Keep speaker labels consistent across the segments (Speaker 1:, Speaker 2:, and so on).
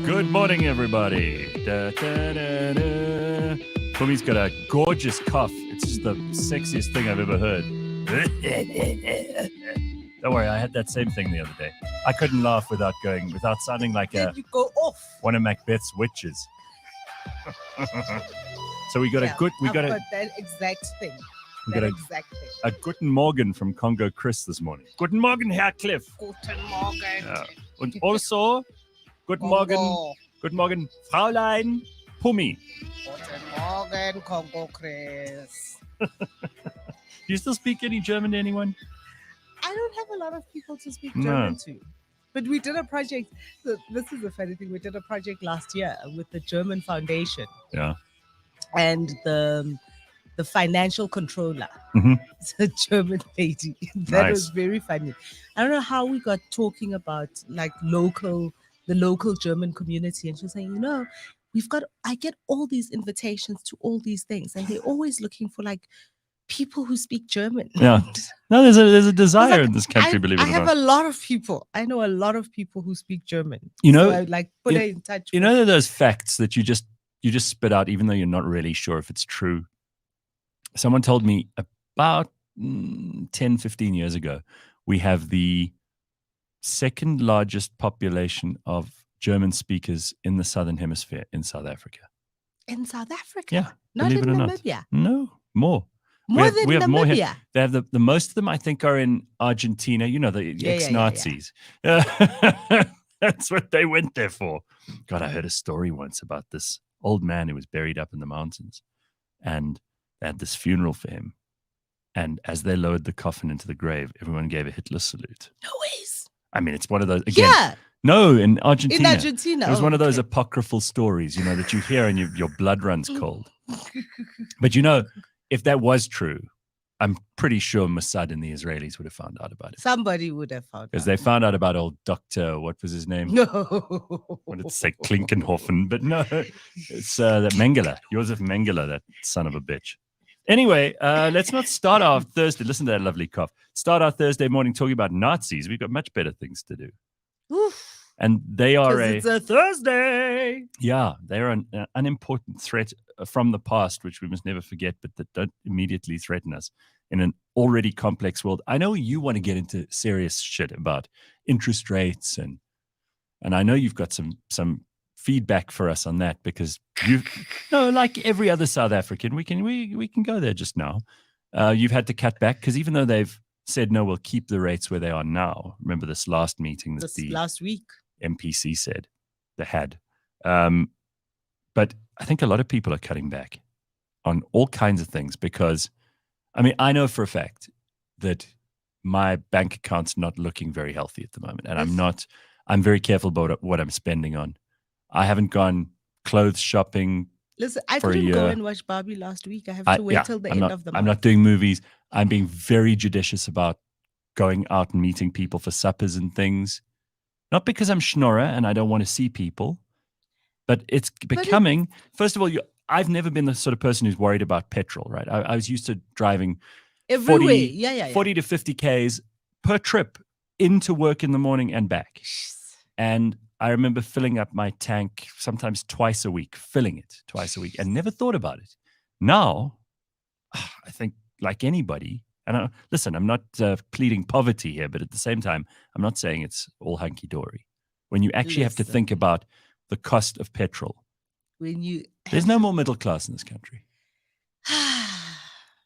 Speaker 1: Good morning, everybody. Phumi's got a gorgeous cough. It's just the sexiest thing I've ever heard. Don't worry, I had that same thing the other day. I couldn't laugh without sounding like
Speaker 2: you go off.
Speaker 1: one of Macbeth's witches. So we got
Speaker 2: I've got that exact thing.
Speaker 1: A Guten Morgen from Congo Chris this morning. Guten Morgen, Herr Cliff.
Speaker 2: Guten Morgen.
Speaker 1: Yeah. Und also, Guten Morgen, Fräulein Phumi.
Speaker 2: Guten Morgen, Congo Chris.
Speaker 1: Do you still speak any German to anyone?
Speaker 2: I don't have a lot of people to speak German to. But we did a project. This is a funny thing. We did a project last year with the German Foundation.
Speaker 1: Yeah.
Speaker 2: And the financial controller. It's a German lady. That was very funny. I don't know how we got talking about like the local German community. And she was saying, I get all these invitations to all these things. And they're always looking for like people who speak German.
Speaker 1: Yeah. No, there's a desire in this country, believe it or not.
Speaker 2: I have a lot of people. I know a lot of people who speak German.
Speaker 1: So
Speaker 2: I like put her in touch.
Speaker 1: You know those facts that you just spit out, even though you're not really sure if it's true. Someone told me about 10, 15 years ago, we have the second largest population of German speakers in the Southern Hemisphere in South Africa.
Speaker 2: In South Africa?
Speaker 1: Yeah.
Speaker 2: Not
Speaker 1: believe
Speaker 2: in
Speaker 1: it or
Speaker 2: Namibia?
Speaker 1: Not. No, more.
Speaker 2: More than Namibia?
Speaker 1: More here. They have the most of them, I think, are in Argentina. The ex-Nazis. That's what they went there for. God, I heard a story once about this old man who was buried up in the mountains. And they had this funeral for him. And as they lowered the coffin into the grave, everyone gave a Hitler salute.
Speaker 2: No ways.
Speaker 1: I mean, it's one of those, again.
Speaker 2: Yeah.
Speaker 1: No, in Argentina.
Speaker 2: In Argentina.
Speaker 1: It was one of those apocryphal stories, that you hear and your blood runs cold. But if that was true, I'm pretty sure Mossad and the Israelis would have found out about it.
Speaker 2: Somebody would have found out.
Speaker 1: Because they found out about old Dr. What was his name?
Speaker 2: No.
Speaker 1: What did it say? Klinkenhofen. But no, it's that Mengele. Josef Mengele, that son of a bitch. Anyway, let's not start our Thursday. Listen to that lovely cough. Start our Thursday morning talking about Nazis. We've got much better things to do.
Speaker 2: Oof.
Speaker 1: And they are
Speaker 2: it's a Thursday.
Speaker 1: Yeah, they're an unimportant threat from the past, which we must never forget, but that don't immediately threaten us in an already complex world. I know you want to get into serious shit about interest rates, and I know you've got some feedback for us on that, because like every other South African, we can go there just now. You've had to cut back because even though they've said no, we'll keep the rates where they are now. Remember this last meeting that
Speaker 2: last week
Speaker 1: MPC said they had. But I think a lot of people are cutting back on all kinds of things because, I know for a fact that my bank account's not looking very healthy at the moment. And I'm very careful about what I'm spending on. I haven't gone clothes shopping.
Speaker 2: Listen, I couldn't go and watch Barbie last week. I have to wait till the end of the month.
Speaker 1: I'm not doing movies. I'm being very judicious about going out and meeting people for suppers and things. Not because I'm schnorrer and I don't want to see people, but it's becoming, first of all, I've never been the sort of person who's worried about petrol, right? I was used to driving 40 to 50 Ks per trip into work in the morning and back. And I remember filling up my tank sometimes twice a week, and never thought about it. Now, I think like anybody, and listen, I'm not pleading poverty here, but at the same time, I'm not saying it's all hunky-dory. When you actually have to think about the cost of petrol, there's no more middle class in this country.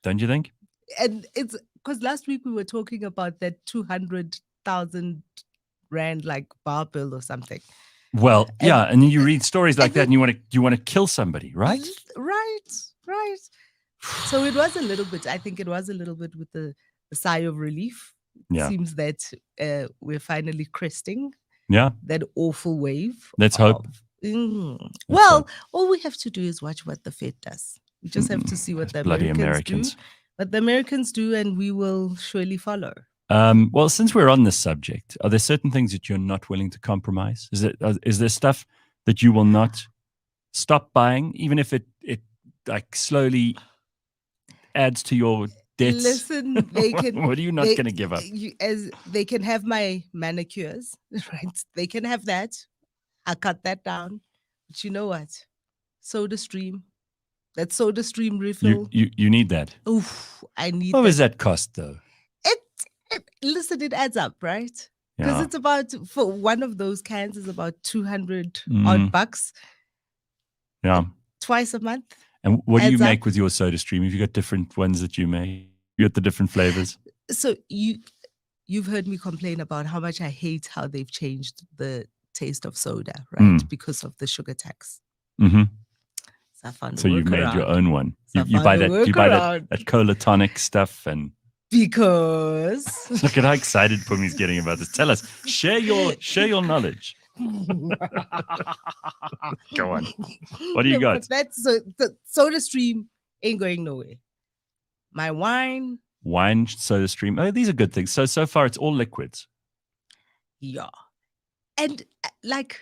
Speaker 1: Don't you think?
Speaker 2: And it's because last week we were talking about that 200,000 rand like bar bill or something.
Speaker 1: Well, and then you read stories like that and you want to kill somebody, right?
Speaker 2: Right. So it was a little bit, I think it was a little bit with the sigh of relief.
Speaker 1: Yeah.
Speaker 2: It seems that we're finally cresting that awful wave.
Speaker 1: Let's hope.
Speaker 2: Well, all we have to do is watch what the Fed does. We just have to see what the Americans do. What the Americans do, and we will surely follow.
Speaker 1: Well, since we're on this subject, are there certain things that you're not willing to compromise? Is there stuff that you will not stop buying, even if it like slowly adds to your debts?
Speaker 2: Listen, they can.
Speaker 1: What are you not going to give up?
Speaker 2: As they can have my manicures, right? They can have that. I cut that down. But you know what? Sodastream. That Sodastream refill.
Speaker 1: You need that.
Speaker 2: Oof, I need
Speaker 1: What
Speaker 2: that.
Speaker 1: does that cost though?
Speaker 2: Listen, it adds up, right? Because
Speaker 1: Yeah.
Speaker 2: it's about, for one of those cans is about 200 odd bucks.
Speaker 1: Yeah.
Speaker 2: Twice a month.
Speaker 1: And what do you
Speaker 2: adds
Speaker 1: make
Speaker 2: up.
Speaker 1: with your SodaStream? Have you got different ones that you make? You got the different flavors?
Speaker 2: So you've heard me complain about how much I hate how they've changed the taste of soda, right? Because of the sugar tax.
Speaker 1: Mm-hmm.
Speaker 2: So I found
Speaker 1: So you made your own one. You buy that. You buy that cola tonic stuff, and
Speaker 2: because
Speaker 1: look at how excited Phumi's getting about this. Tell us, share your knowledge. Go on. What do you got?
Speaker 2: That's the SodaStream ain't going nowhere. My wine,
Speaker 1: SodaStream. Oh, these are good things. So far it's all liquids.
Speaker 2: Yeah, and like.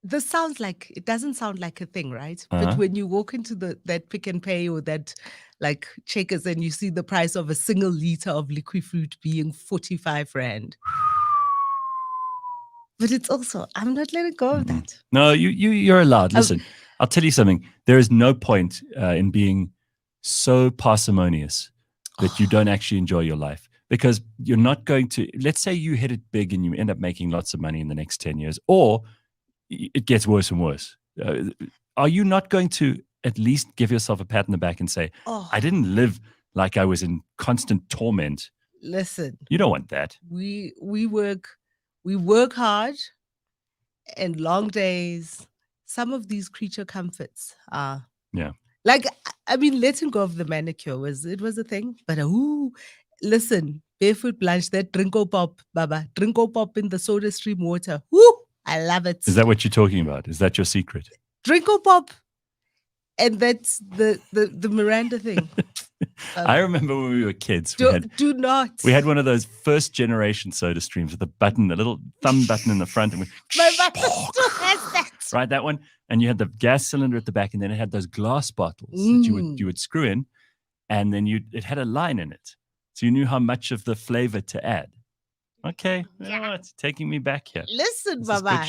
Speaker 2: This sounds like, it doesn't sound like a thing, right? But when you walk into that Pick and Pay or that like Checkers and you see the price of a single liter of liquid fruit being 45 Rand. But it's also, I'm not letting go of that.
Speaker 1: No, you're allowed. Listen, I'll tell you something. There is no point in being so parsimonious that you don't actually enjoy your life, because you're not going to, let's say you hit it big and you end up making lots of money in the next 10 years, or it gets worse and worse. Are you not going to at least give yourself a pat on the back and say, I didn't live like I was in constant torment?
Speaker 2: Listen.
Speaker 1: You don't want that.
Speaker 2: We work hard and long days. Some of these creature comforts are.
Speaker 1: Yeah.
Speaker 2: Like, I mean, letting go of the manicure was a thing. But listen, barefoot blanche, that Drinko Pop, Baba. Drinko Pop in the SodaStream water. Woo! I love it.
Speaker 1: Is that what you're talking about? Is that your secret?
Speaker 2: Drinko Pop. And that's the Miranda thing.
Speaker 1: I remember when we were kids.
Speaker 2: We
Speaker 1: had one of those first generation SodaStreams with the little thumb button in the front. And
Speaker 2: my button still has that.
Speaker 1: Right, that one. And you had the gas cylinder at the back, and then it had those glass bottles that you would screw in, and then it had a line in it. So you knew how much of the flavor to add. Okay, it's taking me back here.
Speaker 2: Listen, Baba,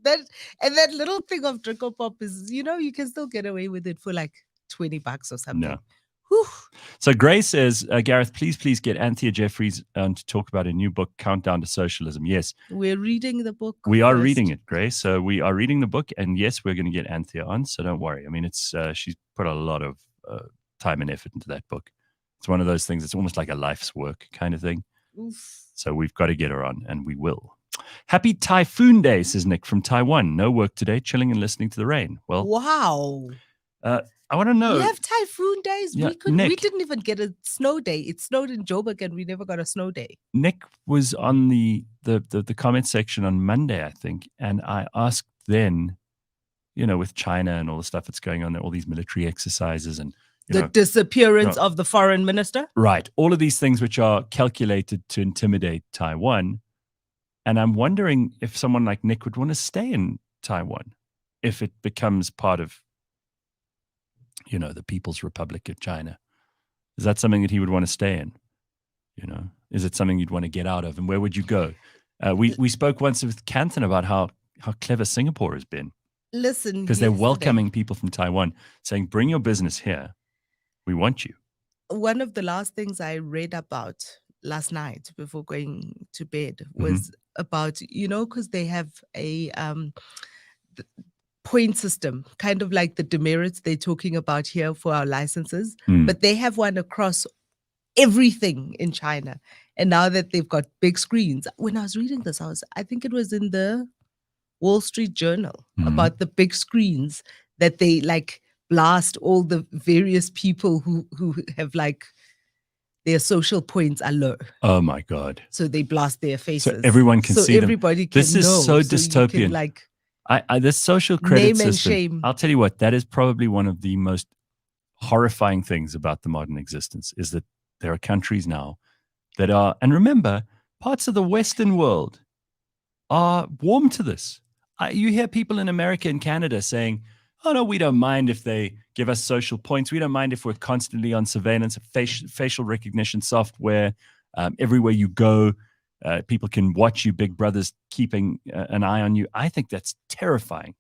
Speaker 2: that little thing of Drinko Pop is, you can still get away with it for like $20 or something.
Speaker 1: No. Whew. So Grace says, Gareth, please get Anthea Jeffries to talk about a new book, Countdown to Socialism. Yes.
Speaker 2: We're reading the book.
Speaker 1: We are reading it, Grace. So we are reading the book, and yes, we're going to get Anthea on. So don't worry. I mean, she's put a lot of time and effort into that book. It's one of those things. It's almost like a life's work kind of thing.
Speaker 2: Oof.
Speaker 1: So we've got to get her on, and we will. Happy Typhoon Day, says Nick from Taiwan. No work today, chilling and listening to the rain. Well,
Speaker 2: wow.
Speaker 1: I want to know.
Speaker 2: We have typhoon days.
Speaker 1: Yeah,
Speaker 2: we didn't even get a snow day. It snowed in Joburg and we never got a snow day.
Speaker 1: Nick was on the comment section on Monday, I think, and I asked then, with China and all the stuff that's going on there, all these military exercises and
Speaker 2: the disappearance of the foreign minister.
Speaker 1: Right. All of these things which are calculated to intimidate Taiwan. And I'm wondering if someone like Nick would want to stay in Taiwan if it becomes part of, the People's Republic of China. Is that something that he would want to stay in? Is it something you'd want to get out of? And where would you go? We spoke once with Canton about how clever Singapore has been.
Speaker 2: Listen,
Speaker 1: because they're welcoming people from Taiwan, saying, bring your business here. We want you.
Speaker 2: One of the last things I read about last night before going to bed was about, because they have a point system, kind of like the demerits they're talking about here for our licenses, but they have one across everything in China. And now that they've got big screens, when I was reading this, I think it was in the Wall Street Journal about the big screens that they like blast all the various people who have like their social points are low.
Speaker 1: Oh my God.
Speaker 2: So they blast their faces.
Speaker 1: So everyone can see them.
Speaker 2: Everybody can
Speaker 1: This is
Speaker 2: know.
Speaker 1: so dystopian. This social credit
Speaker 2: name
Speaker 1: system.
Speaker 2: And shame.
Speaker 1: I'll tell you what, that is probably one of the most horrifying things about the modern existence, is that there are countries now that are, and remember, parts of the Western world are warm to this. You hear people in America and Canada saying, oh, no, we don't mind if they give us social points. We don't mind if we're constantly on surveillance, facial recognition software. Everywhere you go, People can watch you, Big Brother's keeping an eye on you. I think that's terrifying.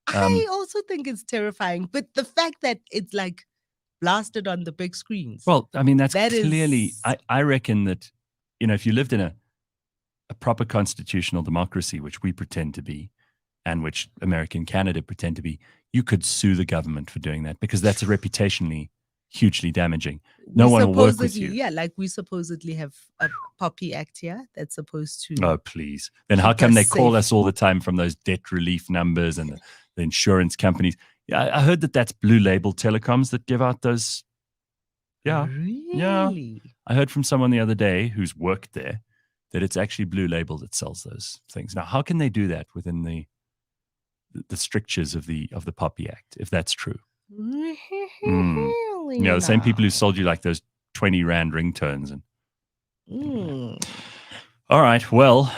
Speaker 2: I also think it's terrifying, but the fact that it's like blasted on the big screens.
Speaker 1: Well, I mean, that's
Speaker 2: that
Speaker 1: clearly,
Speaker 2: is...
Speaker 1: I reckon that, if you lived in a proper constitutional democracy, which we pretend to be, and which America and Canada pretend to be, you could sue the government for doing that, because that's reputationally hugely damaging. No one will work with you.
Speaker 2: Yeah, like we supposedly have a Poppy Act here that's supposed to...
Speaker 1: Oh, please. Then how come they call us all the time from those debt relief numbers and the insurance companies? Yeah, I heard that that's Blue Label Telecoms that give out those. Yeah.
Speaker 2: Really?
Speaker 1: Yeah. I heard from someone the other day who's worked there that it's actually Blue Label that sells those things. Now, how can they do that within the strictures of the Poppy Act, if that's true? The same people who sold you like those 20 Rand ringtones. All right. Well,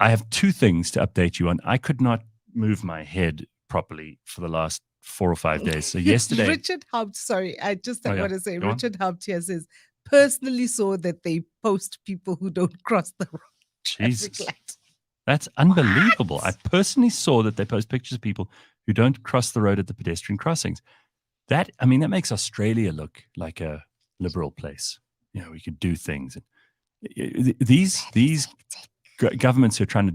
Speaker 1: I have two things to update you on. I could not move my head properly for the last 4 or 5 days. So yesterday,
Speaker 2: Richard Haupt, sorry, I just want to say, Richard Haupt here says, personally saw that they post people who don't cross the road.
Speaker 1: Jesus. That's unbelievable.
Speaker 2: What?
Speaker 1: I personally saw that they post pictures of people who don't cross the road at the pedestrian crossings. That makes Australia look like a liberal place. We could do things. These governments who are trying to,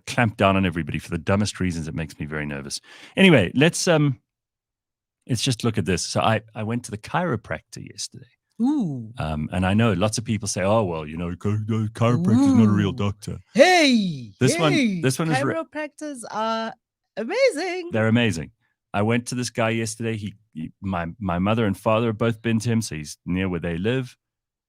Speaker 1: clamp down on everybody for the dumbest reasons, it makes me very nervous. Anyway, let's just look at this. So I went to the chiropractor yesterday.
Speaker 2: Ooh.
Speaker 1: And I know lots of people say, oh, well, chiropractor is not a real doctor.
Speaker 2: This one is chiropractors are amazing.
Speaker 1: They're amazing. I went to this guy yesterday. My mother and father have both been to him, so he's near where they live.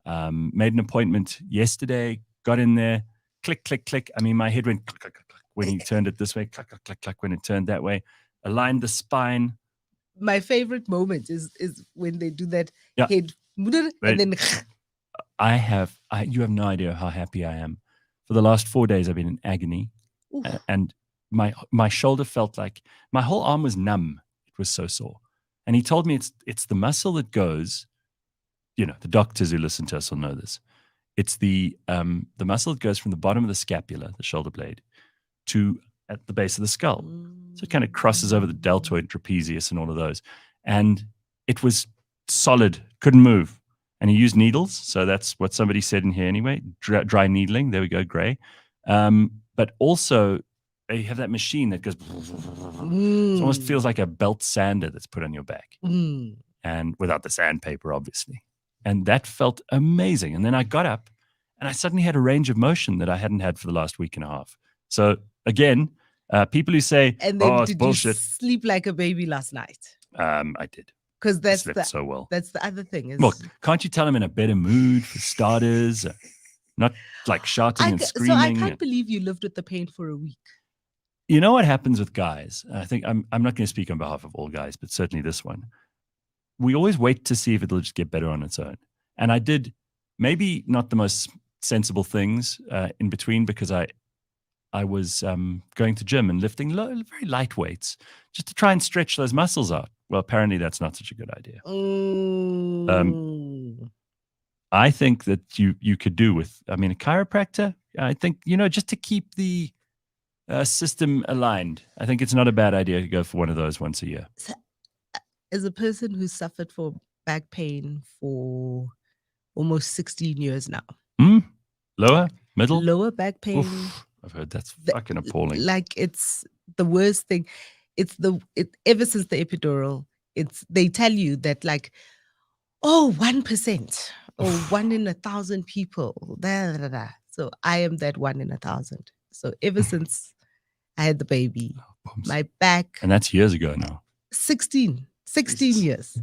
Speaker 1: Made an appointment yesterday, got in there, click, click, click. My head went click, click, click, click when he turned it this way, click, click, click, click when it turned that way. Aligned the spine.
Speaker 2: My favorite moment is when they do that head, and then
Speaker 1: you have no idea how happy I am. For the last 4 days, I've been in agony, and my shoulder felt like my whole arm was numb. It was so sore. And he told me it's the muscle that goes, the doctors who listen to us will know this. It's the muscle that goes from the bottom of the scapula, the shoulder blade, to at the base of the skull. So it kind of crosses over the deltoid, trapezius, and all of those. And it was solid, couldn't move. And he used needles. So that's what somebody said in here anyway, dry needling. There we go, gray. But also, they have that machine that goes, it almost feels like a belt sander that's put on your back. And without the sandpaper, obviously. And that felt amazing. And then I got up and I suddenly had a range of motion that I hadn't had for the last week and a half. So again, people who say, it's bullshit.
Speaker 2: You sleep like a baby last night?
Speaker 1: I did.
Speaker 2: Because that's
Speaker 1: so well.
Speaker 2: That's the other thing.
Speaker 1: Look, can't you tell I'm in a better mood for starters? Not like shouting and screaming.
Speaker 2: So I can't believe you lived with the pain for a week.
Speaker 1: You know what happens with guys? I think I'm not going to speak on behalf of all guys, but certainly this one. We always wait to see if it'll just get better on its own. And I did maybe not the most sensible things in between, because I was going to gym and lifting very light weights just to try and stretch those muscles out. Well, apparently that's not such a good idea. I think that you could do with, a chiropractor. I think, just to keep the system aligned. I think it's not a bad idea to go for one of those once a year.
Speaker 2: So, as a person who's suffered from back pain for almost 16 years now.
Speaker 1: Lower, middle?
Speaker 2: Lower back pain.
Speaker 1: Oof, I've heard that's fucking appalling.
Speaker 2: Like, it's the worst thing. Ever since the epidural, they tell you that 1% or 1 in 1,000 people. So I am that 1 in 1,000. So ever since I had the baby, my back.
Speaker 1: And that's years ago now.
Speaker 2: 16 years.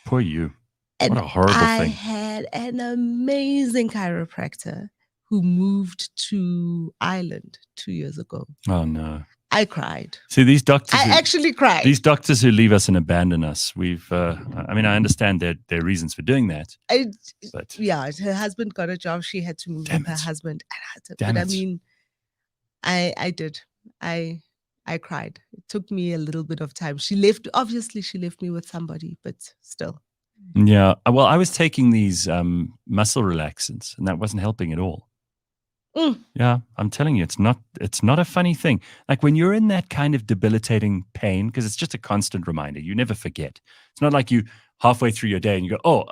Speaker 1: Poor you.
Speaker 2: And
Speaker 1: what a horrible thing.
Speaker 2: I had an amazing chiropractor who moved to Ireland 2 years ago.
Speaker 1: Oh, no.
Speaker 2: I cried.
Speaker 1: See, these doctors.
Speaker 2: I actually cried.
Speaker 1: These doctors who leave us and abandon us. I understand their reasons for doing that.
Speaker 2: Yeah, her husband got a job. She had to move with her husband. I did. I cried. It took me a little bit of time. She left me with somebody, but still.
Speaker 1: Yeah. Well, I was taking these muscle relaxants, and that wasn't helping at all. Yeah, I'm telling you, it's not a funny thing. Like when you're in that kind of debilitating pain, because it's just a constant reminder, you never forget. It's not like you halfway through your day and you go, oh,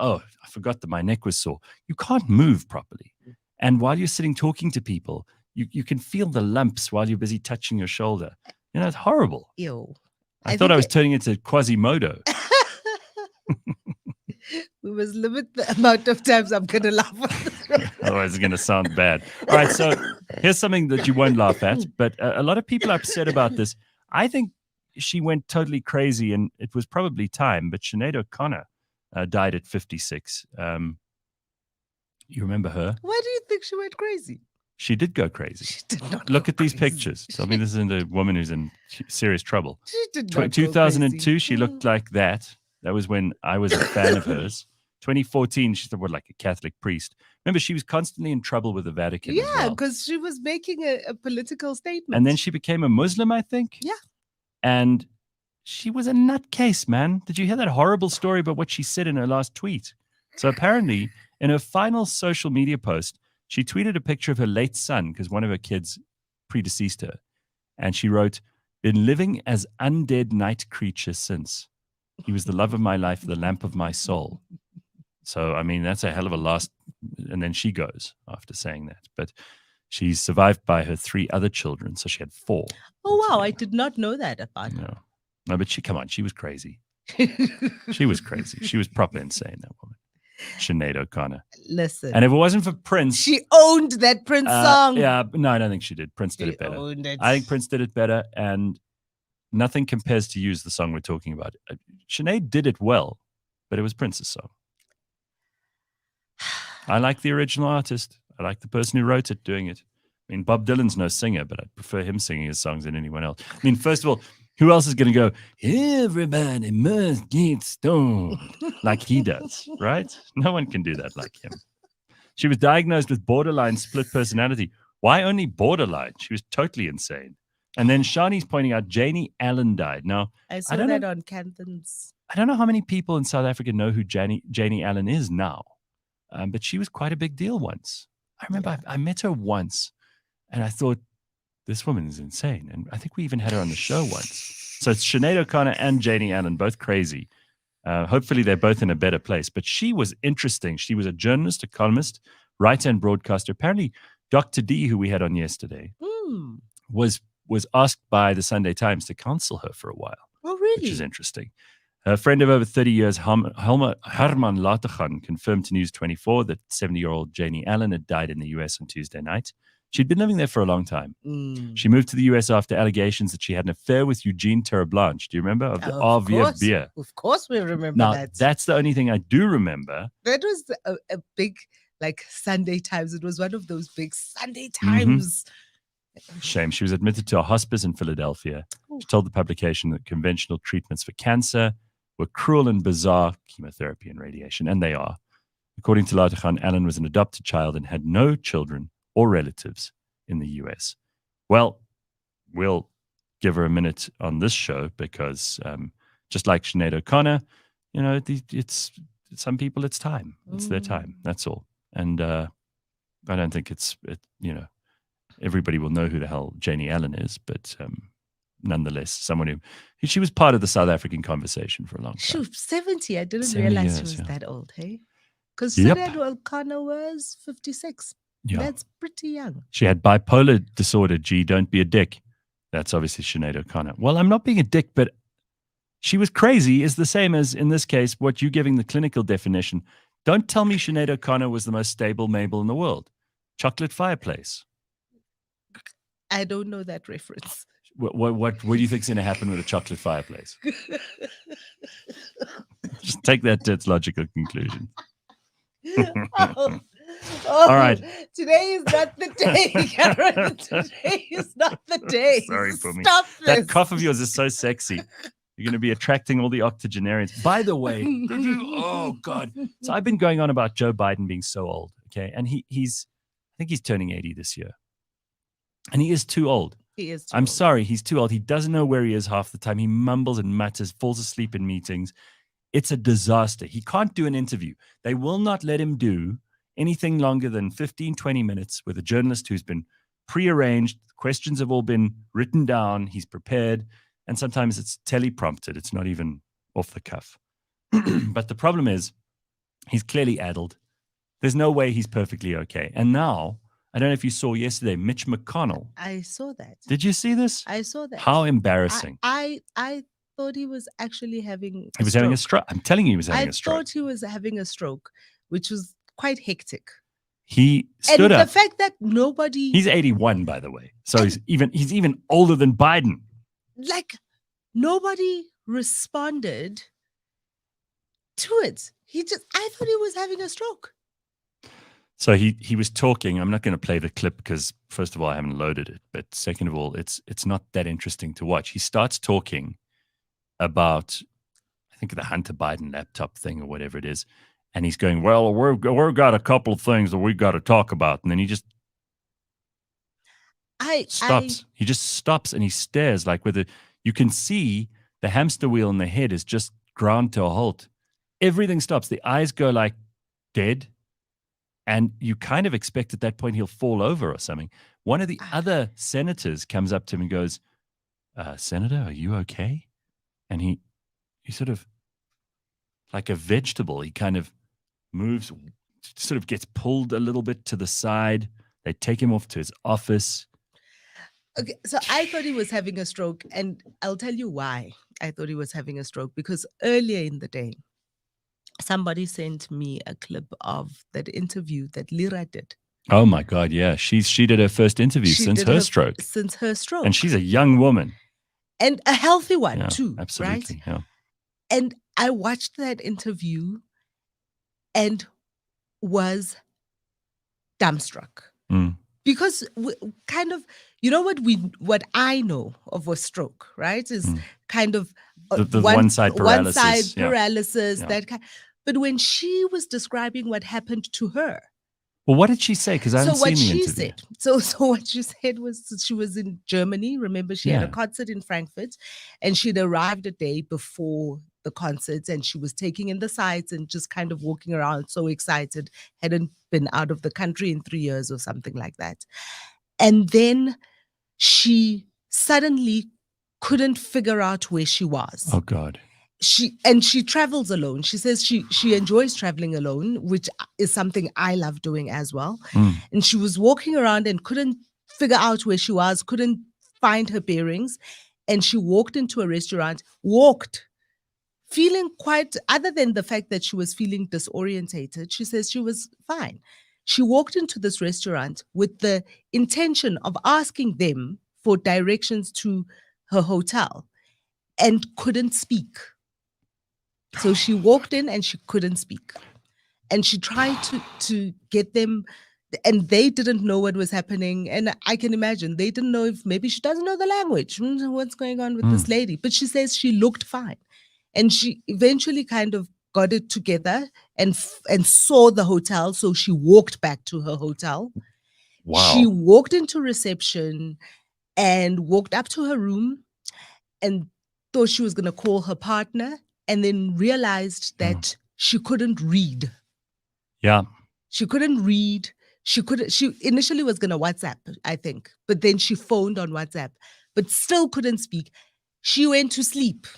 Speaker 1: I forgot that my neck was sore. You can't move properly. And while you're sitting talking to people, you can feel the lumps while you're busy touching your shoulder. You know, it's horrible.
Speaker 2: Ew.
Speaker 1: I thought I was turning into Quasimodo.
Speaker 2: We must limit the amount of times I'm going to laugh.
Speaker 1: Otherwise, it's going to sound bad. All right, so here's something that you won't laugh at, but a lot of people are upset about this. I think she went totally crazy, and it was probably time, but Sinead O'Connor died at 56. You remember her?
Speaker 2: Why do you think she went crazy?
Speaker 1: She did go crazy.
Speaker 2: She did not
Speaker 1: Look
Speaker 2: go
Speaker 1: at these
Speaker 2: crazy.
Speaker 1: pictures. Tell me this isn't a woman who's in serious trouble.
Speaker 2: She did not
Speaker 1: 2002,
Speaker 2: go
Speaker 1: she looked like that. That was when I was a fan of hers. 2014, she looked like a Catholic priest. Remember, she was constantly in trouble with the Vatican.
Speaker 2: Yeah, because she was making a political statement.
Speaker 1: And then she became a Muslim, I think.
Speaker 2: Yeah.
Speaker 1: And she was a nutcase, man. Did you hear that horrible story about what she said in her last tweet? So apparently, in her final social media post, she tweeted a picture of her late son because one of her kids predeceased her. And she wrote, "Been living as undead night creature since. He was the love of my life, the lamp of my soul." So, I mean, that's a hell of a last. And then she goes after saying that. But she's survived by her 3 other children. So she had 4.
Speaker 2: Oh, wow. I did not know that about her.
Speaker 1: No, but come on. She was crazy. She was crazy. She was proper insane, that woman. Sinead O'Connor.
Speaker 2: Listen.
Speaker 1: And if it wasn't for Prince.
Speaker 2: She owned that Prince song.
Speaker 1: Yeah. No, I don't think she did. Prince did it better. I think Prince did it better. And nothing compares to Use, the song we're talking about. Sinead did it well, but it was Prince's song. I like the original artist. I like the person who wrote it doing it. I mean, Bob Dylan's no singer, but I prefer him singing his songs than anyone else. I mean, first of all, who else is going to go, "Everybody must get stoned," like he does, right? No one can do that like him. She was diagnosed with borderline split personality. Why only borderline? She was totally insane. And then Shani's pointing out Janie Allen died. Now,
Speaker 2: I saw that on Cantons.
Speaker 1: I don't know how many people in South Africa know who Janie Allen is now, but she was quite a big deal once. I remember I met her once, and I thought, this woman is insane. And I think we even had her on the show once. So it's Sinead O'Connor and Janie Allen, both crazy. Hopefully they're both in a better place. But she was interesting. She was a journalist, a columnist, writer, and broadcaster. Apparently, Dr. D, who we had on yesterday, was asked by the Sunday Times to counsel her for a while.
Speaker 2: Oh, really?
Speaker 1: Which is interesting. A friend of over 30 years, Herman Lateghan, confirmed to News 24 that 70-year-old Janie Allen had died in the U.S. on Tuesday night. She'd been living there for a long time. She moved to the U.S. after allegations that she had an affair with Eugene Terreblanche. Do you remember? Of the RVF beer.
Speaker 2: Of course we remember
Speaker 1: now,
Speaker 2: that.
Speaker 1: That's the only thing I do remember.
Speaker 2: That was a big, Sunday Times. It was one of those big Sunday Times.
Speaker 1: Shame. She was admitted to a hospice in Philadelphia. She told the publication that conventional treatments for cancer were cruel and bizarre, chemotherapy and radiation, and they are. According to Lateghan, Allen was an adopted child and had no children or relatives in the U.S. Well, we'll give her a minute on this show because just like Sinead O'Connor, it's some people, it's time. It's their time. That's all. And I don't think everybody will know who the hell Janie Allen is, but nonetheless, someone who she was part of the South African conversation for a long time.
Speaker 2: She was 70. I didn't realize she was that old, hey? Because Sinead O'Connor was 56. Yeah. That's pretty young.
Speaker 1: She had bipolar disorder. Gee, don't be a dick. That's obviously Sinead O'Connor. Well, I'm not being a dick, but she was crazy is the same as, in this case, what you're giving the clinical definition. Don't tell me Sinead O'Connor was the most stable Mabel in the world. Chocolate fireplace.
Speaker 2: I don't know that reference.
Speaker 1: What do you think is going to happen with a chocolate fireplace? Just take that to its logical conclusion. All right.
Speaker 2: Today is not the day, Karen. Today is not the day.
Speaker 1: Sorry, Phumi.
Speaker 2: Stop this.
Speaker 1: That cough of yours is so sexy. You're going to be attracting all the octogenarians. By the way, oh, God. So I've been going on about Joe Biden being so old, okay? And I think he's turning 80 this year. And he is too old.
Speaker 2: He is too
Speaker 1: I'm
Speaker 2: old.
Speaker 1: sorry, he's too old. He doesn't know where he is half the time. He mumbles and mutters, falls asleep in meetings. It's a disaster. He can't do an interview. They will not let him do anything longer than 15, 20 minutes with a journalist who's been prearranged. Questions have all been written down. He's prepared. And sometimes it's teleprompted. It's not even off the cuff. But the problem is he's clearly addled. There's no way he's perfectly okay. And now, I don't know if you saw yesterday, Mitch McConnell.
Speaker 2: I saw that.
Speaker 1: Did you see this?
Speaker 2: I saw that.
Speaker 1: How embarrassing.
Speaker 2: I thought he was actually having
Speaker 1: He was having a stroke. I'm telling you, he was having a stroke.
Speaker 2: I thought he was having a stroke, which was quite hectic.
Speaker 1: He stood up.
Speaker 2: And the fact that nobody...
Speaker 1: He's 81, by the way. So he's even older than Biden.
Speaker 2: Like, nobody responded to it. I thought he was having a stroke.
Speaker 1: So he was talking. I'm not going to play the clip because, first of all, I haven't loaded it. But second of all, it's not that interesting to watch. He starts talking about, I think, the Hunter Biden laptop thing or whatever it is. And he's going, well, we've got a couple of things that we've got to talk about. And then he just stops. He just stops and he stares like you can see the hamster wheel in the head is just ground to a halt. Everything stops. The eyes go like dead. And you kind of expect at that point he'll fall over or something. One of the other senators comes up to him and goes, Senator, are you okay? And he sort of, like a vegetable, he kind of moves, sort of gets pulled a little bit to the side. They take him off to his office.
Speaker 2: Okay, so I thought he was having a stroke. And I'll tell you why I thought he was having a stroke. Because earlier in the day, somebody sent me a clip of that interview that Lira did.
Speaker 1: Oh my God, yeah. She did her first interview since her stroke.
Speaker 2: Since her stroke.
Speaker 1: And she's a young woman.
Speaker 2: And a healthy one too,
Speaker 1: absolutely,
Speaker 2: right?
Speaker 1: Yeah.
Speaker 2: And I watched that interview and was dumbstruck. Because kind of, you know what I know of a stroke, right? Is kind of
Speaker 1: the one side paralysis.
Speaker 2: One side paralysis, that kind. But when she was describing what happened to her.
Speaker 1: Well, what did she say? Because I haven't seen the interview.
Speaker 2: So what she said was she was in Germany. Remember, she had a concert in Frankfurt and she'd arrived a day before the concert and she was taking in the sights and just kind of walking around so excited, hadn't been out of the country in 3 years or something like that. And then she suddenly couldn't figure out where she was.
Speaker 1: Oh, God.
Speaker 2: She travels alone. She says she enjoys traveling alone, which is something I love doing as well. And she was walking around and couldn't figure out where she was, couldn't find her bearings. And she walked into a restaurant, feeling quite, other than the fact that she was feeling disorientated, she says she was fine. She walked into this restaurant with the intention of asking them for directions to her hotel and couldn't speak. So she walked in and she couldn't speak. And she tried to get them, and they didn't know what was happening. And I can imagine they didn't know if maybe she doesn't know the language. What's going on with this lady? But she says she looked fine. And she eventually kind of got it together and saw the hotel. So she walked back to her hotel.
Speaker 1: Wow.
Speaker 2: She walked into reception and walked up to her room and thought she was going to call her partner. And then realized that she couldn't read.
Speaker 1: Yeah.
Speaker 2: She couldn't read. She initially was going to WhatsApp, I think. But then she phoned on WhatsApp, but still couldn't speak. She went to sleep.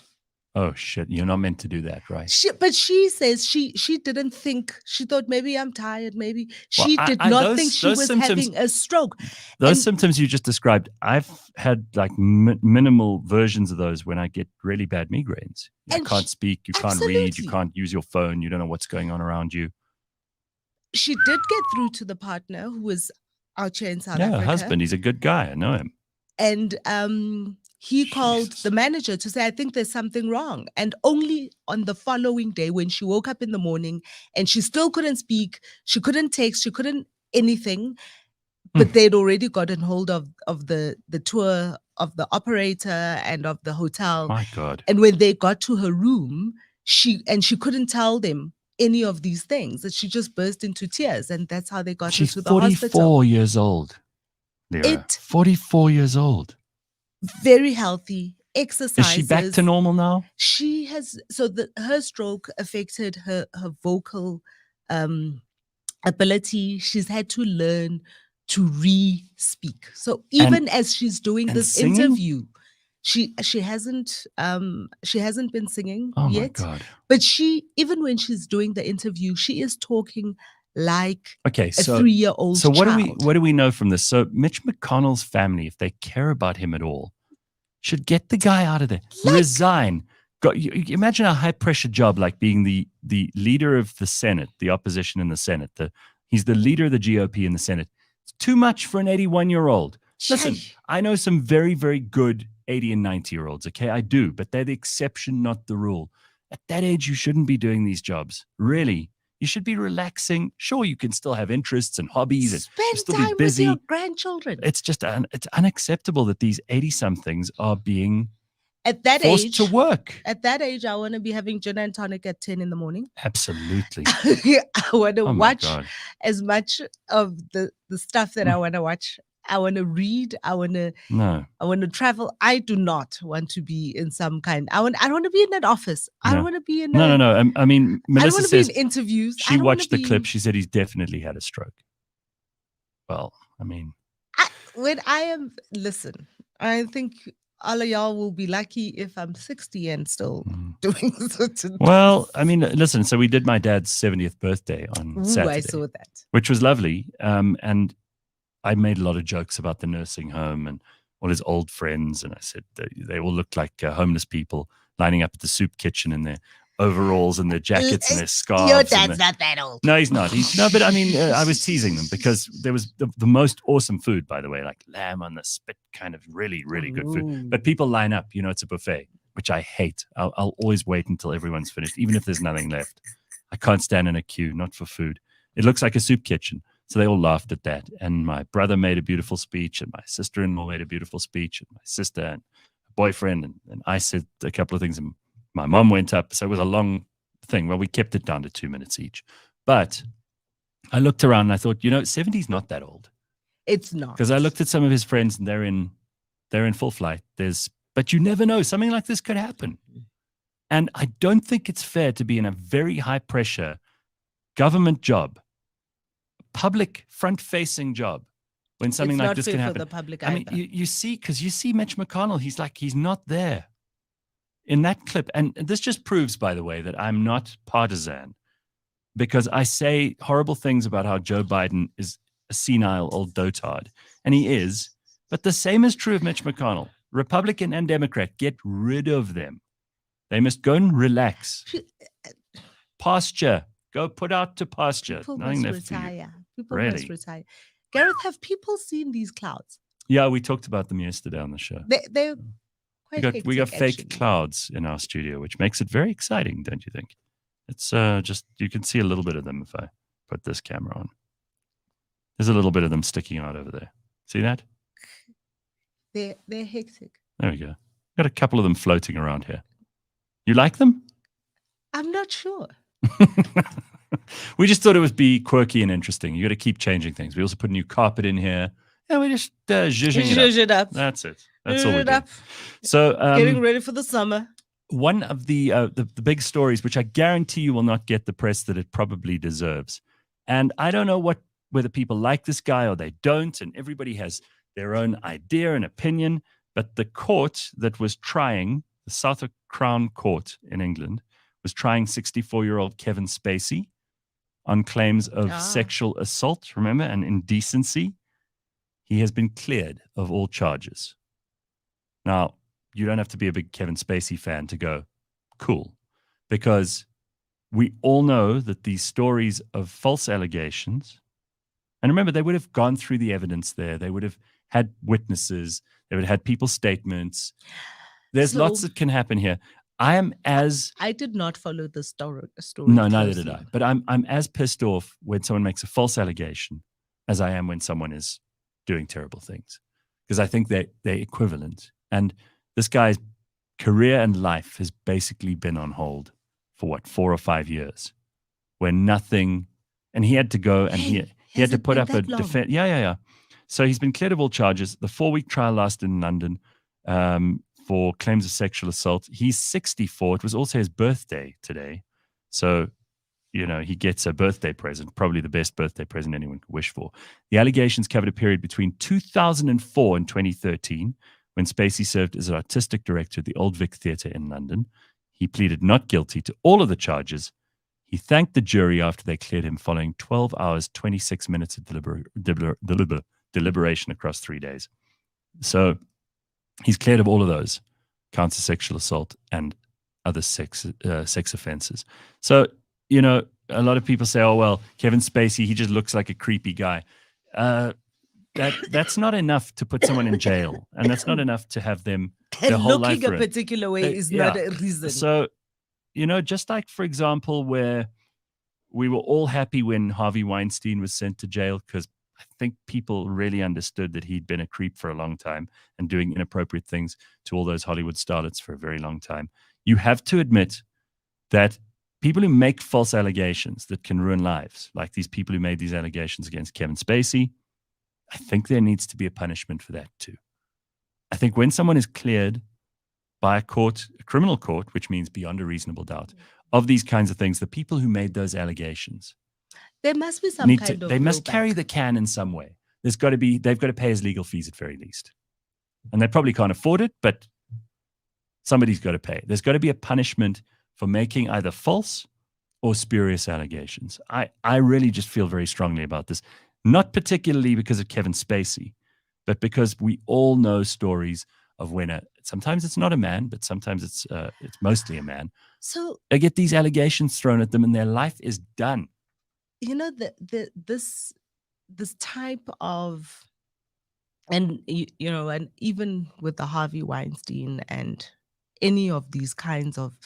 Speaker 1: Oh, shit. You're not meant to do that, right?
Speaker 2: But she says she didn't think. She thought maybe I'm tired. Maybe she did not think she was having a stroke.
Speaker 1: Those symptoms you just described, I've had like minimal versions of those when I get really bad migraines. You can't speak, you can't read, you can't use your phone, you don't know what's going on around you.
Speaker 2: She did get through to the partner who was out here in South Africa.
Speaker 1: Yeah, her husband. He's a good guy. I know him.
Speaker 2: And he called the manager to say, I think there's something wrong. And only on the following day, when she woke up in the morning and she still couldn't speak, she couldn't text, she couldn't anything, but they'd already gotten hold of the tour of the operator and of the hotel.
Speaker 1: My God.
Speaker 2: And when they got to her room, she couldn't tell them any of these things, that she just burst into tears. And that's how they got her to the hospital.
Speaker 1: She's 44 years old. Lira. 44 years old.
Speaker 2: Very healthy, exercises.
Speaker 1: Is she back to normal now?
Speaker 2: She has, so her stroke affected her vocal ability. She's had to learn to re-speak. So even as she's doing this
Speaker 1: singing?
Speaker 2: interview, she hasn't been singing
Speaker 1: Oh
Speaker 2: yet.
Speaker 1: my God.
Speaker 2: But even when she's doing the interview, she is talking like a 3-year-old
Speaker 1: So
Speaker 2: child.
Speaker 1: what do we know from this? So Mitch McConnell's family, if they care about him at all, should get the guy out of there. Resign. You imagine a high pressure job like being the leader of the Senate, the opposition in the Senate. He's the leader of the GOP in the Senate. It's too much for an 81-year-old. Listen, I know some very, very good 80 and 90-year-olds, okay? I do, but they're the exception, not the rule. At that age, you shouldn't be doing these jobs. Really. You should be relaxing. Sure, you can still have interests and hobbies and
Speaker 2: spend
Speaker 1: still
Speaker 2: time
Speaker 1: be busy.
Speaker 2: with your grandchildren.
Speaker 1: It's just it's unacceptable that these 80-somethings are being
Speaker 2: at that
Speaker 1: forced
Speaker 2: age
Speaker 1: to work.
Speaker 2: At that age, I want to be having gin and tonic at 10 in the morning.
Speaker 1: Absolutely.
Speaker 2: I want to watch
Speaker 1: God.
Speaker 2: as much of the stuff that I want to watch. I want to read. I want to travel. I do not want to be in some kind. I want to be in an office. I don't want to be in
Speaker 1: No. I mean, Melissa says
Speaker 2: be in interviews.
Speaker 1: She watched the clip. She said he's definitely had a stroke. Well, I mean,
Speaker 2: listen, I think all of y'all will be lucky if I'm 60 and still doing certain.
Speaker 1: Well, I mean, listen. So we did my dad's 70th birthday on Saturday.
Speaker 2: I saw that,
Speaker 1: which was lovely. And I made a lot of jokes about the nursing home and all his old friends, and I said they all looked like homeless people lining up at the soup kitchen in their overalls and their jackets and their scarves.
Speaker 2: Your dad's not that old.
Speaker 1: No, he's not. No, but I mean, I was teasing them because there was the most awesome food, by the way, like lamb on the spit, kind of really, really good food. But people line up, it's a buffet, which I hate. I'll always wait until everyone's finished, even if there's nothing left. I can't stand in a queue, not for food. It looks like a soup kitchen. So they all laughed at that. And my brother made a beautiful speech, and my sister-in-law made a beautiful speech, and my sister and boyfriend, and I said a couple of things, and my mom went up. So it was a long thing. Well, we kept it down to 2 minutes each. But I looked around and I thought, 70's not that old.
Speaker 2: It's not.
Speaker 1: Because I looked at some of his friends and they're in full flight. But you never know. Something like this could happen. And I don't think it's fair to be in a very high pressure government job, public front-facing job, when something like this can happen.
Speaker 2: The public
Speaker 1: I mean, you see Mitch McConnell, he's not there in that clip. And this just proves, by the way, that I'm not partisan, because I say horrible things about how Joe Biden is a senile old dotard, and he is. But the same is true of Mitch McConnell. Republican and Democrat, get rid of them. They must go and relax. Pasture. Go put out to pasture.
Speaker 2: People must retire. People must retire. Gareth, have people seen these clouds?
Speaker 1: Yeah, we talked about them yesterday on the show.
Speaker 2: They're quite
Speaker 1: we got fake
Speaker 2: actually.
Speaker 1: clouds in our studio, which makes it very exciting, don't you think? It's just, you can see a little bit of them if I put this camera on. There's a little bit of them sticking out over there. See that?
Speaker 2: They're hectic.
Speaker 1: There we go. Got a couple of them floating around here. You like them?
Speaker 2: I'm not sure.
Speaker 1: We just thought it would be quirky and interesting. You got to keep changing things. We also put a new carpet in here. Yeah, we just zhuzhing it up. That's it. That's all we do. So
Speaker 2: getting ready for the summer.
Speaker 1: One of the big stories, which I guarantee you will not get the press that it probably deserves. And I don't know whether people like this guy or they don't, and everybody has their own idea and opinion. But the court that was trying, the Southwark Crown Court in England, was trying 64-year-old Kevin Spacey on claims of sexual assault, remember, and indecency. He has been cleared of all charges. Now, you don't have to be a big Kevin Spacey fan to go, cool, because we all know that these stories of false allegations, and remember, they would have gone through the evidence there. They would have had witnesses. They would have had people's statements. There's lots that can happen here. I
Speaker 2: did not follow the story.
Speaker 1: No, neither did I. But I'm as pissed off when someone makes a false allegation as I am when someone is doing terrible things, because I think they're equivalent. And this guy's career and life has basically been on hold for 4 or 5 years, where nothing, and he had to go and he had to put up a defense. Yeah. So he's been cleared of all charges. The 4-week trial lasted in London. For claims of sexual assault. He's 64. It was also his birthday today. So he gets a birthday present, probably the best birthday present anyone could wish for. The allegations covered a period between 2004 and 2013, when Spacey served as an artistic director at the Old Vic Theatre in London. He pleaded not guilty to all of the charges. He thanked the jury after they cleared him following 12 hours, 26 minutes of deliberation across 3 days. So he's cleared of all of those counts of sexual assault and other sex offenses. So, a lot of people say, oh, well, Kevin Spacey, he just looks like a creepy guy. That's not enough to put someone in jail. And that's not enough to have them their whole life
Speaker 2: looking a particular way is not a reason.
Speaker 1: So, just like, for example, where we were all happy when Harvey Weinstein was sent to jail because I think people really understood that he'd been a creep for a long time and doing inappropriate things to all those Hollywood starlets for a very long time. You have to admit that people who make false allegations that can ruin lives, like these people who made these allegations against Kevin Spacey, I think there needs to be a punishment for that too. I think when someone is cleared by a court, a criminal court, which means beyond a reasonable doubt, of these kinds of things, the people who made those allegations,
Speaker 2: there must be some kind of
Speaker 1: they must carry the can in some way. They've got to pay his legal fees at very least. And they probably can't afford it, but somebody's got to pay. There's got to be a punishment for making either false or spurious allegations. I really just feel very strongly about this, not particularly because of Kevin Spacey, but because we all know stories of when sometimes it's not a man, but sometimes it's mostly a man.
Speaker 2: So
Speaker 1: they get these allegations thrown at them and their life is done.
Speaker 2: This type of, and and even with the Harvey Weinstein and any of these kinds of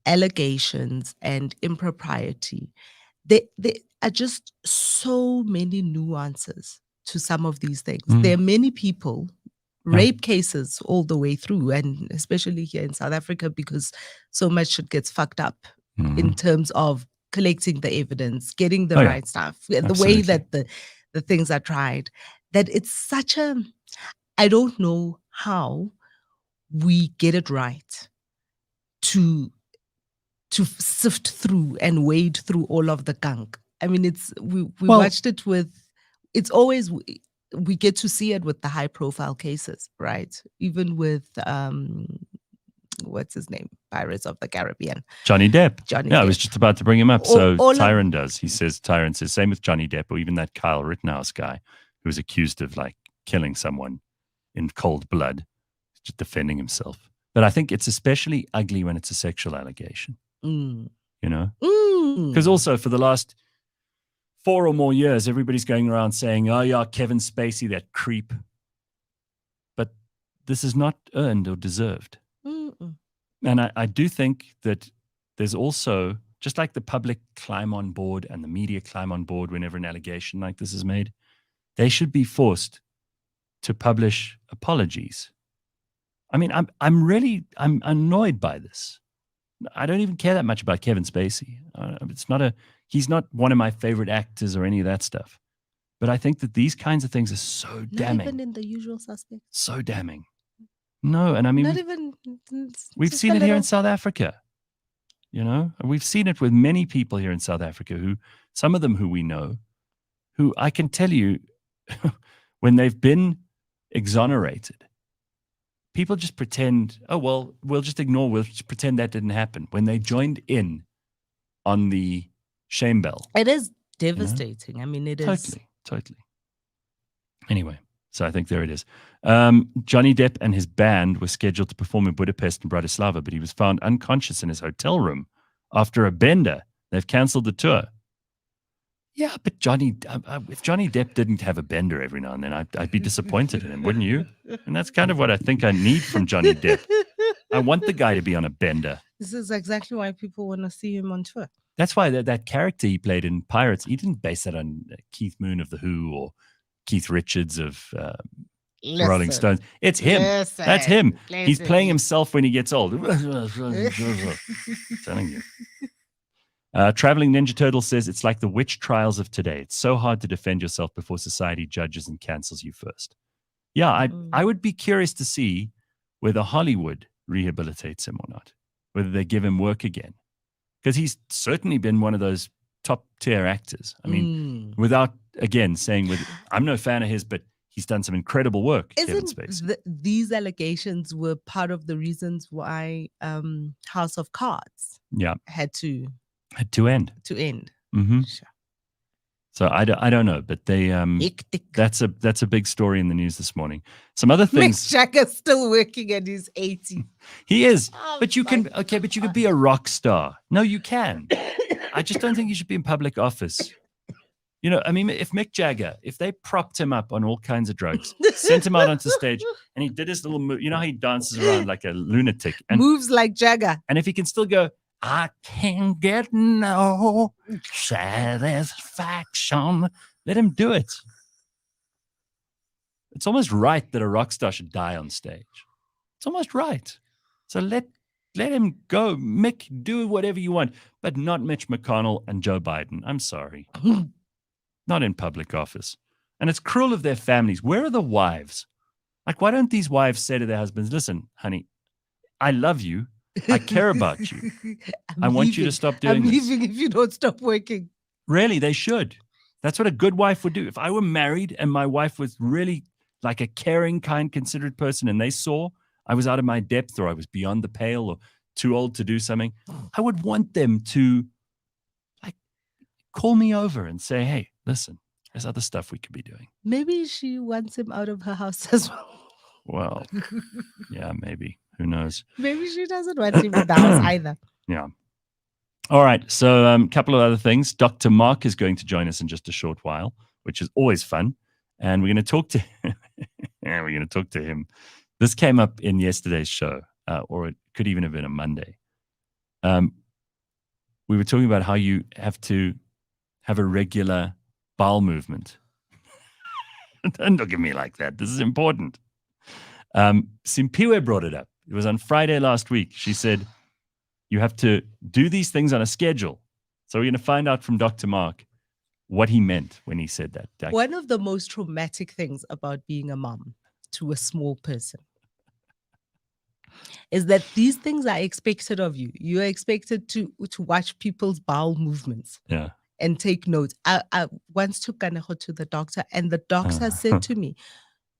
Speaker 2: allegations and impropriety, there are just so many nuances to some of these things. There are many people, rape cases all the way through, and especially here in South Africa, because so much shit gets fucked up in terms of collecting the evidence, getting the right stuff, the way that the things are tried, that it's such a, I don't know how we get it right to sift through and wade through all of the gunk. I mean, we watched it with, it's always, we get to see it with the high profile cases, right? Even with, what's his name? Pirates of the Caribbean.
Speaker 1: Johnny Depp.
Speaker 2: Depp.
Speaker 1: I was just about to bring him up. Tyron does. Tyron says, same with Johnny Depp, or even that Kyle Rittenhouse guy who was accused of killing someone in cold blood, just defending himself. But I think it's especially ugly when it's a sexual allegation. Because also for the last 4 or more years, everybody's going around saying, oh yeah, Kevin Spacey, that creep. But this is not earned or deserved. And I do think that there's also, just like the public climb on board and the media climb on board whenever an allegation like this is made, they should be forced to publish apologies. I mean, I'm annoyed by this. I don't even care that much about Kevin Spacey. He's not one of my favorite actors or any of that stuff. But I think that these kinds of things are so damning.
Speaker 2: Not even in The Usual Suspects.
Speaker 1: So damning. No, and I mean,
Speaker 2: not even.
Speaker 1: We've seen it here in South Africa. We've seen it with many people here in South Africa some of them who we know, who I can tell you, when they've been exonerated, people just pretend, oh, well, we'll just pretend that didn't happen. When they joined in on the shame bell.
Speaker 2: It is devastating. I mean, it is.
Speaker 1: Totally. Anyway, so I think there it is. Johnny Depp and his band were scheduled to perform in Budapest and Bratislava, but he was found unconscious in his hotel room after a bender. They've cancelled the tour. Yeah, but if Johnny Depp didn't have a bender every now and then, I'd be disappointed in him, wouldn't you? And that's kind of what I think I need from Johnny Depp. I want the guy to be on a bender.
Speaker 2: This is exactly why people want to see him on tour.
Speaker 1: That's why that character he played in Pirates, he didn't base that on Keith Moon of The Who or Keith Richards of Rolling Stones. It's him. That's him. He's playing himself when he gets old. Telling you. Traveling Ninja Turtle says, it's like the witch trials of today. It's so hard to defend yourself before society judges and cancels you first. Yeah, I would be curious to see whether Hollywood rehabilitates him or not, whether they give him work again. because he's certainly been one of those top tier actors. I mean, without again saying I'm no fan of his, but he's done some incredible work. Kevin Spacey.
Speaker 2: These allegations were part of the reasons why House of Cards had to end.
Speaker 1: Mm-hmm.
Speaker 2: Sure.
Speaker 1: So I don't know, but they that's a big story in the news this morning. Some other things.
Speaker 2: Mick Jagger's still working at his 80.
Speaker 1: He is, but you can be a rock star. No, you can. I just don't think you should be in public office. You know, I mean, if Mick Jagger, if they propped him up on all kinds of drugs, sent him out onto stage, and he did his little move, you know how he dances around like a lunatic, and
Speaker 2: moves like Jagger,
Speaker 1: and if he can still go, I can't get no satisfaction. Let him do it. It's almost right that a rock star should die on stage. It's almost right. So let him go. Mick, do whatever you want, but not Mitch McConnell and Joe Biden. I'm sorry. Not in public office. And it's cruel of their families. Where are the wives? Like, why don't these wives say to their husbands, listen, honey, I love you. I care about you. I want you to stop doing this.
Speaker 2: I'm leaving if you don't stop working.
Speaker 1: Really, they should. That's what a good wife would do. If I were married and my wife was really like a caring, kind, considerate person, and they saw I was out of my depth or I was beyond the pale or too old to do something, I would want them to like call me over and say, hey, listen, there's other stuff we could be doing.
Speaker 2: Maybe she wants him out of her house as well.
Speaker 1: Well, yeah, maybe. Who knows?
Speaker 2: Maybe she doesn't want him in the house either.
Speaker 1: Yeah. All right. So a couple of other things. Dr. Mark is going to join us in just a short while, which is always fun. And we're going to talk to him. This came up in yesterday's show, or it could even have been a Monday. We were talking about how you have to have a regular bowel movement. Don't look at me like that. This is important. Simpiwe brought it up. It was on Friday last week. She said, you have to do these things on a schedule. So we're going to find out from Dr. Mark what he meant when he said that.
Speaker 2: One of the most traumatic things about being a mom to a small person is that these things are expected of you. You are expected to watch people's bowel movements.
Speaker 1: Yeah.
Speaker 2: And take notes. I once took Kaneho to the doctor, and the doctor said to me,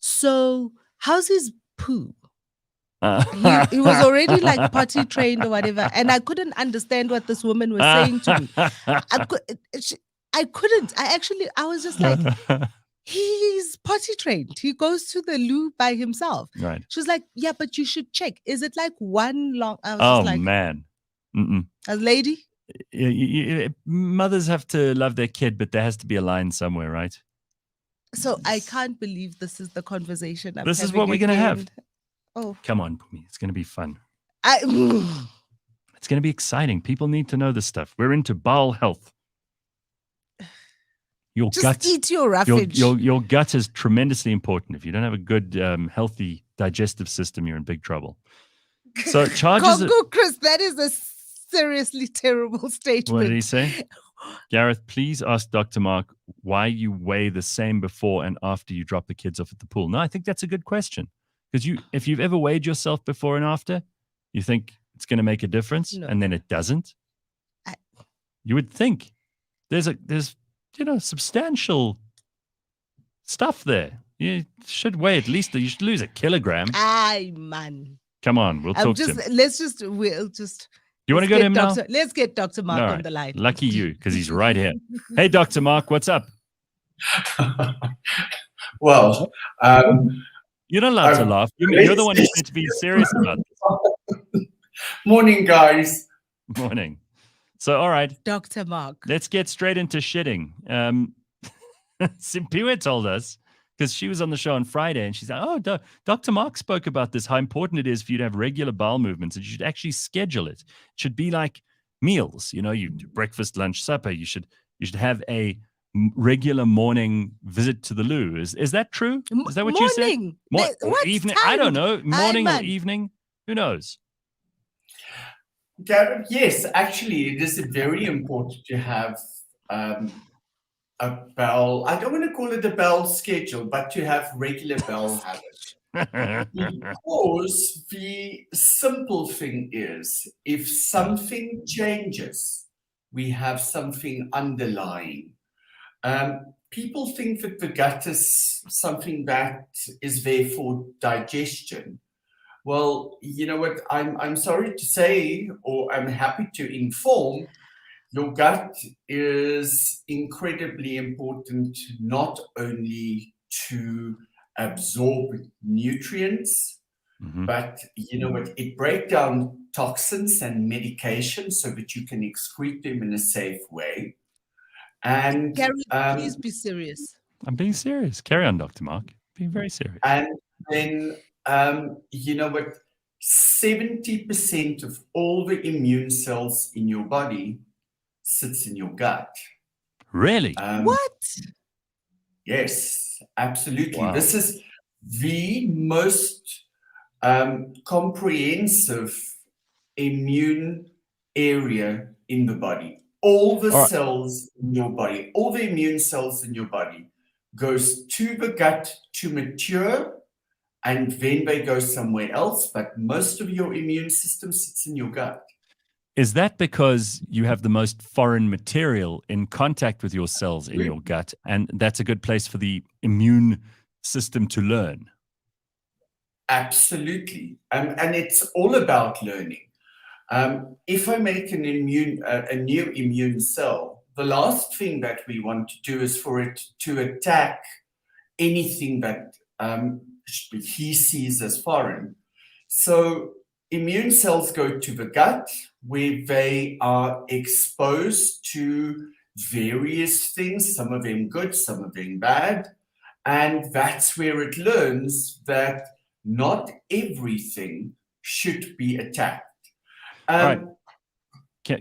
Speaker 2: so how's his poo? He was already like potty trained or whatever, and I couldn't understand what this woman was saying to me. I couldn't. I was just like, he's potty trained. He goes to the loo by himself.
Speaker 1: Right.
Speaker 2: She was like, yeah, but you should check. Is it like one long? I was just like,
Speaker 1: man.
Speaker 2: A lady?
Speaker 1: Mothers have to love their kid, but there has to be a line somewhere, right?
Speaker 2: So I can't believe this is the conversation.
Speaker 1: This is what we're going to have. Oh, come on, Phumi. It's going to be fun. It's going to be exciting. People need to know this stuff. We're into bowel health. Your gut,
Speaker 2: eat your roughage.
Speaker 1: Your gut is tremendously important. If you don't have a good, healthy digestive system, you're in big trouble. So charges.
Speaker 2: Congo, Chris, that is a seriously terrible statement.
Speaker 1: What did he say? Gareth, please ask Dr. Mark why you weigh the same before and after you drop the kids off at the pool. No, I think that's a good question. Because if you've ever weighed yourself before and after, you think it's going to make a difference, and then it doesn't. You would think there's substantial stuff there. You should weigh at least. You should lose a kilogram.
Speaker 2: Aye, man.
Speaker 1: Come on, we'll talk to him.
Speaker 2: We'll just.
Speaker 1: You want to go to him now?
Speaker 2: Let's get Dr. Mark on the line.
Speaker 1: Lucky you, because he's right here. Hey, Dr. Mark, what's up?
Speaker 3: Well,
Speaker 1: you're not allowed to laugh. You're the one who's meant to be serious about this.
Speaker 3: Morning, guys.
Speaker 1: Morning. So, all right.
Speaker 2: Dr. Mark.
Speaker 1: Let's get straight into shitting. Simpiwe told us, because she was on the show on Friday, and she's like, oh, Dr. Mark spoke about this, how important it is for you to have regular bowel movements, and you should actually schedule it. It should be like meals. You do breakfast, lunch, supper. You should have a regular morning visit to the loo. Is that true? Is that what you said? Or evening? I don't know. Morning or evening? Who knows?
Speaker 3: Gareth, yes, actually, it is very important to have a bowel. I don't want to call it a bowel schedule, but to have regular bowel habits. Because the simple thing is, if something changes, we have something underlying. People think that the gut is something that is there for digestion. Well, you know what? I'm sorry to say, or I'm happy to inform, your gut is incredibly important, not only to absorb nutrients, but you know what? It breaks down toxins and medications so that you can excrete them in a safe way. And
Speaker 2: Gary, please be serious.
Speaker 1: I'm being serious. Carry on, Dr. Mark. Being very serious.
Speaker 3: And then, you know what? 70% of all the immune cells in your body sits in your gut.
Speaker 1: Really?
Speaker 2: What?
Speaker 3: Yes, absolutely.
Speaker 1: Wow.
Speaker 3: This is the most comprehensive immune area in the body. All the cells in your body, all the immune cells in your body goes to the gut to mature, and then they go somewhere else, but most of your immune system sits in your gut.
Speaker 1: Is that because you have the most foreign material in contact with your cells in your gut, and that's a good place for the immune system to learn?
Speaker 3: Absolutely. And it's all about learning. If I make a new immune cell, the last thing that we want to do is for it to attack anything that he sees as foreign. So immune cells go to the gut, where they are exposed to various things, some of them good, some of them bad. And that's where it learns that not everything should be attacked.
Speaker 1: All right.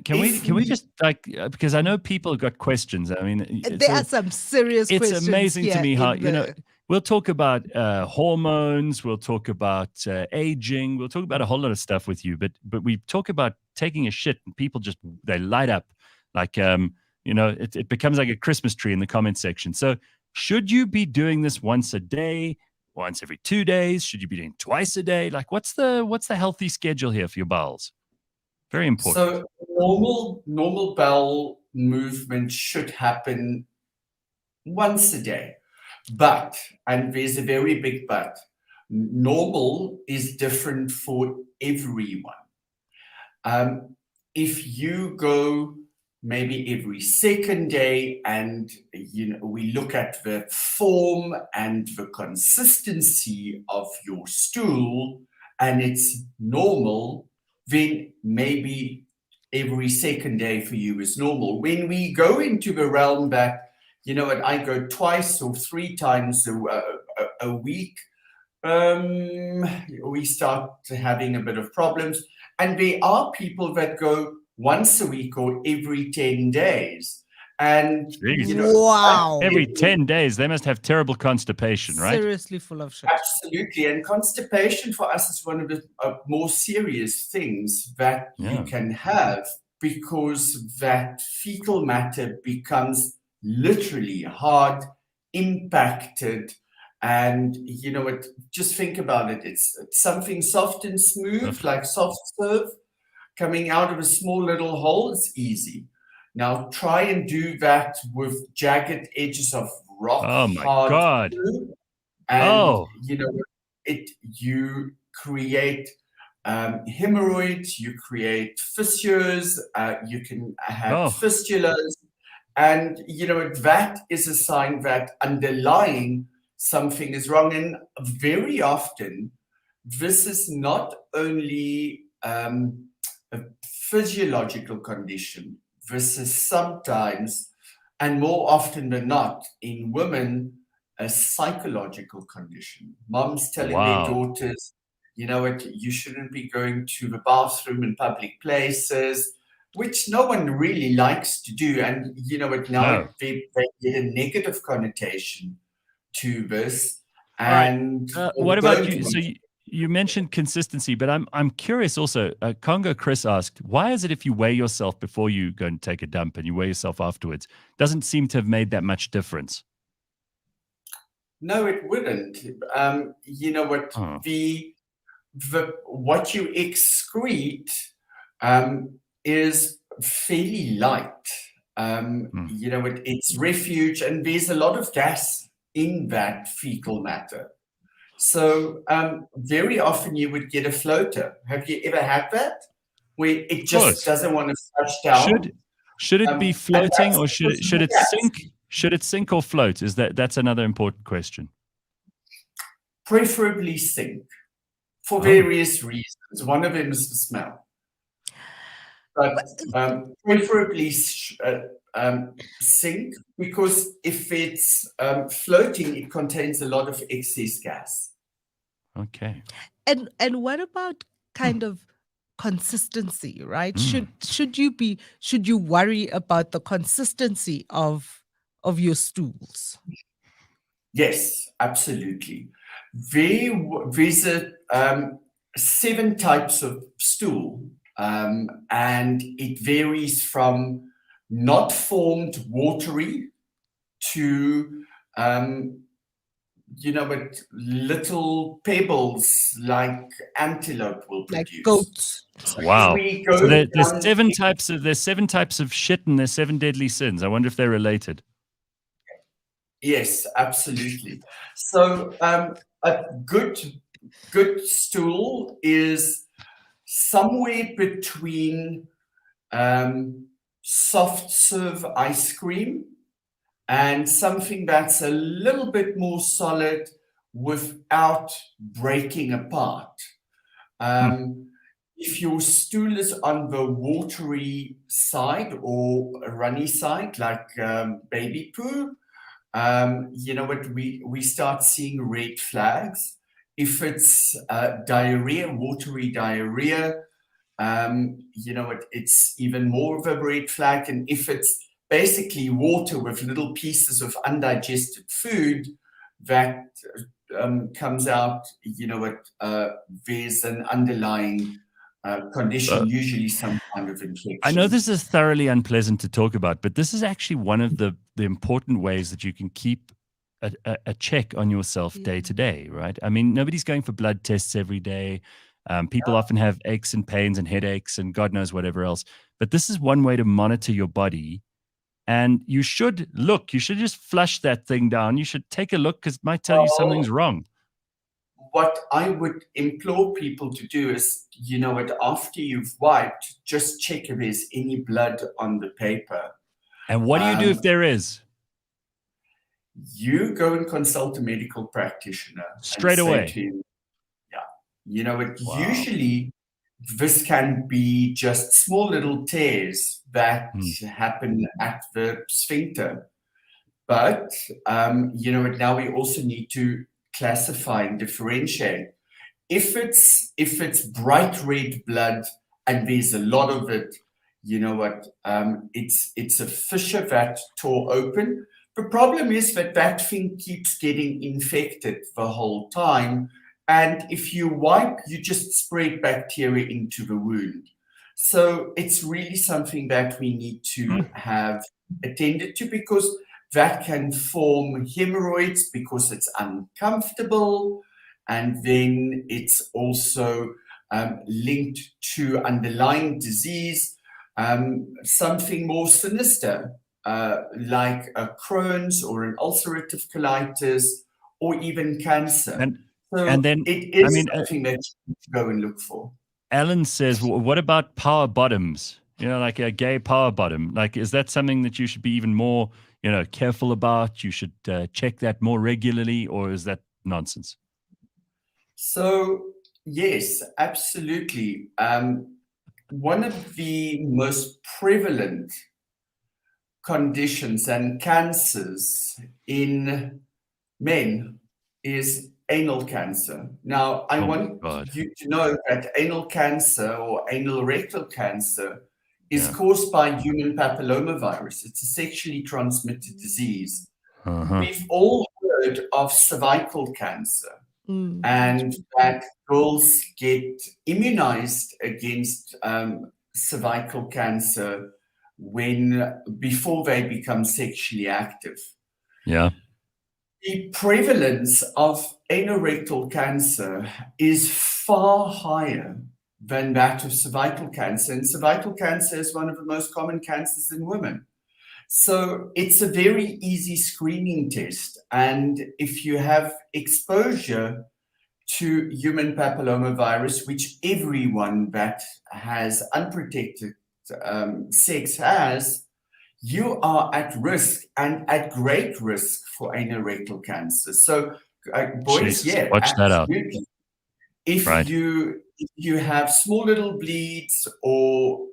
Speaker 1: Can we just, like, because I know people have got questions. I mean,
Speaker 2: there are some serious questions.
Speaker 1: It's amazing to me how, you know, we'll talk about hormones, we'll talk about aging, we'll talk about a whole lot of stuff with you, but we talk about taking a shit and people just, they light up like, you know, it becomes like a Christmas tree in the comment section. So should you be doing this once a day, once every 2 days? Should you be doing twice a day? Like, what's the healthy schedule here for your bowels? Very important.
Speaker 3: So normal bowel movement should happen once a day. But, and there's a very big but, normal is different for everyone. If you go maybe every second day and, you know, we look at the form and the consistency of your stool and it's normal, then maybe every second day for you is normal. When we go into the realm that, you know what, I go twice or 3 times a week, we start having a bit of problems. And there are people that go once a week or every 10 days. And,
Speaker 1: Jeez.
Speaker 3: you know,
Speaker 2: wow.
Speaker 1: Every 10 days, they must have terrible constipation, right?
Speaker 2: Seriously full of shit.
Speaker 3: Absolutely. And constipation for us is one of the more serious things that you can have, because that fecal matter becomes literally hard, impacted. And, you know what, just think about it. It's something soft and smooth, like soft serve, coming out of a small little hole. It's easy. Now try and do that with jagged edges of rock.
Speaker 1: Oh my
Speaker 3: hard
Speaker 1: God.
Speaker 3: glue, and you know, you create hemorrhoids, you create fissures, you can have fistulas, and you know that is a sign that underlying something is wrong. And very often, this is not only a physiological condition. This is sometimes, and more often than not, in women, a psychological condition. Moms telling their daughters, you know what, you shouldn't be going to the bathroom in public places, which no one really likes to do. And you know what, now they get a negative connotation to this. And
Speaker 1: what about you? So you mentioned consistency, but I'm curious also. Congo Chris asked, why is it if you weigh yourself before you go and take a dump and you weigh yourself afterwards, doesn't seem to have made that much difference?
Speaker 3: No, it wouldn't. You know what?
Speaker 1: Oh.
Speaker 3: What you excrete is fairly light. You know, it's refuge, and there's a lot of gas in that fecal matter. So very often you would get a floater. Have you ever had that? Where it just doesn't want to flush down.
Speaker 1: Should it be floating, or should it sink? Should it sink or float? That's another important question.
Speaker 3: Preferably sink, for various reasons. One of them is the smell. But preferably sink, because if it's floating, it contains a lot of excess gas.
Speaker 1: Okay.
Speaker 2: And what about kind of consistency, right? Should you worry about the consistency of your stools?
Speaker 3: Yes, absolutely. There's 7 types of stool. And it varies from not formed watery to, you know, but little pebbles like antelope will produce.
Speaker 2: Like goats.
Speaker 1: Wow. So there's 7 types of shit, and there's 7 deadly sins. I wonder if they're related.
Speaker 3: Yes, absolutely. So a good stool is somewhere between soft serve ice cream and something that's a little bit more solid without breaking apart. If your stool is on the watery side or a runny side, like baby poo, you know what, we start seeing red flags. If it's diarrhea, watery diarrhea, you know, it's even more of a red flag. And if it's basically water with little pieces of undigested food that comes out, you know what, there's an underlying condition, usually some kind of infection.
Speaker 1: I know this is thoroughly unpleasant to talk about, but this is actually one of the important ways that you can keep a check on yourself day to day, right? I mean, nobody's going for blood tests every day. People often have aches and pains and headaches and God knows whatever else. But this is one way to monitor your body. And you should just flush that thing down. You should take a look, because it might tell you something's wrong.
Speaker 3: What I would implore people to do is, you know what, after you've wiped, just check if there's any blood on the paper.
Speaker 1: And what do you do if there is?
Speaker 3: You go and consult a medical practitioner.
Speaker 1: Straight away.
Speaker 3: You know, usually this can be just small little tears that happen at the sphincter. But, you know, now we also need to classify and differentiate. If it's bright red blood and there's a lot of it, you know what, it's a fissure that tore open. The problem is that thing keeps getting infected the whole time. And if you wipe, you just spread bacteria into the wound. So it's really something that we need to have attended to, because that can form hemorrhoids because it's uncomfortable. And then it's also linked to underlying disease, something more sinister, like a Crohn's or an ulcerative colitis, or even cancer.
Speaker 1: And then
Speaker 3: it is something that you need to go and look for.
Speaker 1: Alan says, well, what about power bottoms? You know, like a gay power bottom. Like, is that something that you should be even more, you know, careful about? You should check that more regularly, or is that nonsense?
Speaker 3: So, yes, absolutely. One of the most prevalent conditions and cancers in men is anal cancer. Now, I want you to know that anal cancer or anal rectal cancer is caused by human papillomavirus. It's a sexually transmitted disease. We've all heard of cervical cancer, and that girls get immunized against cervical cancer before they become sexually active.
Speaker 1: Yeah.
Speaker 3: The prevalence of anorectal cancer is far higher than that of cervical cancer. And cervical cancer is one of the most common cancers in women. So it's a very easy screening test. And if you have exposure to human papillomavirus, which everyone that has unprotected sex has, you are at risk and at great risk for anorectal cancer. So, boys,
Speaker 1: Jesus,
Speaker 3: yeah,
Speaker 1: watch that out.
Speaker 3: absolutely. If
Speaker 1: Right.
Speaker 3: you have small little bleeds, or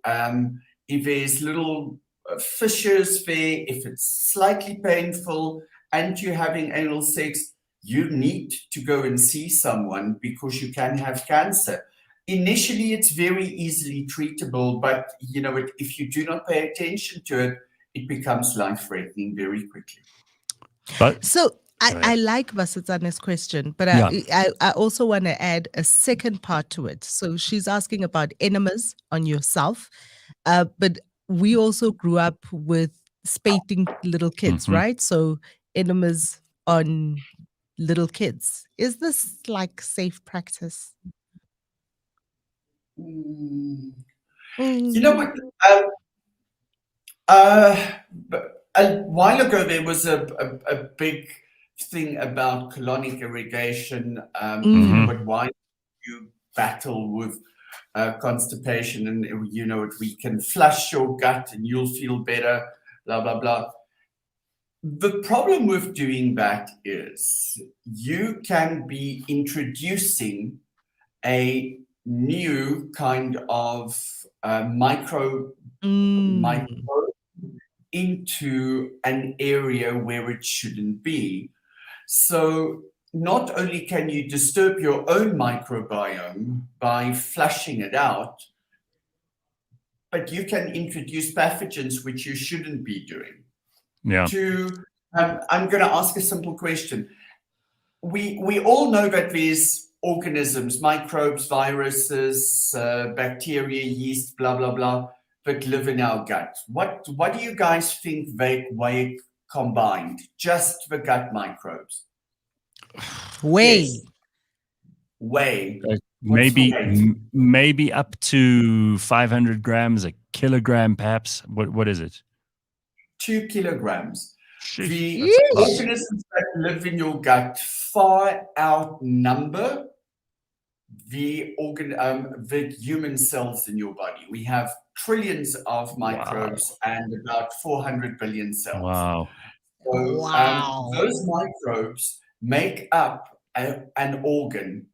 Speaker 3: if there's little fissures there, if it's slightly painful, and you're having anal sex, you need to go and see someone because you can have cancer. Initially, it's very easily treatable, but if you do not pay attention to it, it becomes life-threatening very quickly.
Speaker 1: But
Speaker 2: So I like Vasitsane's question, but I also want to add a second part to it. So she's asking about enemas on yourself, but we also grew up with spading little kids, right? So enemas on little kids. Is this like safe practice?
Speaker 3: You know what? A while ago, there was a big thing about colonic irrigation. But why you battle with constipation, and we can flush your gut and you'll feel better, blah blah blah. The problem with doing that is you can be introducing a new kind of micro into an area where it shouldn't be. So not only can you disturb your own microbiome by flushing it out, but you can introduce pathogens which you shouldn't be doing.
Speaker 1: yeah,
Speaker 3: I'm going to ask a simple question. We all know that there's organisms, microbes, viruses, bacteria, yeast, blah blah blah, that live in our gut. What do you guys think they weigh combined? Just the gut microbes?
Speaker 2: Weigh.
Speaker 1: Maybe up to 500 grams, a kilogram, perhaps. What is it?
Speaker 3: 2 kilograms. The
Speaker 2: Yeesh.
Speaker 3: organisms that live in your gut far outnumber the human cells in your body. We have trillions of microbes and about 400 billion cells.
Speaker 1: Wow.
Speaker 3: So those microbes make up an organ.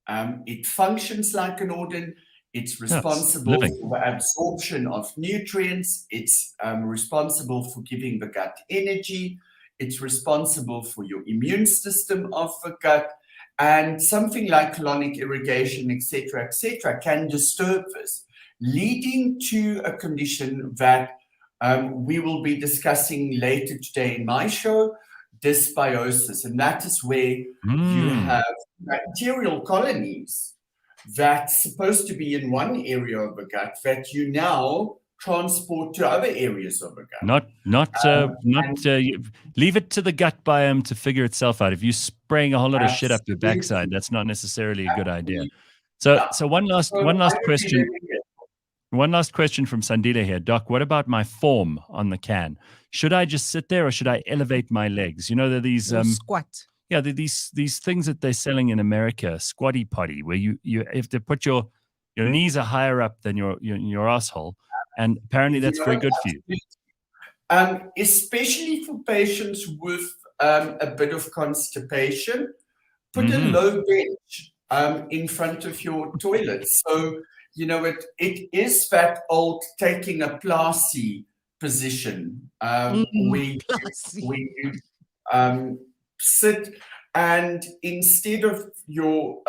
Speaker 3: It functions like an organ. It's responsible for the absorption of nutrients. It's responsible for giving the gut energy. It's responsible for your immune system of the gut. And something like colonic irrigation, etc., can disturb this, leading to a condition that we will be discussing later today in my show, dysbiosis. And that is where you have bacterial colonies that's supposed to be in one area of the gut that you now transport to other areas of the gut.
Speaker 1: Leave it to the gut biome to figure itself out. If you're spraying a whole lot of shit up your backside, that's not necessarily a good idea. So one last question. One last question from Sandila here. Doc, what about my form on the can? Should I just sit there or should I elevate my legs? You know, there are these
Speaker 2: squat.
Speaker 1: Yeah, these things that they're selling in America, squatty potty, where you have to put your knees are higher up than your asshole, and apparently that's very good for you.
Speaker 3: Especially for patients with a bit of constipation, put a low bench in front of your toilet. So it is that old taking a Plasi position where you sit, and instead of your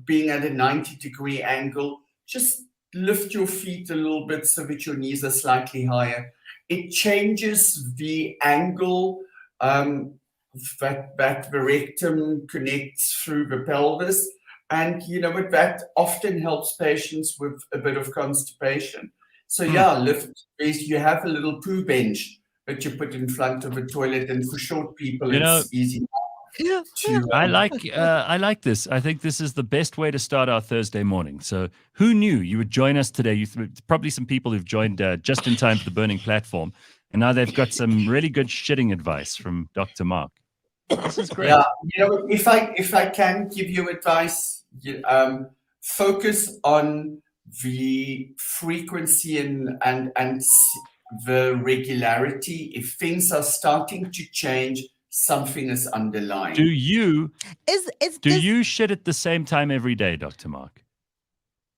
Speaker 3: being at a 90-degree angle, just lift your feet a little bit so that your knees are slightly higher. It changes the angle that the rectum connects through the pelvis, and that often helps patients with a bit of constipation. So lift. You have a little poo bench that you put in front of the toilet, and for short people, it's easy.
Speaker 1: I like this. I think this is the best way to start our Thursday morning. So who knew you would join us today? Probably some people who've joined just in time for the burning platform. And now they've got some really good shitting advice from Dr. Mark. This is great.
Speaker 3: Yeah, if I can give you advice, focus on the frequency and the regularity. If things are starting to change, something is underlying.
Speaker 1: Do you shit at the same time every day, Dr. Mark?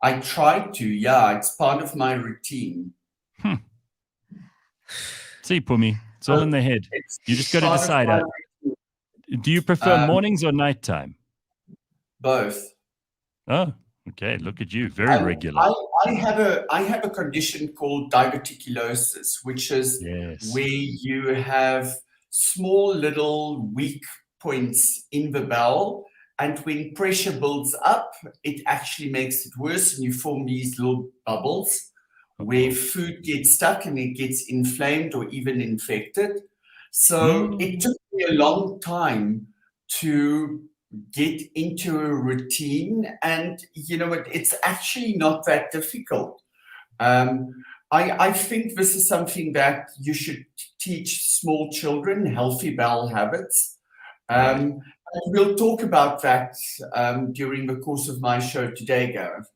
Speaker 3: I try to, yeah. It's part of my routine.
Speaker 1: See, Phumi, it's all in the head. You just got to decide. Do you prefer mornings or nighttime?
Speaker 3: Both.
Speaker 1: Oh, okay. Look at you, very regular.
Speaker 3: I have a condition called diverticulosis, which is where you have small little weak points in the bowel, and when pressure builds up, it actually makes it worse, and you form these little bubbles where food gets stuck and it gets inflamed or even infected. So it took me a long time to get into a routine, and it's actually not that difficult. I think this is something that you should teach small children, healthy bowel habits. And we'll talk about that during the course of my show today, Gareth.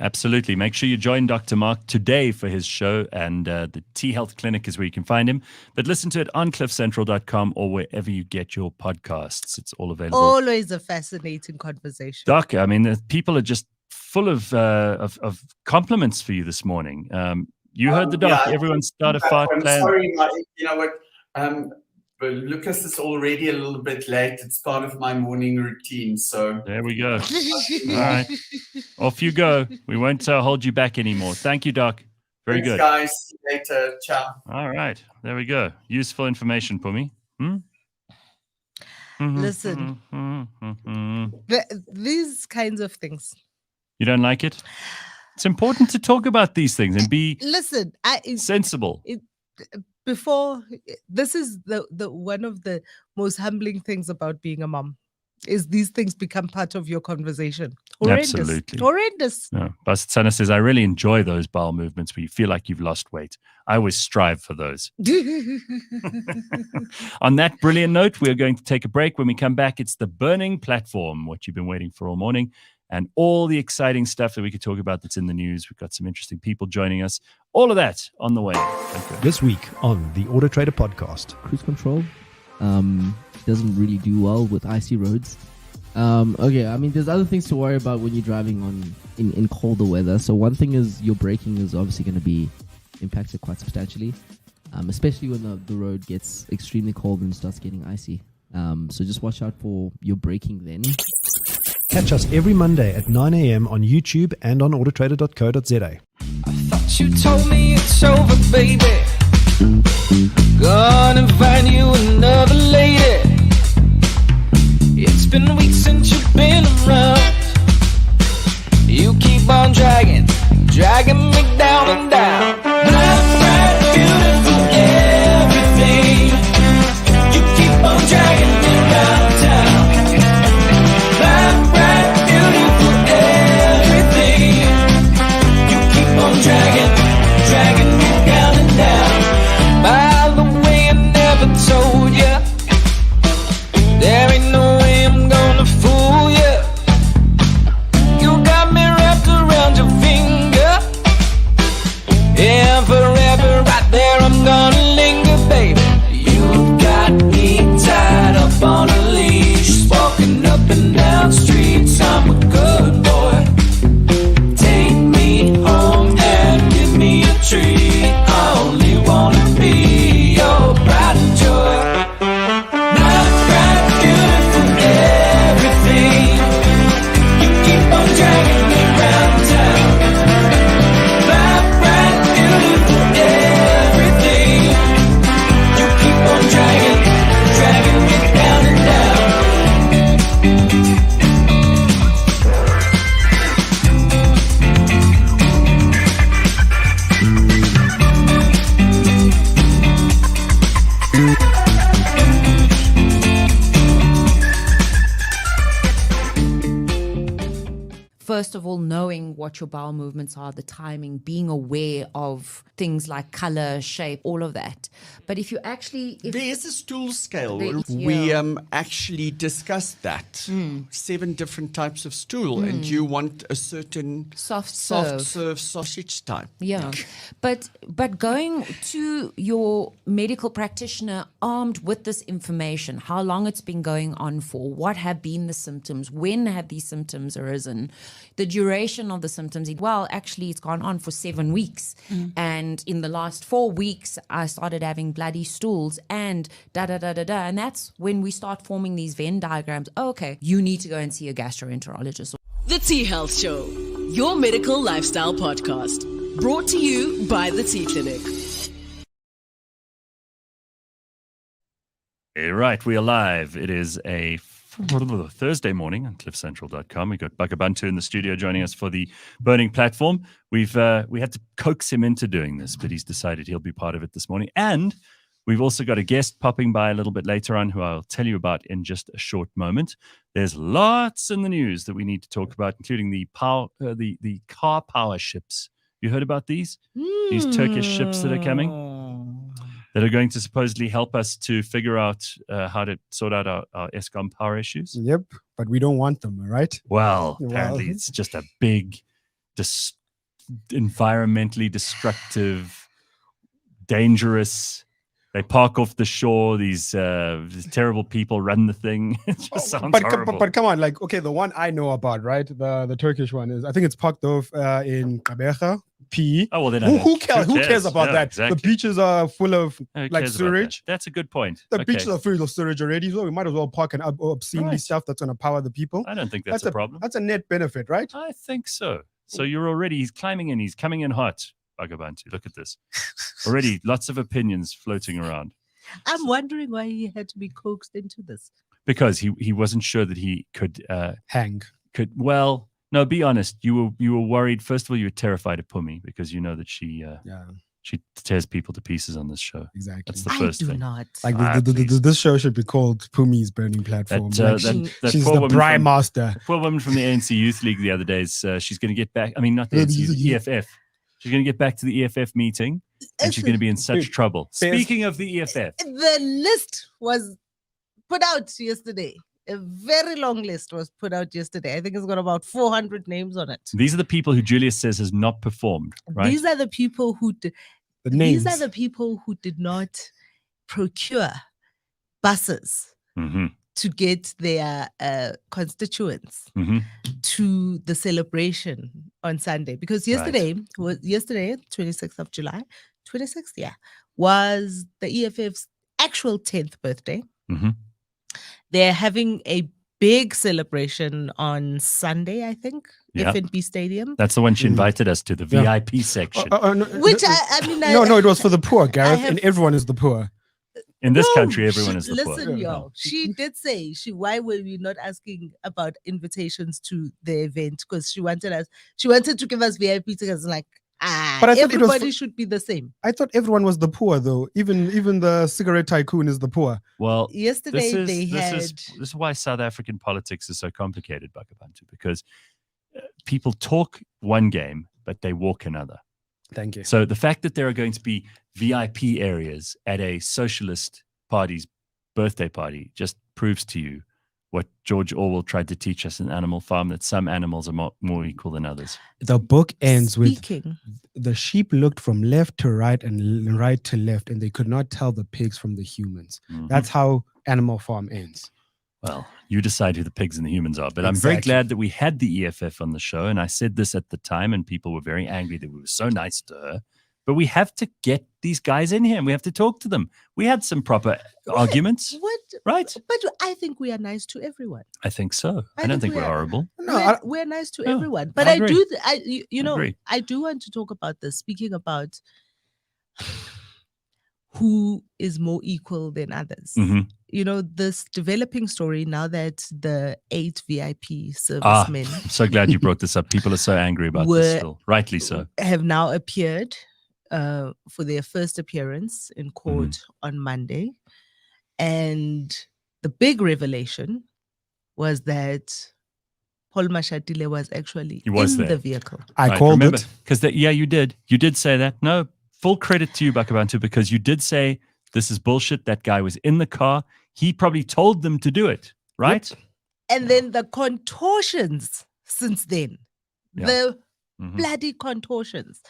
Speaker 1: Absolutely. Make sure you join Dr. Mark today for his show, and the T Health Clinic is where you can find him. But listen to it on cliffcentral.com or wherever you get your podcasts. It's all available.
Speaker 2: Always a fascinating conversation.
Speaker 1: Doc, I mean, the people are just full of compliments for you this morning. You heard the doc. Everyone started fart plan.
Speaker 3: Sorry, but Lucas is already a little bit late. It's part of my morning routine. So
Speaker 1: there we go. All right. Off you go. We won't hold you back anymore. Thank you, Doc. Very good.
Speaker 3: Guys. See you later. Ciao.
Speaker 1: All right. There we go. Useful information, Phumi.
Speaker 2: Listen, these kinds of things.
Speaker 1: You don't like it? It's important to talk about these things and be sensible.
Speaker 2: Before, this is the one of the most humbling things about being a mom, is these things become part of your conversation. Horrendous.
Speaker 1: Absolutely.
Speaker 2: Horrendous.
Speaker 1: No. Basitsana says, I really enjoy those bowel movements where you feel like you've lost weight. I always strive for those. On that brilliant note, we're going to take a break. When we come back, it's the burning platform, what you've been waiting for all morning, and all the exciting stuff that we could talk about that's in the news. We've got some interesting people joining us. All of that on the way. Okay.
Speaker 4: This week on the Auto Trader podcast.
Speaker 5: Cruise control doesn't really do well with icy roads. Okay, I mean, there's other things to worry about when you're driving in colder weather. So one thing is your braking is obviously going to be impacted quite substantially, especially when the road gets extremely cold and starts getting icy. So just watch out for your braking then.
Speaker 4: Catch us every Monday at 9 a.m. on YouTube and on autotrader.co.za.
Speaker 6: I thought you told me it's over, baby. Gonna find you another lady. It's been weeks since you've been around. You keep on dragging me down and down. I'm right, beautiful, everything. You keep on dragging me downtown. I'm right, beautiful, everything. You keep on dragging me down and down. By the way, I never told you, there ain't no way I'm gonna fool you. You got me wrapped around your finger, and forever right there I'm gonna linger, baby. You got me tied up on a leash, walking up and down streets. I'm a good boy. Take me home and
Speaker 7: first of all, knowing what your bowel movements are, the timing, being aware of things like color, shape, all of that. But if you actually...
Speaker 3: There is a stool scale.
Speaker 7: Yeah.
Speaker 3: We actually discussed that. 7 different types of stool, and you want a certain
Speaker 7: soft
Speaker 3: serve sausage type.
Speaker 7: Yeah. But going to your medical practitioner armed with this information, how long it's been going on for, what have been the symptoms, when have these symptoms arisen, the duration of the symptoms. Well, actually, it's gone on for 7 weeks. And in the last 4 weeks, I started having bloody stools and da-da-da-da-da. And that's when we start forming these Venn diagrams. Oh, okay, you need to go and see a gastroenterologist.
Speaker 8: The Tea Health Show, your medical lifestyle podcast. Brought to you by the Tea Clinic.
Speaker 1: Right, we are live. It is a Thursday morning on cliffcentral.com. We got Bakh'abantu in the studio joining us for the Burning Platform. We had to coax him into doing this, but he's decided he'll be part of it this morning. And we've also got a guest popping by a little bit later on who I'll tell you about in just a short moment. There's lots in the news that we need to talk about, including the car power ships. You heard about these? These Turkish ships that are coming? That are going to supposedly help us to figure out how to sort out our Eskom power issues.
Speaker 9: Yep, but we don't want them, right?
Speaker 1: Well, apparently it's just a big, environmentally destructive, dangerous. They park off the shore. These terrible people run the thing. It just sounds horrible.
Speaker 9: But come on, like, okay, the one I know about, right? The Turkish one is, I think it's parked off in Kabeja, PE.
Speaker 1: Oh, well, then
Speaker 9: who cares about that?
Speaker 1: Exactly.
Speaker 9: The beaches are full of like sewage.
Speaker 1: That's a good point.
Speaker 9: The beaches are full of sewage already, so we might as well park an obscenely stuff that's going to power the people.
Speaker 1: I don't think that's a problem.
Speaker 9: That's a net benefit, right?
Speaker 1: I think so. So he's climbing in. He's coming in hot. Bakh'abantu, look at this. Already lots of opinions floating around.
Speaker 2: I'm wondering why he had to be coaxed into this.
Speaker 1: Because he wasn't sure that he could
Speaker 9: hang.
Speaker 1: No, be honest. You were worried. First of all, you were terrified of Phumi because you know that she tears people to pieces on this show.
Speaker 9: Exactly.
Speaker 1: That's the first thing.
Speaker 2: Not.
Speaker 9: Like this show should be called Phumi's Burning Platform. She's the prime master.
Speaker 1: The poor woman from the ANC Youth League the other day is she's going to get back. I mean, not the ANC, the EFF. She's going to get back to the EFF meeting and she's going to be in such trouble. Speaking of the EFF.
Speaker 2: The list was put out yesterday. A very long list was put out yesterday. I think it's got about 400 names on it.
Speaker 1: These are the people who Julius says has not performed, right?
Speaker 2: These are the people who these are the people who did not procure buses to get their constituents to the celebration on Sunday. Because yesterday, 26th of July, 26th, was the EFF's actual 10th birthday. They're having a big celebration on Sunday, I think, FNB Stadium.
Speaker 1: That's the one she invited us to, the VIP section.
Speaker 2: Which I mean...
Speaker 9: No, it was for the poor, Gareth, and everyone is the poor.
Speaker 1: In this country, everyone is the poor.
Speaker 2: Listen, y'all. She did say, why were we not asking about invitations to the event? Because she wanted to give us VIP tickets. Like, but everybody should be the same.
Speaker 9: I thought everyone was the poor, though. Even the cigarette tycoon is the poor.
Speaker 1: Well,
Speaker 2: yesterday
Speaker 1: this is why South African politics is so complicated, Bakh'abantu, because people talk one game, but they walk another.
Speaker 9: Thank you.
Speaker 1: So the fact that there are going to be VIP areas at a socialist party's birthday party just proves to you what George Orwell tried to teach us in Animal Farm, that some animals are more equal than others.
Speaker 9: The book ends with the sheep looked from left to right and right to left, and they could not tell the pigs from the humans. That's how Animal Farm ends.
Speaker 1: Well, you decide who the pigs and the humans are. But I'm very glad that we had the EFF on the show. And I said this at the time, and people were very angry that we were so nice to her. But we have to get these guys in here and we have to talk to them. We had some proper arguments. Right?
Speaker 2: But I think we are nice to everyone.
Speaker 1: I think so. I don't think we're horrible.
Speaker 2: No, we're nice to everyone. But I do want to talk about this, speaking about who is more equal than others. You know, this developing story now that the 8 VIP servicemen...
Speaker 1: I'm so glad you brought this up. People are so angry about this still. Rightly so.
Speaker 2: Have now appeared for their first appearance in court on Monday. And the big revelation was that Paul Mashatile was actually
Speaker 1: He was
Speaker 2: in
Speaker 1: there.
Speaker 2: the vehicle.
Speaker 9: I called it.
Speaker 1: Because you did. You did say that. No, full credit to you, Bakh'abantu, because you did say this is bullshit. That guy was in the car. He probably told them to do it, right?
Speaker 2: Yep. And then the contortions since then, the bloody contortions.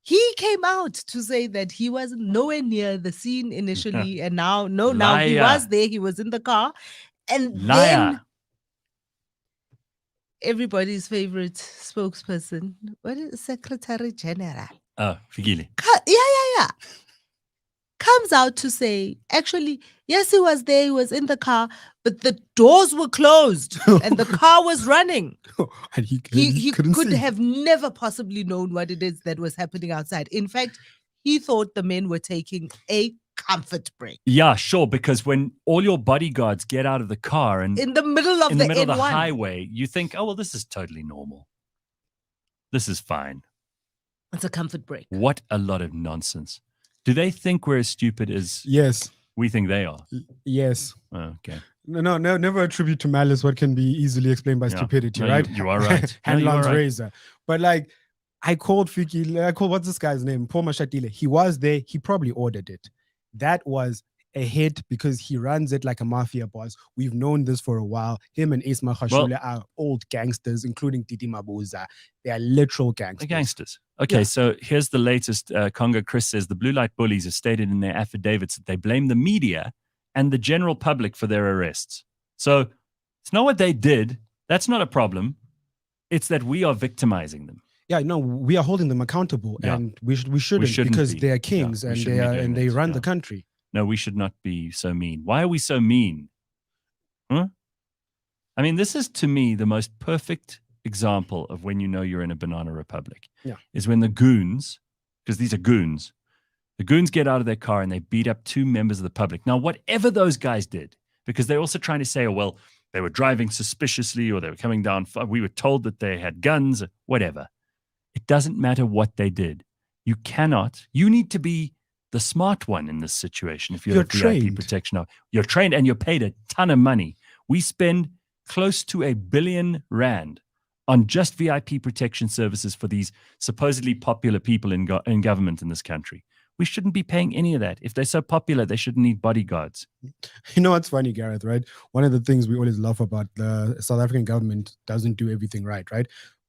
Speaker 2: He came out to say that he was nowhere near the scene initially, and now he was there. He was in the car, and then everybody's favorite spokesperson, what is Secretary General?
Speaker 1: Oh, Fikile.
Speaker 2: Yeah. Comes out to say, actually, yes, he was there. He was in the car, but the doors were closed and the car was running.
Speaker 9: And he
Speaker 2: could
Speaker 9: see.
Speaker 2: have never possibly known what it is that was happening outside. In fact, he thought the men were taking a comfort break.
Speaker 1: Yeah, sure. Because when all your bodyguards get out of the car and
Speaker 2: in the middle of the
Speaker 1: highway, you think, oh, well, this is totally normal. This is fine.
Speaker 2: It's a comfort break.
Speaker 1: What a lot of nonsense. Do they think we're as stupid as we think they are?
Speaker 9: Yes.
Speaker 1: Oh, okay.
Speaker 9: No, never attribute to malice what can be easily explained by stupidity, right?
Speaker 1: You are right.
Speaker 9: Handlon's razor. But like, I called what's this guy's name? Paul Mashatile. He was there. He probably ordered it. That was a hit because he runs it like a mafia boss. We've known this for a while. Him and Isma Khashoggi are old gangsters, including Titi Mabuza. They are literal gangsters.
Speaker 1: The gangsters. Okay, so here's the latest. Congo Chris says the blue light bullies have stated in their affidavits that they blame the media and the general public for their arrests. So it's not what they did. That's not a problem. It's that we are victimizing them.
Speaker 9: Yeah, no, we are holding them accountable, and we shouldn't because they are kings and they run the country.
Speaker 1: No, we should not be so mean. Why are we so mean? Huh? I mean, this is to me the most perfect example of when you know you're in a banana republic. Is when the goons, because these are goons, the goons get out of their car and they beat up two members of the public. Now, whatever those guys did, because they're also trying to say, oh, well, they were driving suspiciously or they were coming down. We were told that they had guns, whatever. It doesn't matter what they did. You need to be the smart one in this situation. If you're a VIP protection, you're trained and you're paid a ton of money. We spend close to R1 billion on just VIP protection services for these supposedly popular people in government in this country. We shouldn't be paying any of that. If they're so popular, they shouldn't need bodyguards.
Speaker 9: You know what's funny, Gareth, right? One of the things we always love about the South African government doesn't do everything right?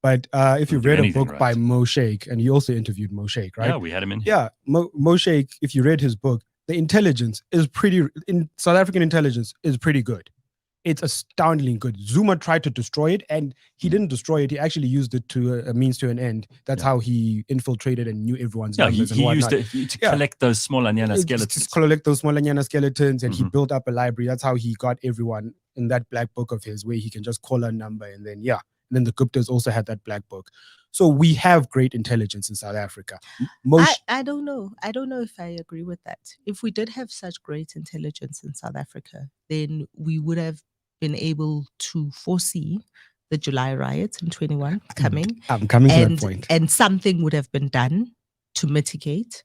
Speaker 9: But if you read a book by Mo Sheikh, and you also interviewed Mo Sheikh, right?
Speaker 1: Yeah, we had him in here.
Speaker 9: Yeah, Mo Sheikh, if you read his book, the intelligence is South African intelligence is pretty good. It's astoundingly good. Zuma tried to destroy it, and he didn't destroy it. He actually used it to a means to an end. That's how he infiltrated and knew everyone's numbers and whatnot.
Speaker 1: He used it to collect those small Anyana skeletons.
Speaker 9: To collect those small Anyana skeletons, and he built up a library. That's how he got everyone in that black book of his, where he can just call a number, and then And then the Guptas also had that black book. So we have great intelligence in South Africa.
Speaker 2: I don't know. I don't know if I agree with that. If we did have such great intelligence in South Africa, then we would have been able to foresee the July riots in 21 coming.
Speaker 9: I'm coming to that point.
Speaker 2: And something would have been done to mitigate.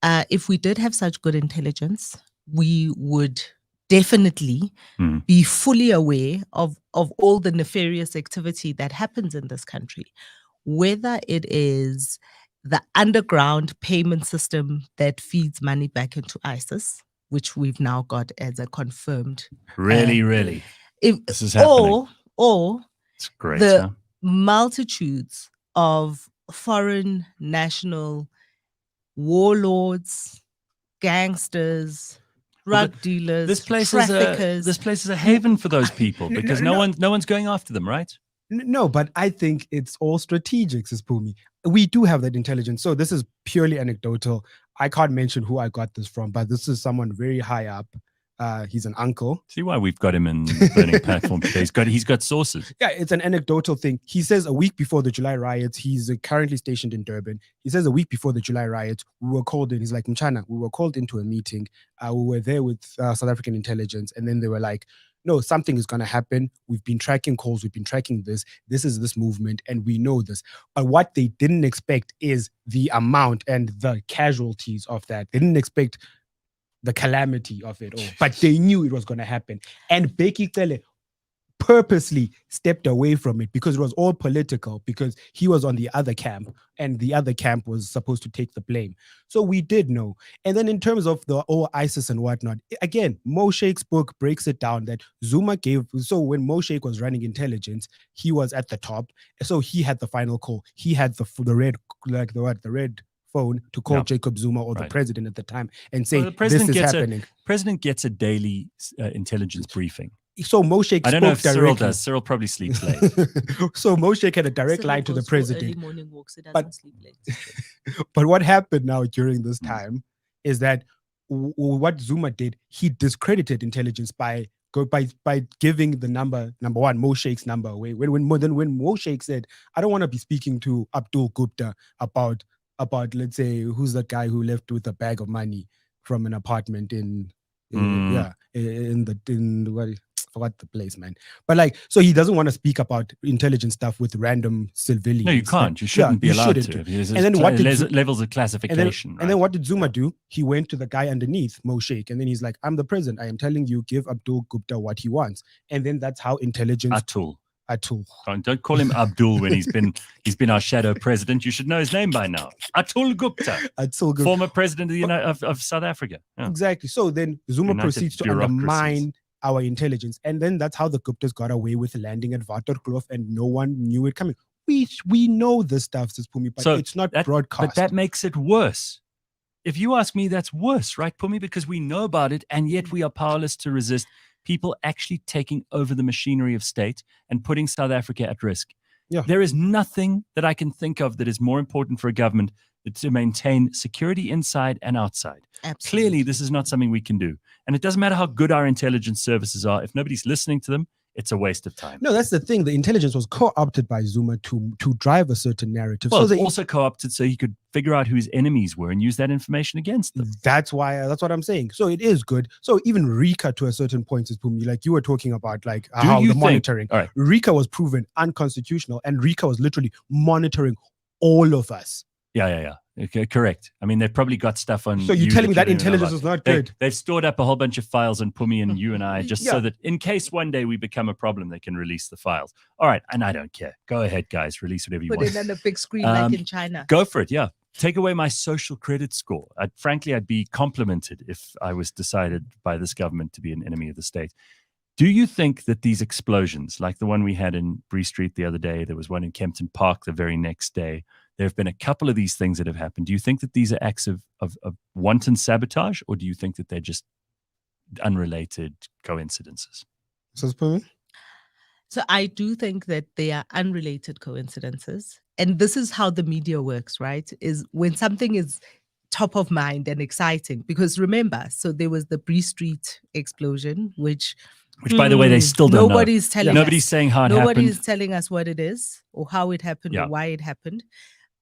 Speaker 2: If we did have such good intelligence, we would definitely be fully aware of all the nefarious activity that happens in this country, whether it is the underground payment system that feeds money back into ISIS, which we've now got as a confirmed.
Speaker 1: Really? This is happening.
Speaker 2: Or
Speaker 1: it's great,
Speaker 2: the multitudes of foreign national warlords, gangsters, drug dealers, traffickers.
Speaker 1: This place is a haven for those people because no one's going after them, right?
Speaker 9: No, but I think it's all strategic, says Phumi. We do have that intelligence. So this is purely anecdotal. I can't mention who I got this from, but this is someone very high up. He's an uncle.
Speaker 1: See why we've got him in Burning Platform today. He's got sources.
Speaker 9: Yeah, it's an anecdotal thing. He says a week before the July riots, he's currently stationed in Durban. He says a week before the July riots, we were called in. He's like, Mchana, we were called into a meeting. We were there with South African intelligence. And then they were like, no, something is going to happen. We've been tracking calls. We've been tracking this. This is this movement. And we know this. But what they didn't expect is the amount and the casualties of that. They didn't expect the calamity of it all, but they knew it was going to happen. And Becky Cele purposely stepped away from it because it was all political, because he was on the other camp and the other camp was supposed to take the blame. So we did know. And then in terms of the ISIS and whatnot, again, Mo Sheikh's book breaks it down that Zuma gave. So when Mo Sheikh was running intelligence, he was at the top. So he had the final call. He had the red, like the red phone to call Jacob Zuma or the president at the time and say, this is happening.
Speaker 1: President gets a daily intelligence briefing.
Speaker 9: So Mo Sheikh
Speaker 1: I don't know if
Speaker 9: directly.
Speaker 1: Cyril does. Cyril probably sleeps late.
Speaker 9: So Mo Sheikh had a direct
Speaker 2: Cyril
Speaker 9: line to the
Speaker 2: goes for
Speaker 9: president.
Speaker 2: early morning walks, he doesn't sleep late.
Speaker 9: But what happened now during this time is that what Zuma did, he discredited intelligence by giving the number one, Mo Sheikh's number away. When Mo Sheikh said, I don't want to be speaking to Abdul Gupta about let's say, who's that guy who left with a bag of money from an apartment in forgot the place, man. But like, so he doesn't want to speak about intelligence stuff with random civilians.
Speaker 1: No, you can't. You shouldn't be allowed to.
Speaker 9: And then what did
Speaker 1: levels of classification.
Speaker 9: And then what did Zuma do? He went to the guy underneath, Mo Sheikh, and then he's like, I'm the president. I am telling you, give Abdul Gupta what he wants. And then that's how intelligence. Atul.
Speaker 1: Don't call him Abdul when he's been our shadow president. You should know his name by now. Atul Gupta. Former president of South Africa. Yeah.
Speaker 9: Exactly. So then Zuma proceeds to undermine our intelligence. And then that's how the Guptas got away with landing at Waterkloof and no one knew it coming. We know this stuff, says Phumi, but it's not broadcast.
Speaker 1: But that makes it worse. If you ask me, that's worse, right, Phumi? Because we know about it and yet we are powerless to resist people actually taking over the machinery of state and putting South Africa at risk.
Speaker 9: Yeah.
Speaker 1: There is nothing that I can think of that is more important for a government to maintain security inside and outside.
Speaker 2: Absolutely.
Speaker 1: Clearly, this is not something we can do. And it doesn't matter how good our intelligence services are. If nobody's listening to them, it's a waste of time.
Speaker 9: No, that's the thing. The intelligence was co-opted by Zuma to drive a certain narrative.
Speaker 1: Well,
Speaker 9: so
Speaker 1: it's also co-opted so he could figure out who his enemies were and use that information against them.
Speaker 9: That's what I'm saying. So it is good. So even Rika, to a certain point, is Phumi, like you were talking about, like how the monitoring.
Speaker 1: All right.
Speaker 9: Rika was proven unconstitutional, and Rika was literally monitoring all of us.
Speaker 1: Yeah. Okay, correct. I mean, they've probably got stuff on.
Speaker 9: So you're telling me that intelligence is not good?
Speaker 1: They've stored up a whole bunch of files on Phumi and you and I, just so that in case one day we become a problem, they can release the files. All right, and I don't care. Go ahead, guys. Release whatever you want.
Speaker 2: Put it on a big screen like in China.
Speaker 1: Go for it. Yeah. Take away my social credit score. Frankly, I'd be complimented if I was decided by this government to be an enemy of the state. Do you think that these explosions, like the one we had in Bree Street the other day, there was one in Kempton Park the very next day, there have been a couple of these things that have happened. Do you think that these are acts of wanton sabotage, or do you think that they're just unrelated coincidences?
Speaker 2: So I do think that they are unrelated coincidences. And this is how the media works, right? Is when something is top of mind and exciting. Because remember, so there was the Bree Street explosion, which
Speaker 1: by the way, they still don't know.
Speaker 2: Nobody's telling us.
Speaker 1: Nobody's saying how it happened.
Speaker 2: Nobody's telling us what it is or how it happened or why it happened.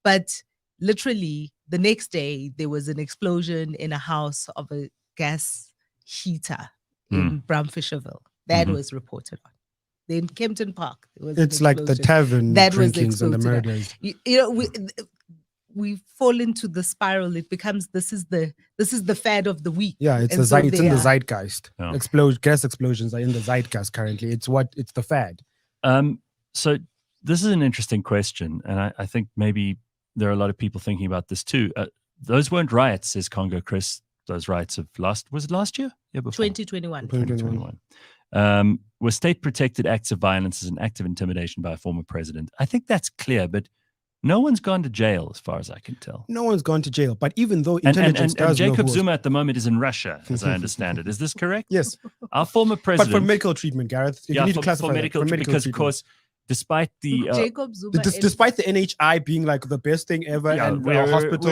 Speaker 2: But literally the next day, there was an explosion in a house of a gas heater in Bramfisherville. That was reported on. Then Kempton Park.
Speaker 9: It's like the tavern
Speaker 2: that was
Speaker 9: drinkings and the murders.
Speaker 2: You know, we fall into the spiral. It becomes this is the fad of the week.
Speaker 9: Yeah, it's in the zeitgeist. Yeah. Gas explosions are in the zeitgeist currently. It's the fad.
Speaker 1: So this is an interesting question, and I think maybe there are a lot of people thinking about this too. Those weren't riots, says Congo Chris. Those riots of was it last year? Yeah, before
Speaker 2: 2021.
Speaker 1: 2021. Were state-protected acts of violence as an act of intimidation by a former president. I think that's clear, but no one's gone to jail as far as I can tell.
Speaker 9: No one's gone to jail, but even though intelligence
Speaker 1: and Jacob Zuma at the moment is in Russia, as I understand it. Is this correct?
Speaker 9: Yes.
Speaker 1: Our former president.
Speaker 9: But for medical treatment, Gareth. You need to classify
Speaker 1: for medical treatment, because, of course, despite the
Speaker 2: Jacob Zuma
Speaker 9: despite the NHI being like the best thing ever, and
Speaker 1: we're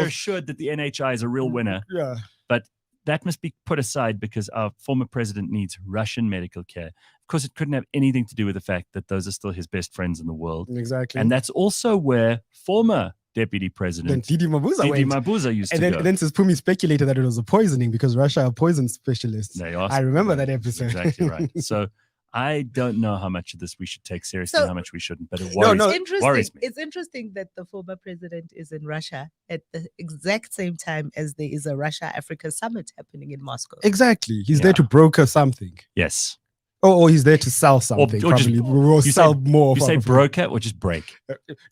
Speaker 1: assured that the NHI is a real winner.
Speaker 9: Yeah.
Speaker 1: But that must be put aside because our former president needs Russian medical care. Of course, it couldn't have anything to do with the fact that those are still his best friends in the world.
Speaker 9: Exactly.
Speaker 1: And that's also where former deputy president
Speaker 9: Didi
Speaker 1: Mabuza used to go.
Speaker 9: And then says Phumi speculated that it was a poisoning because Russia are poison specialists. I remember that episode.
Speaker 1: Exactly right. So I don't know how much of this we should take seriously and how much we shouldn't, but it worries me.
Speaker 2: It's interesting that the former president is in Russia at the exact same time as there is a Russia-Africa summit happening in Moscow.
Speaker 9: Exactly. He's there to broker something.
Speaker 1: Yes.
Speaker 9: Oh, he's there to sell something.
Speaker 1: or just-
Speaker 9: probably. We'll
Speaker 1: you
Speaker 9: sell
Speaker 1: say-
Speaker 9: more.
Speaker 1: You
Speaker 9: of
Speaker 1: say
Speaker 9: Africa.
Speaker 1: broker or just break?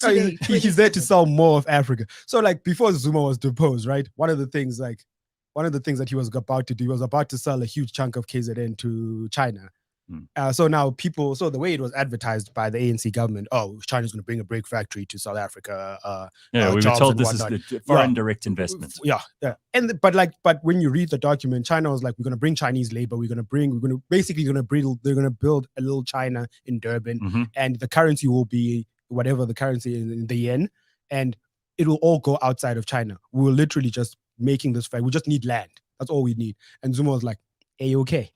Speaker 9: No, he's there to sell more of Africa. So, like before Zuma was deposed, right? One of the things that he was about to do, he was about to sell a huge chunk of KZN to China. So now the way it was advertised by the ANC government, China's going to bring a brick factory to South Africa.
Speaker 1: We were
Speaker 9: jobs
Speaker 1: told
Speaker 9: and
Speaker 1: this is
Speaker 9: whatnot.
Speaker 1: the foreign direct investment.
Speaker 9: Yeah. But when you read the document, China was like, we're going to bring Chinese labor. They're going to build a little China in Durban, and the currency will be whatever the currency is in the yen, and it will all go outside of China. We were literally just making this fact. We just need land. That's all we need. And Zuma was like, okay.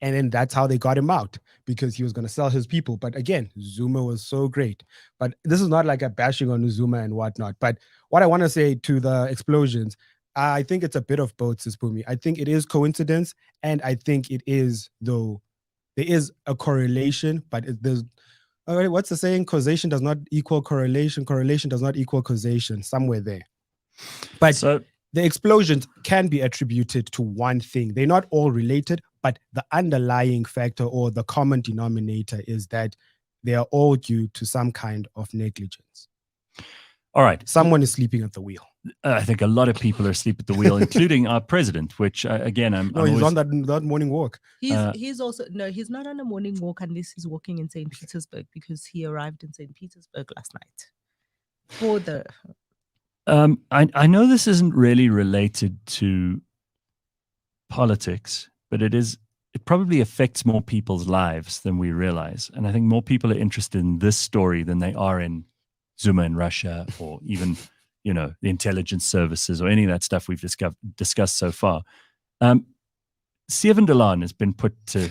Speaker 9: And then that's how they got him out, because he was going to sell his people. But again, Zuma was so great. But this is not like a bashing on Zuma and whatnot. But what I want to say to the explosions, I think it's a bit of both, Sis Phumi. I think it is coincidence. And I think it is, though, there is a correlation. But there's, all right, what's the saying? Causation does not equal correlation. Correlation does not equal causation. Somewhere there. But the explosions can be attributed to one thing. They're not all related, but the underlying factor or the common denominator is that they are all due to some kind of negligence.
Speaker 1: All right.
Speaker 9: Someone is sleeping at the wheel.
Speaker 1: I think a lot of people are asleep at the wheel, including our president, which again,
Speaker 9: he's on that morning walk.
Speaker 2: He's also, he's not on a morning walk unless he's walking in St. Petersburg, because he arrived in St. Petersburg last night.
Speaker 1: I know this isn't really related to politics, but it probably affects more people's lives than we realize. And I think more people are interested in this story than they are in Zuma in Russia, or even, the intelligence services, or any of that stuff we've discussed so far. Seven Delan has been put to...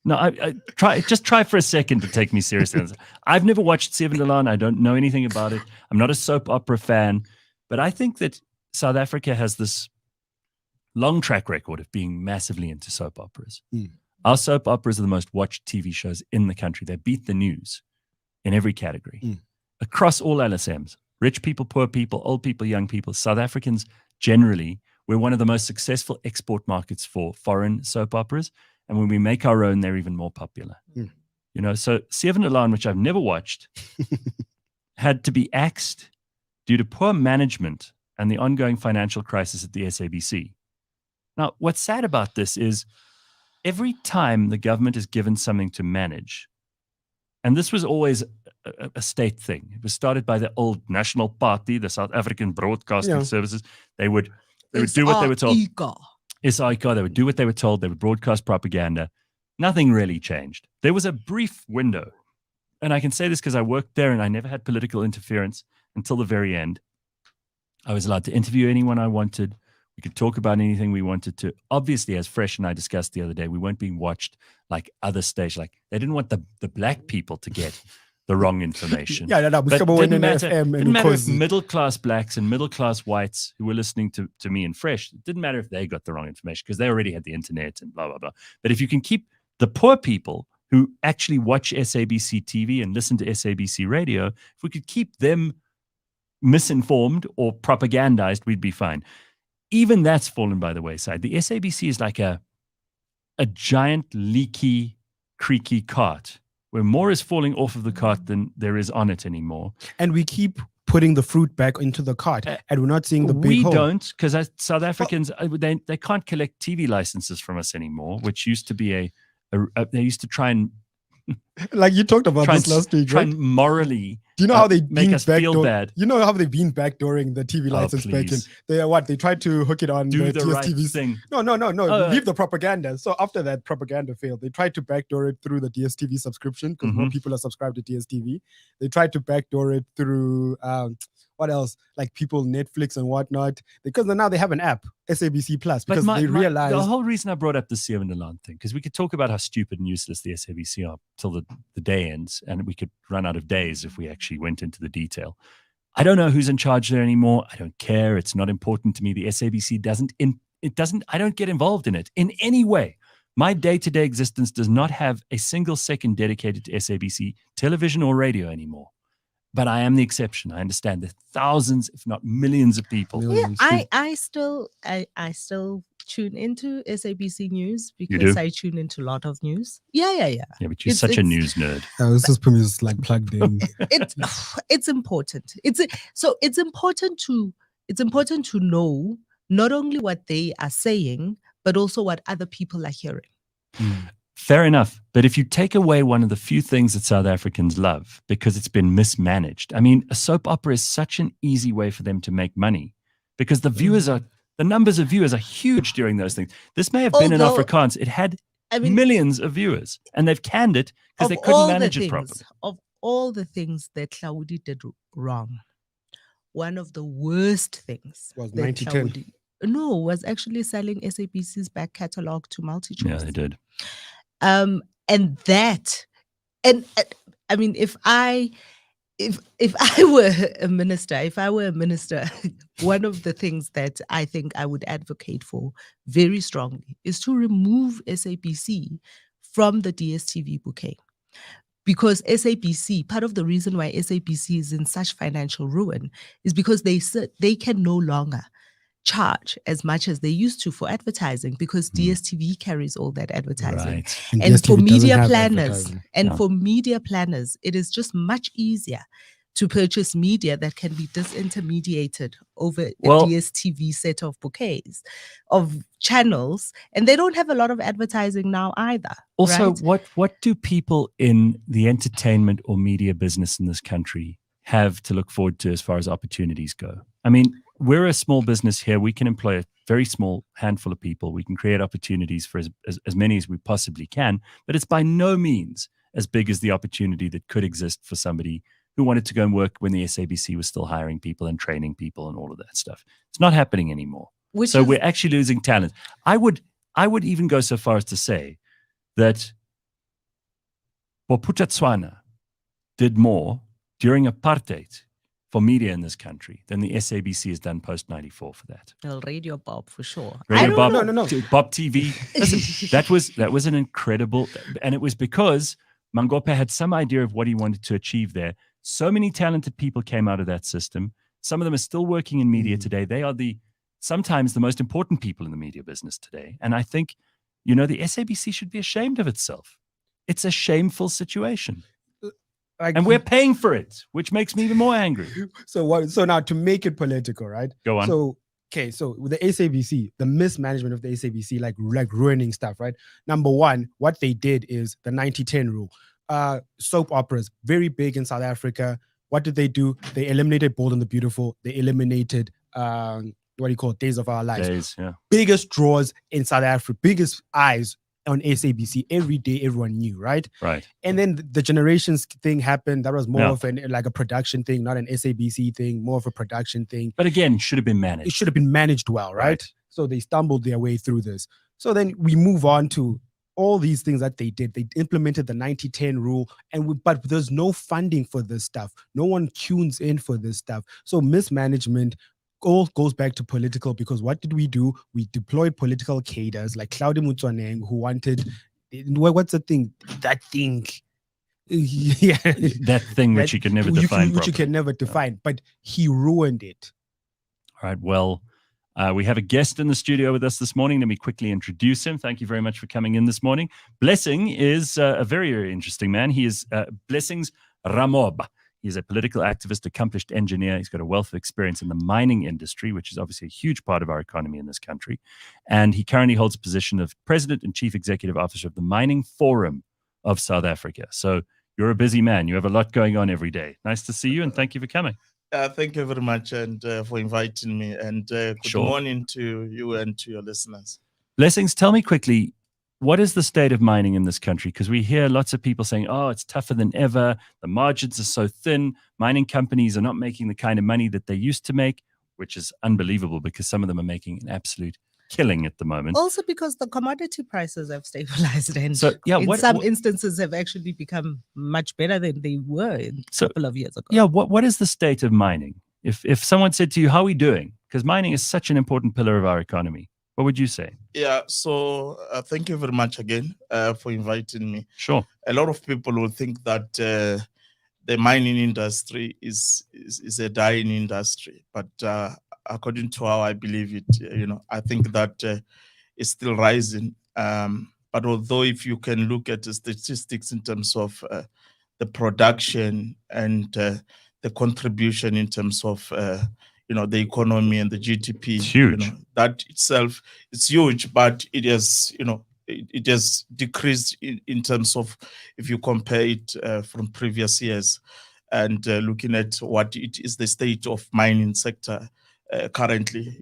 Speaker 1: No, I try for a second to take me seriously. I've never watched Seven Delan. I don't know anything about it. I'm not a soap opera fan, but I think that South Africa has this long track record of being massively into soap operas. Our soap operas are the most watched TV shows in the country. They beat the news in every category across all LSMs. Rich people, poor people, old people, young people. South Africans generally, we're one of the most successful export markets for foreign soap operas. And when we make our own, they're even more popular. So Seven Delan, which I've never watched, had to be axed due to poor management and the ongoing financial crisis at the SABC. Now, what's sad about this is every time the government is given something to manage, and this was always a state thing. It was started by the old National Party, the South African Broadcasting Services. They would do what they were told. SAIK, they would do what they were told. They would broadcast propaganda. Nothing really changed. There was a brief window, and I can say this because I worked there and I never had political interference until the very end. I was allowed to interview anyone I wanted. We could talk about anything we wanted to. Obviously, as Fresh and I discussed the other day, we weren't being watched like other stations. Like, they didn't want the black people to get the wrong information.
Speaker 9: But
Speaker 1: didn't matter if middle-class blacks and middle-class whites who were listening to me and Fresh, it didn't matter if they got the wrong information, because they already had the internet and blah, blah, blah. But if you can keep the poor people who actually watch SABC TV and listen to SABC radio, if we could keep them misinformed or propagandized, we'd be fine. Even that's fallen by the wayside. The SABC is like a giant, leaky, creaky cart, where more is falling off of the cart than there is on it anymore.
Speaker 9: And we keep putting the fruit back into the cart, and we're not seeing the big hole.
Speaker 1: We don't, because South Africans, they can't collect TV licenses from us anymore, which used to be they used to try and...
Speaker 9: Like you talked about this last week,
Speaker 1: try
Speaker 9: right?
Speaker 1: and morally
Speaker 9: do you know how they
Speaker 1: make us feel bad?
Speaker 9: You know how they've been backdooring the TV license back in? They tried to hook it on
Speaker 1: Do
Speaker 9: the
Speaker 1: the right
Speaker 9: DSTV
Speaker 1: thing.
Speaker 9: No. Leave the propaganda. So after that propaganda failed, they tried to backdoor it through the DSTV subscription, because more people are subscribed to DSTV. They tried to backdoor it through what else? Like people Netflix and whatnot. Because now they have an app, SABC Plus, because they realized...
Speaker 1: The whole reason I brought up the Seven Delan thing, because we could talk about how stupid and useless the SABC are till the day ends, and we could run out of days if we actually went into the detail. I don't know who's in charge there anymore. I don't care. It's not important to me. The SABC I don't get involved in it in any way. My day-to-day existence does not have a single second dedicated to SABC television or radio anymore. But I am the exception. I understand. There's thousands, if not millions, of people.
Speaker 2: Yeah, I still tune into SABC News
Speaker 1: do?
Speaker 2: because I tune into a lot of news. Yeah.
Speaker 1: Yeah, but you're such a news nerd.
Speaker 9: This is Phumi like plugged in.
Speaker 2: It's important. It's important to know not only what they are saying, but also what other people are hearing.
Speaker 1: Fair enough. But if you take away one of the few things that South Africans love because it's been mismanaged, I mean, a soap opera is such an easy way for them to make money because the numbers of viewers are huge during those things. This may have been in Afrikaans. It had millions of viewers and they've canned it because they couldn't manage it properly.
Speaker 2: Of all the things that Claudi did wrong, one of the worst things
Speaker 9: was 9010.
Speaker 2: Was actually selling SABC's back catalogue to MultiChoice.
Speaker 1: Yeah, they did.
Speaker 2: And I mean, if I were a minister, one of the things that I think I would advocate for very strongly is to remove SABC from the DSTV bouquet. Because SABC, part of the reason why SABC is in such financial ruin is because they can no longer charge as much as they used to for advertising because DSTV carries all that advertising.
Speaker 1: Right.
Speaker 2: And for media planners, it is just much easier to purchase media that can be disintermediated over a DSTV set of bouquets of channels, and they don't have a lot of advertising now either.
Speaker 1: Also,
Speaker 2: right?
Speaker 1: what do people in the entertainment or media business in this country have to look forward to as far as opportunities go? I mean, we're a small business here. We can employ a very small handful of people. We can create opportunities for as many as we possibly can, but it's by no means as big as the opportunity that could exist for somebody who wanted to go and work when the SABC was still hiring people and training people and all of that stuff. It's not happening anymore. We're actually losing talent. I would even go so far as to say that Bophuthatswana did more during apartheid for media in this country than the SABC has done post-94 for that.
Speaker 2: Well, Radio Bob for sure.
Speaker 1: Radio Bob,
Speaker 9: no.
Speaker 1: Bob TV. Listen, that was an incredible, and it was because Mangope had some idea of what he wanted to achieve there. So many talented people came out of that system. Some of them are still working in media today. They are sometimes the most important people in the media business today. And I think, the SABC should be ashamed of itself. It's a shameful situation. And we're paying for it, which makes me even more angry.
Speaker 9: So now to make it political, right?
Speaker 1: Go on.
Speaker 9: So with the SABC, the mismanagement of the SABC, like ruining stuff, right? Number one, what they did is the 90-10 rule. Soap operas, very big in South Africa. What did they do? They eliminated Bold and the Beautiful. They eliminated Days of Our Lives. Biggest draws in South Africa, biggest eyes on SABC every day. Everyone knew, right?
Speaker 1: Right.
Speaker 9: And then the Generations thing happened. That was more of a production thing, not an SABC thing, more of a production thing.
Speaker 1: But again, should have been managed.
Speaker 9: It should have been managed well, right? So they stumbled their way through this. So then we move on to all these things that they did. They implemented the 90-10 rule, but there's no funding for this stuff. No one tunes in for this stuff. So mismanagement all goes back to political, because what did we do? We deployed political cadres like Claudia Mutswaneng, who wanted, what's the thing? That thing. Yeah.
Speaker 1: That thing which you could never define.
Speaker 9: Which you can never define, but he ruined it.
Speaker 1: All right. Well, we have a guest in the studio with us this morning. Let me quickly introduce him. Thank you very much for coming in this morning. Blessing is a very, very interesting man. He is Blessing's Ramoba. He's a political activist, accomplished engineer. He's got a wealth of experience in the mining industry, which is obviously a huge part of our economy in this country. And he currently holds a position of president and chief executive officer of the Mining Forum of South Africa. So you're a busy man. You have a lot going on every day. Nice to see you, and thank you for coming.
Speaker 10: Thank you very much and for inviting me. And good morning to you and to your listeners.
Speaker 1: Blessings, tell me quickly, what is the state of mining in this country? Because we hear lots of people saying, oh, it's tougher than ever. The margins are so thin. Mining companies are not making the kind of money that they used to make, which is unbelievable because some of them are making an absolute killing at the moment.
Speaker 2: Also because the commodity prices have stabilized and in some instances have actually become much better than they were a couple of years ago.
Speaker 1: Yeah, what is the state of mining? If someone said to you, how are we doing? Because mining is such an important pillar of our economy. What would you say?
Speaker 10: Yeah, so thank you very much again for inviting me.
Speaker 1: Sure.
Speaker 10: A lot of people will think that the mining industry is a dying industry, but according to how I believe it, I think that is still rising. But although if you can look at the statistics in terms of the production and the contribution in terms of the economy and the GDP,
Speaker 1: it's huge.
Speaker 10: That itself is huge, but it has it has decreased in terms of if you compare it from previous years, and looking at what it is the state of mining sector currently.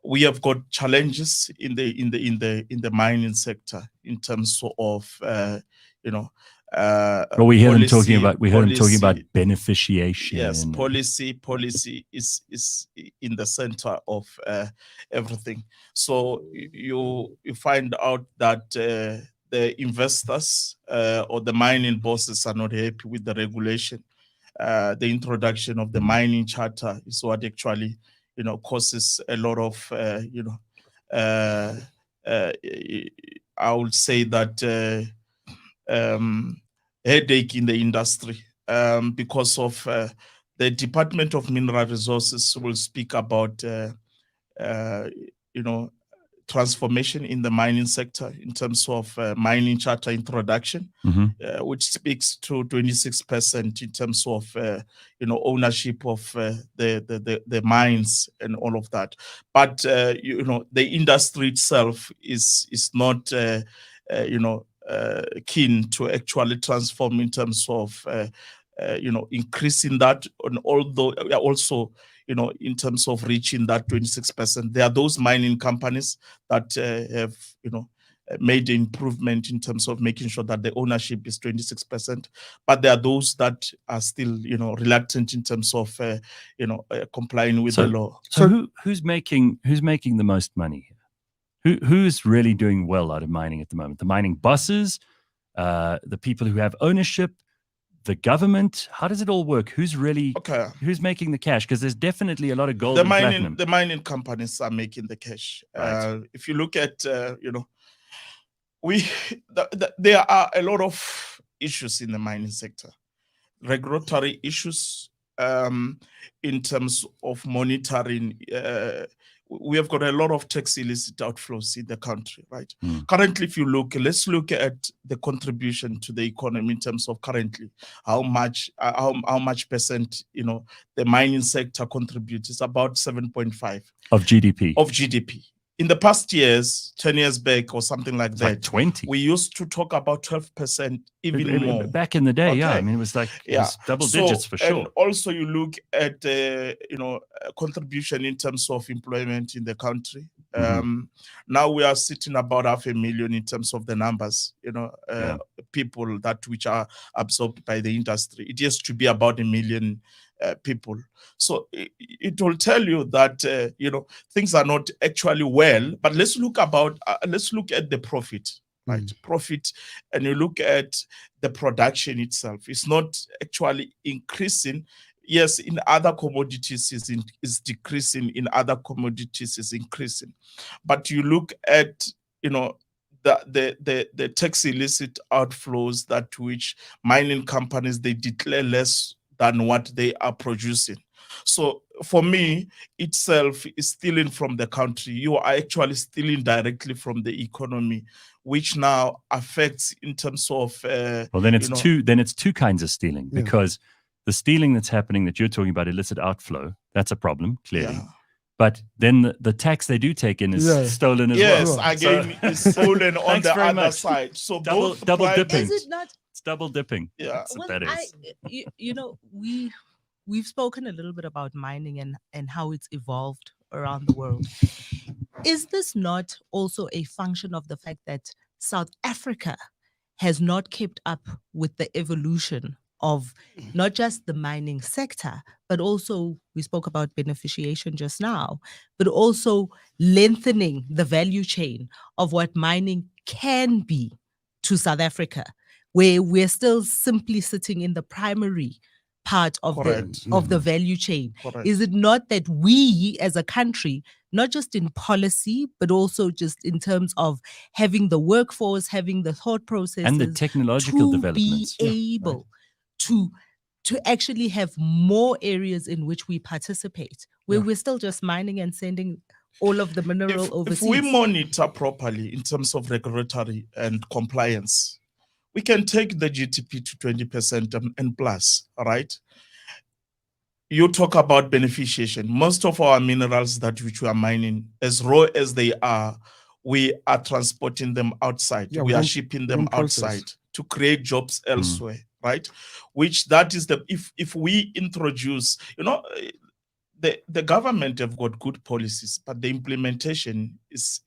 Speaker 10: We have got challenges in the mining sector in terms of
Speaker 1: well, we hear them talking about beneficiation.
Speaker 10: Yes, policy is in the center of everything. So you find out that the investors or the mining bosses are not happy with the regulation. The introduction of the mining charter is what actually causes a lot of I would say that headache in the industry, because of the Department of Mineral Resources will speak about transformation in the mining sector in terms of mining charter introduction, which speaks to 26% in terms of ownership of the mines and all of that. But the industry itself is not keen to actually transform in terms of increasing that, and although also in terms of reaching that 26%. There are those mining companies that have made the improvement in terms of making sure that the ownership is 26%, but there are those that are still reluctant in terms of complying with the law.
Speaker 1: So who's making the most money here? Who's really doing well out of mining at the moment? The mining bosses, the people who have ownership, the government? How does it all work? Who's making the cash? Because there's definitely a lot of gold and platinum.
Speaker 10: The mining companies are making the cash.
Speaker 1: Right.
Speaker 10: If you look at there are a lot of issues in the mining sector, regulatory issues, in terms of monitoring. We have got a lot of tax illicit outflows in the country, right? Currently, if you let's look at the contribution to the economy in terms of currently how much percent the mining sector contributes. It's about 7.5
Speaker 1: of
Speaker 10: GDP. In the past years, 10 years back or something like that,
Speaker 1: like 20.
Speaker 10: We used to talk about 12%, even more.
Speaker 1: Back in the day, yeah. I mean, it was like double digits for sure.
Speaker 10: And also you look at, contribution in terms of employment in the country. Now we are sitting about 500,000 in terms of the numbers, people which are absorbed by the industry. It used to be about 1 million people. So it will tell you that things are not actually well. But let's look at the profit, right? Profit, and you look at the production itself. It's not actually increasing. Yes, in other commodities is decreasing. In other commodities is increasing. But you look at the tax illicit outflows that which mining companies they declare less than what they are producing. So for me, itself is stealing from the country. You are actually stealing directly from the economy, which now affects in terms of.
Speaker 1: Well, then it's two kinds of stealing, because the stealing that's happening that you're talking about, illicit outflow, that's a problem, clearly. Yeah. But then the tax they do take in is stolen as well.
Speaker 10: Yes, again, it's stolen on the other side. So
Speaker 1: double dipping.
Speaker 2: Is it not?
Speaker 1: It's double dipping.
Speaker 10: Yeah,
Speaker 1: that's what that is.
Speaker 2: We've spoken a little bit about mining and how it's evolved around the world. Is this not also a function of the fact that South Africa has not kept up with the evolution of not just the mining sector, but also, we spoke about beneficiation just now, but also lengthening the value chain of what mining can be to South Africa, where we're still simply sitting in the primary part of the value chain?
Speaker 10: Correct.
Speaker 2: Is it not that we as a country, not just in policy, but also just in terms of having the workforce, having the thought processes,
Speaker 1: and the technological developments,
Speaker 2: be able to actually have more areas in which we participate, where we're still just mining and sending all of the mineral
Speaker 10: If
Speaker 2: overseas.
Speaker 10: we monitor properly in terms of regulatory and compliance, we can take the GDP to 20% and plus, all right? You talk about beneficiation. Most of our minerals that which we are mining, as raw as they are, we are transporting them outside.
Speaker 9: Yeah,
Speaker 10: we are shipping them
Speaker 9: process.
Speaker 10: outside to create jobs elsewhere, right? Which that is the, if we introduce, you know, the government have got good policies, but the implementation is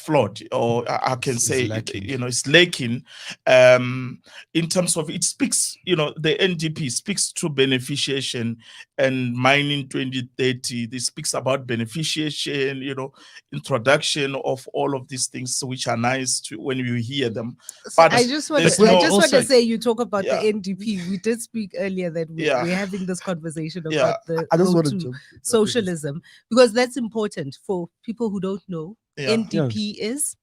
Speaker 10: flawed, or I can say, you know, it's lacking. In terms of, it speaks, you know, the NDP speaks to beneficiation and mining 2030. This speaks about beneficiation, you know, introduction of all of these things, which are nice to when you hear them. But
Speaker 2: I just want to say, you talk about the NDP. We did speak earlier that we're having this conversation about the socialism, because that's important for people who don't know. NDP is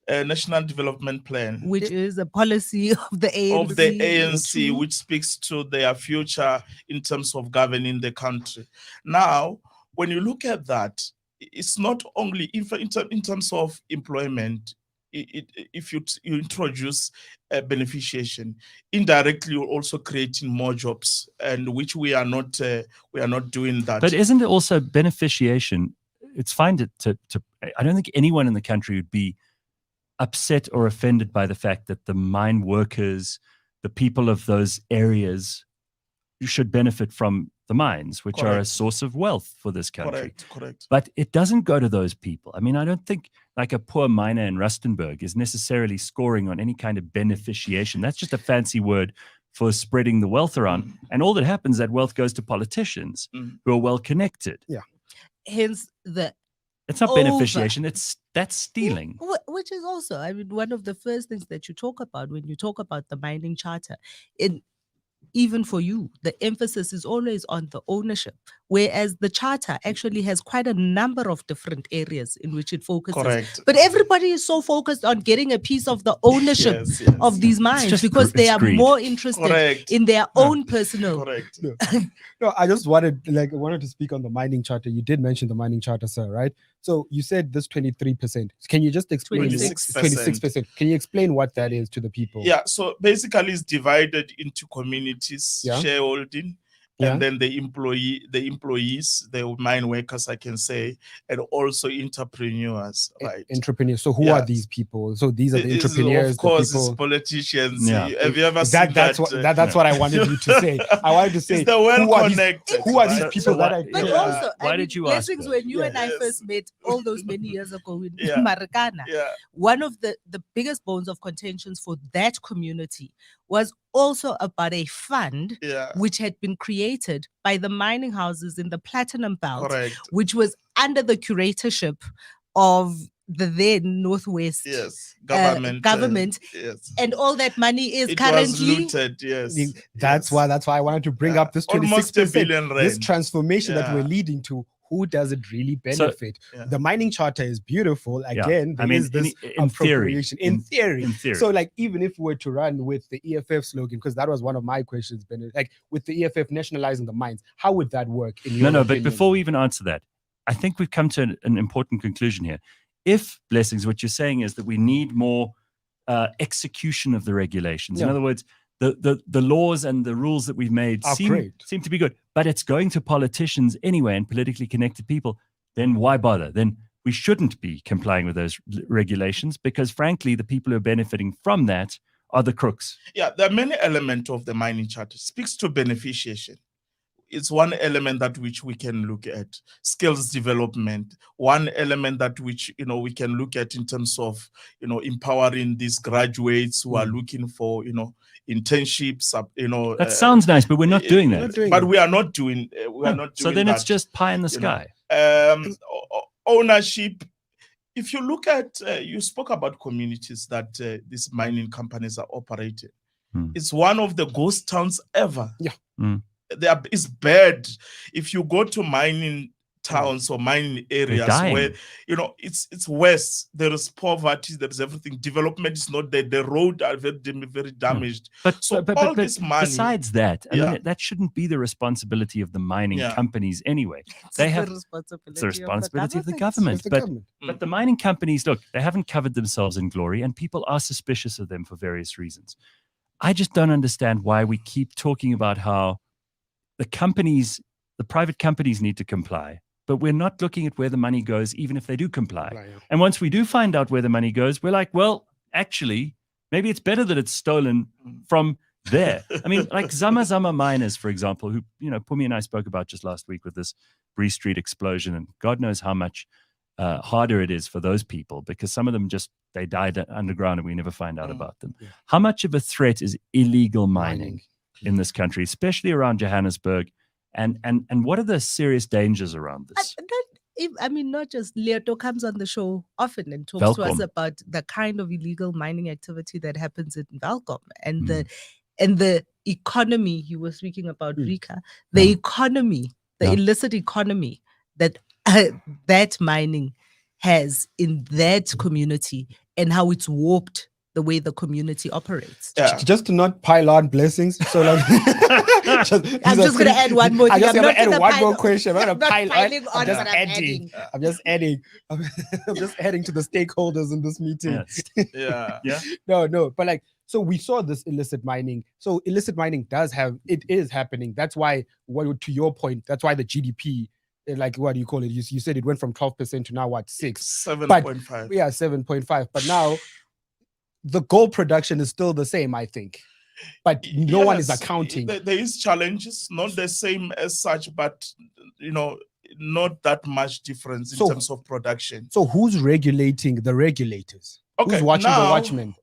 Speaker 10: a National Development Plan,
Speaker 2: which is a policy of the ANC,
Speaker 10: which speaks to their future in terms of governing the country. Now, when you look at that, it's not only in terms of employment. If you introduce a beneficiation, indirectly you're also creating more jobs, and which we are not doing that.
Speaker 1: But isn't it also beneficiation? It's fine to I don't think anyone in the country would be upset or offended by the fact that the mine workers, the people of those areas, should benefit from the mines, which are a source of wealth for this country.
Speaker 10: Correct.
Speaker 1: But it doesn't go to those people. I mean, I don't think like a poor miner in Rustenburg is necessarily scoring on any kind of beneficiation. That's just a fancy word for spreading the wealth around. And all that happens, that wealth goes to politicians who are well connected.
Speaker 9: Yeah.
Speaker 2: Hence
Speaker 1: it's not beneficiation, that's stealing.
Speaker 2: Which is also, I mean, one of the first things that you talk about when you talk about the mining charter. Even for you, the emphasis is always on the ownership, whereas the charter actually has quite a number of different areas in which it focuses.
Speaker 10: Correct.
Speaker 2: But everybody is so focused on getting a piece of the ownership of these mines because they are more interested in their own personal.
Speaker 10: Correct.
Speaker 9: No, I just wanted to speak on the mining charter. You did mention the mining charter, sir, right? So you said this 23%. Can you just explain 26%? Can you explain what that is to the people?
Speaker 10: Yeah, so basically it's divided into communities, shareholding, and then the employees, the mine workers, I can say, and also entrepreneurs, right?
Speaker 9: Entrepreneurs. So who are these people? So these are the entrepreneurs.
Speaker 10: Of course,
Speaker 9: the people.
Speaker 10: it's politicians.
Speaker 1: Yeah.
Speaker 10: Have you ever seen that?
Speaker 9: That's what I wanted you to say. I wanted to say,
Speaker 10: the well-connected.
Speaker 9: Who are these people that I...
Speaker 2: But also,
Speaker 1: why did you ask
Speaker 2: Blessings, when you and I first met all those many years ago in
Speaker 10: Yeah.
Speaker 2: Marikana, one of the biggest bones of contentions for that community was also about a fund which had been created by the mining houses in the Platinum Belt, which was under the curatorship of the then Northwest government. And all that money is currently
Speaker 10: was looted.
Speaker 9: That's why I wanted to bring up this 26%,
Speaker 10: almost $1 billion
Speaker 9: this transformation that we're leading to. Who does it really benefit?
Speaker 1: So,
Speaker 9: the mining charter is beautiful. Again,
Speaker 1: I mean,
Speaker 9: this
Speaker 1: in theory.
Speaker 9: In theory. So, like, even if we were to run with the EFF slogan, because that was one of my questions, Bennett, like with the EFF nationalizing the mines, how would that work? In your opinion?
Speaker 1: But before we even answer that, I think we've come to an important conclusion here. If, Blessings, what you're saying is that we need more execution of the regulations. In other words, the laws and the rules that we've made seem to be good, but it's going to politicians anyway and politically connected people, then why bother? Then we shouldn't be complying with those regulations because, frankly, the people who are benefiting from that are the crooks.
Speaker 10: Yeah, there are many elements of the mining charter. It speaks to beneficiation. It's one element that which we can look at. Skills development, one element that which, we can look at in terms of, empowering these graduates who are looking for, internships,
Speaker 1: That sounds nice, but we're not doing that.
Speaker 10: But we are not doing,
Speaker 1: so then it's just pie in the sky.
Speaker 10: Ownership. If you look at, you spoke about communities that these mining companies are operating. It's one of the ghost towns ever.
Speaker 9: Yeah.
Speaker 10: It's bad. If you go to mining towns or mining areas
Speaker 1: dying.
Speaker 10: where, you know, it's worse. There is poverty, there is everything. Development is not there. The road are very damaged.
Speaker 1: But,
Speaker 10: So
Speaker 1: but
Speaker 10: all this money,
Speaker 1: besides that, I mean, that shouldn't be the responsibility of the mining companies anyway. They have
Speaker 2: the responsibility,
Speaker 1: it's the responsibility of the
Speaker 2: government.
Speaker 1: government. But the mining companies, look, they haven't covered themselves in glory, and people are suspicious of them for various reasons. I just don't understand why we keep talking about how the companies, the private companies need to comply, but we're not looking at where the money goes, even if they do comply. And once we do find out where the money goes, we're like, well, actually, maybe it's better that it's stolen from there. I mean, like Zama miners, for example, who, you know, Phumi and I spoke about just last week with this Bree Street explosion, and God knows how much harder it is for those people, because some of them they died underground and we never find out about them. How much of a threat is illegal mining in this country, especially around Johannesburg? And what are the serious dangers around this?
Speaker 2: I mean, not just Leoto comes on the show often and talks to us about the kind of illegal mining activity that happens in Welkom and the economy you were speaking about, Rika, the economy, the illicit economy that that mining has in that community and how it's warped the way the community operates.
Speaker 9: Just to not pile on blessings. So like,
Speaker 2: I'm just going to add one more thing.
Speaker 9: I'm just going to add one more
Speaker 2: pile-
Speaker 9: question. I'm
Speaker 2: I'm
Speaker 9: not
Speaker 2: not piling on,
Speaker 9: I'm just
Speaker 2: but I'm
Speaker 9: adding. I'm just adding. I'm just adding to the stakeholders in this meeting. No. But like, so we saw this illicit mining. So illicit mining it is happening. That's why, to your point, that's why the GDP, like, what do you call it? You said it went from 12% to now what,
Speaker 10: 7.5.
Speaker 9: Yeah, 7.5. But now the gold production is still the same, I think. But no one is accounting.
Speaker 10: There is challenges, not the same as such, but, you know, not that much difference in terms of production.
Speaker 9: So who's regulating the regulators?
Speaker 10: Okay,
Speaker 9: who's watching the watchmen?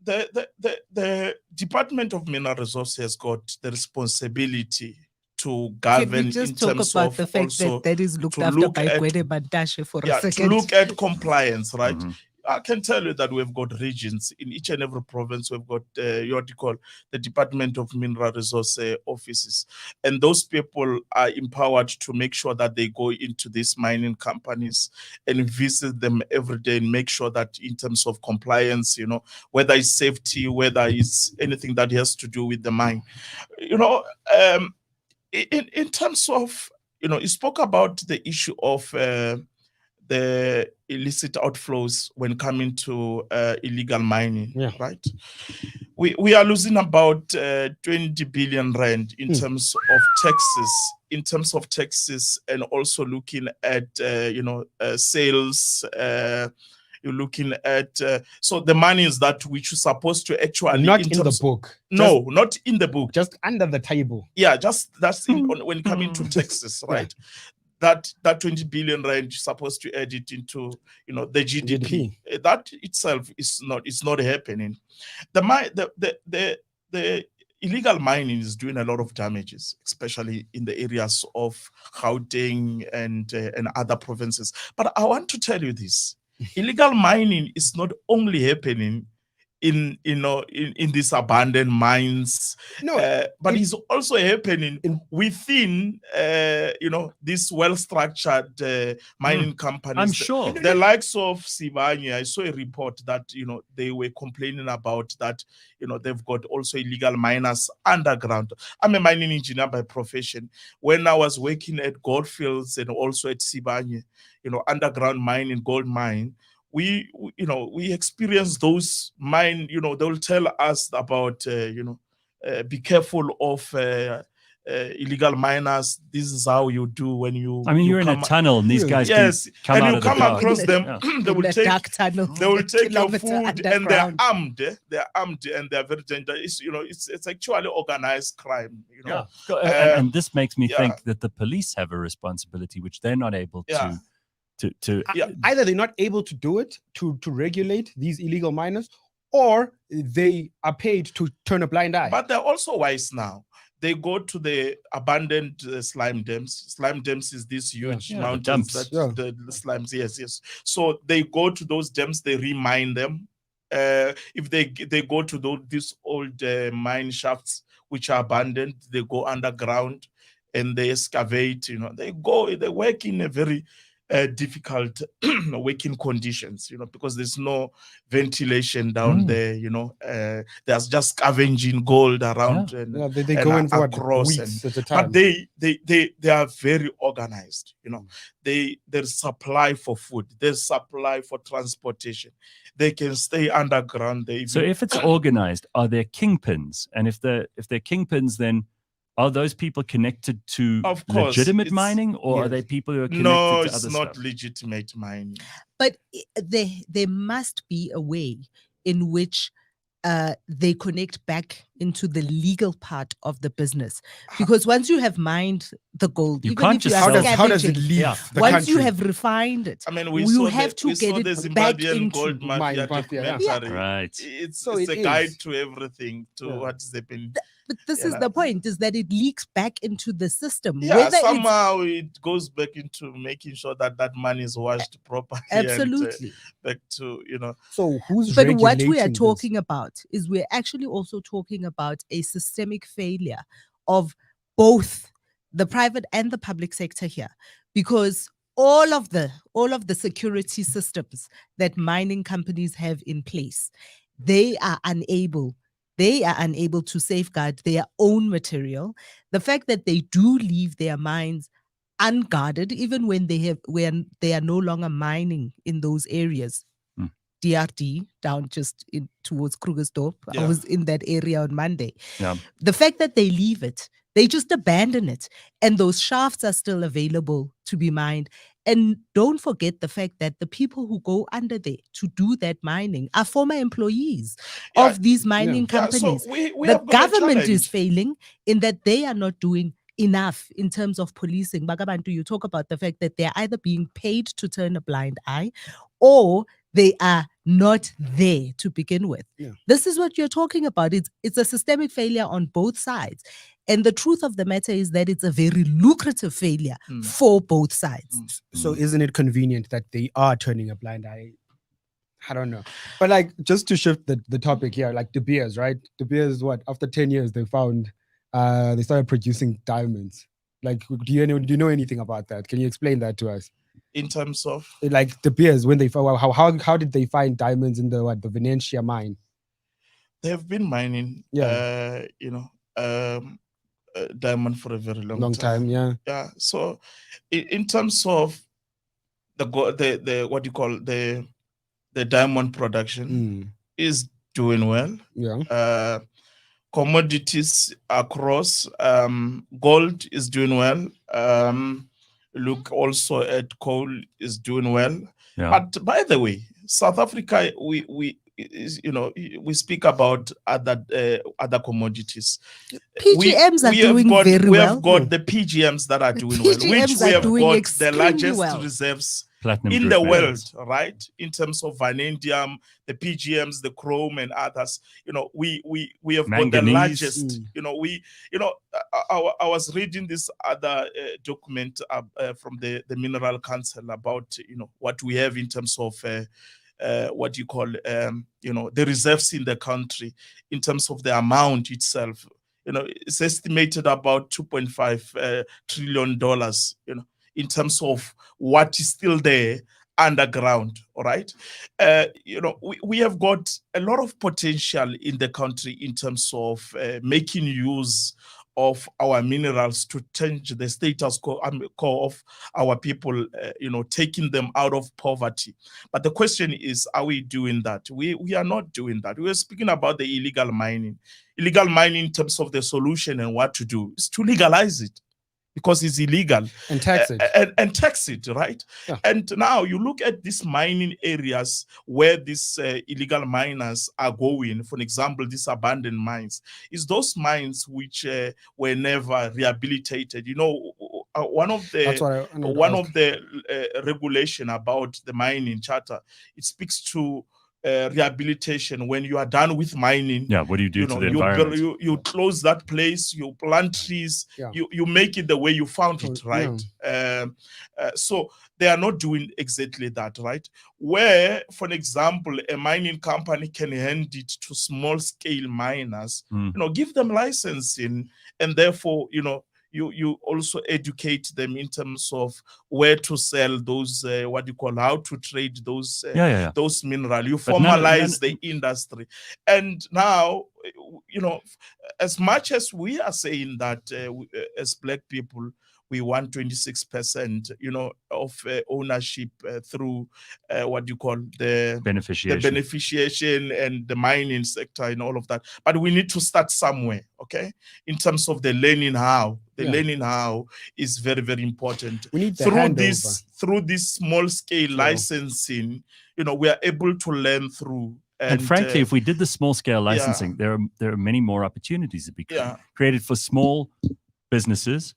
Speaker 10: The Department of Mineral Resources has got the responsibility to govern.
Speaker 2: Can we just
Speaker 10: in
Speaker 2: talk
Speaker 10: terms
Speaker 2: about
Speaker 10: of
Speaker 2: the fact that is looked
Speaker 10: to
Speaker 2: after
Speaker 10: look
Speaker 2: by
Speaker 10: at-
Speaker 2: Gwede Bantashe for a second?
Speaker 10: To look at compliance, right? I can tell you that we've got regions in each and every province. We've got what you call the Department of Mineral Resource offices, and those people are empowered to make sure that they go into these mining companies and visit them every day and make sure that in terms of compliance, you know, whether it's safety, whether it's anything that has to do with the mine, you know, in terms of, you know, you spoke about the issue of the illicit outflows when coming to illegal mining, right? We are losing about 20 billion rand in terms of taxes, and also looking at sales. You're looking at so the money is that which is supposed to actually
Speaker 9: not in the book.
Speaker 10: Not in the book,
Speaker 9: just under the table.
Speaker 10: Yeah, just that's when coming to taxes, right? That 20 billion rand is supposed to add it into, you know, the GDP. That itself is not happening. The illegal mining is doing a lot of damages, especially in the areas of Gauteng and other provinces. But I want to tell you this: illegal mining is not only happening in these abandoned mines, but it's also happening within these well-structured mining companies.
Speaker 1: I'm sure
Speaker 10: the likes of Sibanye. I saw a report that they were complaining about that. They've got also illegal miners underground. I'm a mining engineer by profession. When I was working at Goldfields and also at Sibanye, underground mining, gold mine, we experience those mine, they'll tell us about, be careful of illegal miners. This is how you do when you.
Speaker 1: I mean, you're in a tunnel and these guys can come
Speaker 10: and
Speaker 1: out
Speaker 10: you
Speaker 1: of the
Speaker 10: come
Speaker 1: dark.
Speaker 10: across them. They will take your food,
Speaker 2: underground.
Speaker 10: and they're armed. They're armed and they're very dangerous. It's actually organized crime.
Speaker 1: And this makes me think that the police have a responsibility, which they're not able to
Speaker 9: either they're not able to do it to regulate these illegal miners, or they are paid to turn a blind eye.
Speaker 10: But they're also wise now. They go to the abandoned slime dams. Slime dams is these huge mountains the slimes. Yes. So they go to those dams. They remine them. If they go to these old mine shafts which are abandoned, they go underground. and they excavate. They work in a very difficult working conditions, because there's no ventilation down there. There's just scavenging gold around.
Speaker 9: They go in for
Speaker 10: across
Speaker 9: weeks at a time.
Speaker 10: But they are very organized. There's supply for food, there's supply for transportation. They can stay underground.
Speaker 1: So if it's organized, are there kingpins? And if they're kingpins, then are those people connected to legitimate mining, or are they people who are connected to other stuff?
Speaker 10: No, it's not legitimate mining.
Speaker 2: But there must be a way in which they connect back into the legal part of the business, because once you have mined the gold,
Speaker 1: you can't just how
Speaker 9: does it leave the
Speaker 2: once
Speaker 9: country?
Speaker 2: you have refined it, you have to get it back into
Speaker 10: gold mafia documentary.
Speaker 1: Right.
Speaker 10: It's a guide to everything, to what's happening.
Speaker 2: But this is the point: is that it leaks back into the system.
Speaker 10: Yeah, somehow it goes back into making sure that money is washed properly.
Speaker 2: Absolutely.
Speaker 10: And, back to
Speaker 9: So who's
Speaker 2: But what we are
Speaker 9: regulating
Speaker 2: talking about is we're actually also talking about a systemic failure of both the private and the public sector here, because all of the security systems that mining companies have in place, they are unable to safeguard their own material. The fact that they do leave their mines unguarded, even when they are no longer mining in those areas. DRD down just towards Krugersdorp. I was in that area on Monday.
Speaker 1: Yeah.
Speaker 2: The fact that they leave it, they just abandon it, and those shafts are still available to be mined. And don't forget the fact that the people who go under there to do that mining are former employees of these mining companies.
Speaker 10: So we
Speaker 2: the
Speaker 10: have got a
Speaker 2: government is
Speaker 10: challenge.
Speaker 2: failing in that they are not doing enough in terms of policing. Bakh'abantu, you talk about the fact that they're either being paid to turn a blind eye, or they are not there to begin with. This is what you're talking about. It's a systemic failure on both sides. And the truth of the matter is that it's a very lucrative failure for both sides.
Speaker 9: So isn't it convenient that they are turning a blind eye? I don't know. But like, just to shift the topic here, like De Beers, right? De Beers, after 10 years, they found, they started producing diamonds. Like, do you know anything about that? Can you explain that to us?
Speaker 10: In terms of
Speaker 9: like De Beers, when they found, how did they find diamonds in the Venetia mine?
Speaker 10: They have been mining, diamond for a very long time. Yeah. So, in terms of the what you call the diamond production is doing well.
Speaker 9: Yeah.
Speaker 10: Commodities across, gold is doing well. Look also at coal is doing well.
Speaker 1: Yeah.
Speaker 10: But by the way, South Africa, we speak about other commodities.
Speaker 2: PGMs are doing very well.
Speaker 10: We have got the PGMs that are doing well, which we have got the largest reserves in the world, right? In terms of vanadium, the PGMs, the chrome, and others. We have got the largest. I was reading this other document from the Mineral Council about what we have in terms of what you call the reserves in the country in terms of the amount itself. It's estimated about $2.5 trillion. In terms of what is still there underground, all right? We have got a lot of potential in the country in terms of making use of our minerals to change the status quo of our people, taking them out of poverty. But the question is, are we doing that? We are not doing that. We are speaking about the illegal mining. Illegal mining in terms of the solution and what to do is to legalize it, because it's illegal,
Speaker 9: and tax it,
Speaker 10: and tax it, right?
Speaker 9: Yeah.
Speaker 10: And now you look at these mining areas where these illegal miners are going. For example, these abandoned mines is those mines which were never rehabilitated. One of the regulation about the mining charter, it speaks to rehabilitation. When you are done with mining,
Speaker 1: what do you do to the environment?
Speaker 10: You close that place, you plant trees, you make it the way you found it, right? So they are not doing exactly that, right? Where, for example, a mining company can hand it to small scale miners, give them licensing, and therefore, you also educate them in terms of where to sell those how to trade those those minerals. You formalize the industry, and now as much as we are saying that as Black people we want 26%, of ownership through the beneficiation and the mining sector and all of that. But we need to start somewhere, okay? In terms of the learning how. The learning how is very, very important.
Speaker 9: We need
Speaker 10: through this small scale licensing, we are able to learn through.
Speaker 1: And frankly, if we did the small scale licensing, there are many more opportunities that be created for small businesses,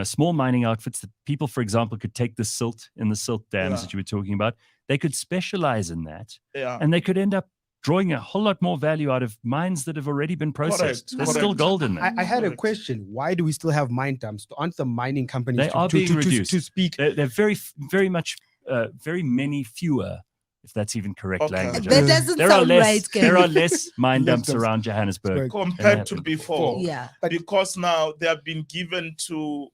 Speaker 1: small mining outfits that people, for example, could take the silt in the silt dams that you were talking about. They could specialize in that, and they could end up drawing a whole lot more value out of mines that have already been processed. There's still gold in there.
Speaker 9: I had a question. Why do we still have mine dumps? Aren't the mining companies
Speaker 1: they are being reduced
Speaker 9: to speak?
Speaker 1: They're very, very much, very many fewer, if that's even correct language.
Speaker 2: That doesn't sound right.
Speaker 1: There are less mine dumps around Johannesburg
Speaker 10: compared to before.
Speaker 2: Yeah,
Speaker 10: because now they have been given to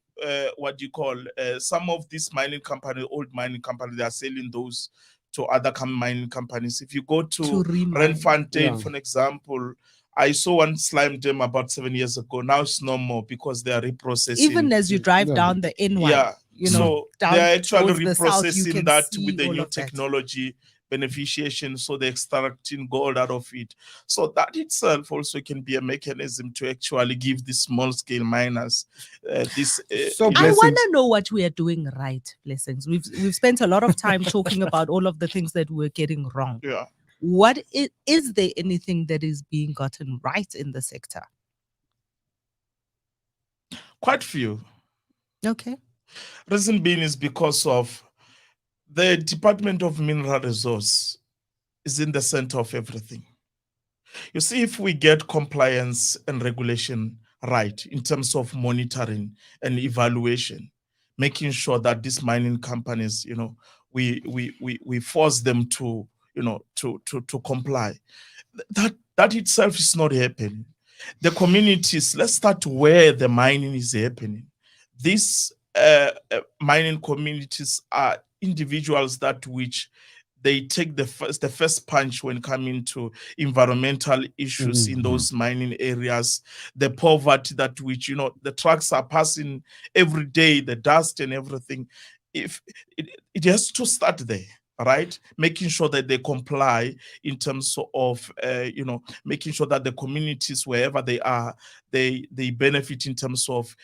Speaker 10: some of these mining companies, old mining companies. They are selling those to other mining companies. If you go to Randfontein, for example, I saw one slime dam about 7 years ago. Now it's no more because they are reprocessing.
Speaker 2: Even as you drive down the N1,
Speaker 10: so they are actually reprocessing that with the new technology, beneficiation, so they're extracting gold out of it. So that itself also can be a mechanism to actually give the small scale miners this.
Speaker 2: I want to know what we are doing right, Blessings. We've spent a lot of time talking about all of the things that we're getting wrong.
Speaker 10: Yeah.
Speaker 2: What is there anything that is being gotten right in the sector?
Speaker 10: Quite few.
Speaker 2: Okay.
Speaker 10: Reason being is because of the Department of Mineral Resource is in the center of everything. You see, if we get compliance and regulation right in terms of monitoring and evaluation, making sure that these mining companies, we force them to comply. That itself is not happening. The communities, let's start where the mining is happening. These mining communities are individuals that which they take the first punch when coming to environmental issues in those mining areas, the poverty that which the trucks are passing every day, the dust and everything. If it has to start there, right? Making sure that they comply in terms of making sure that the communities wherever they are, they benefit in terms of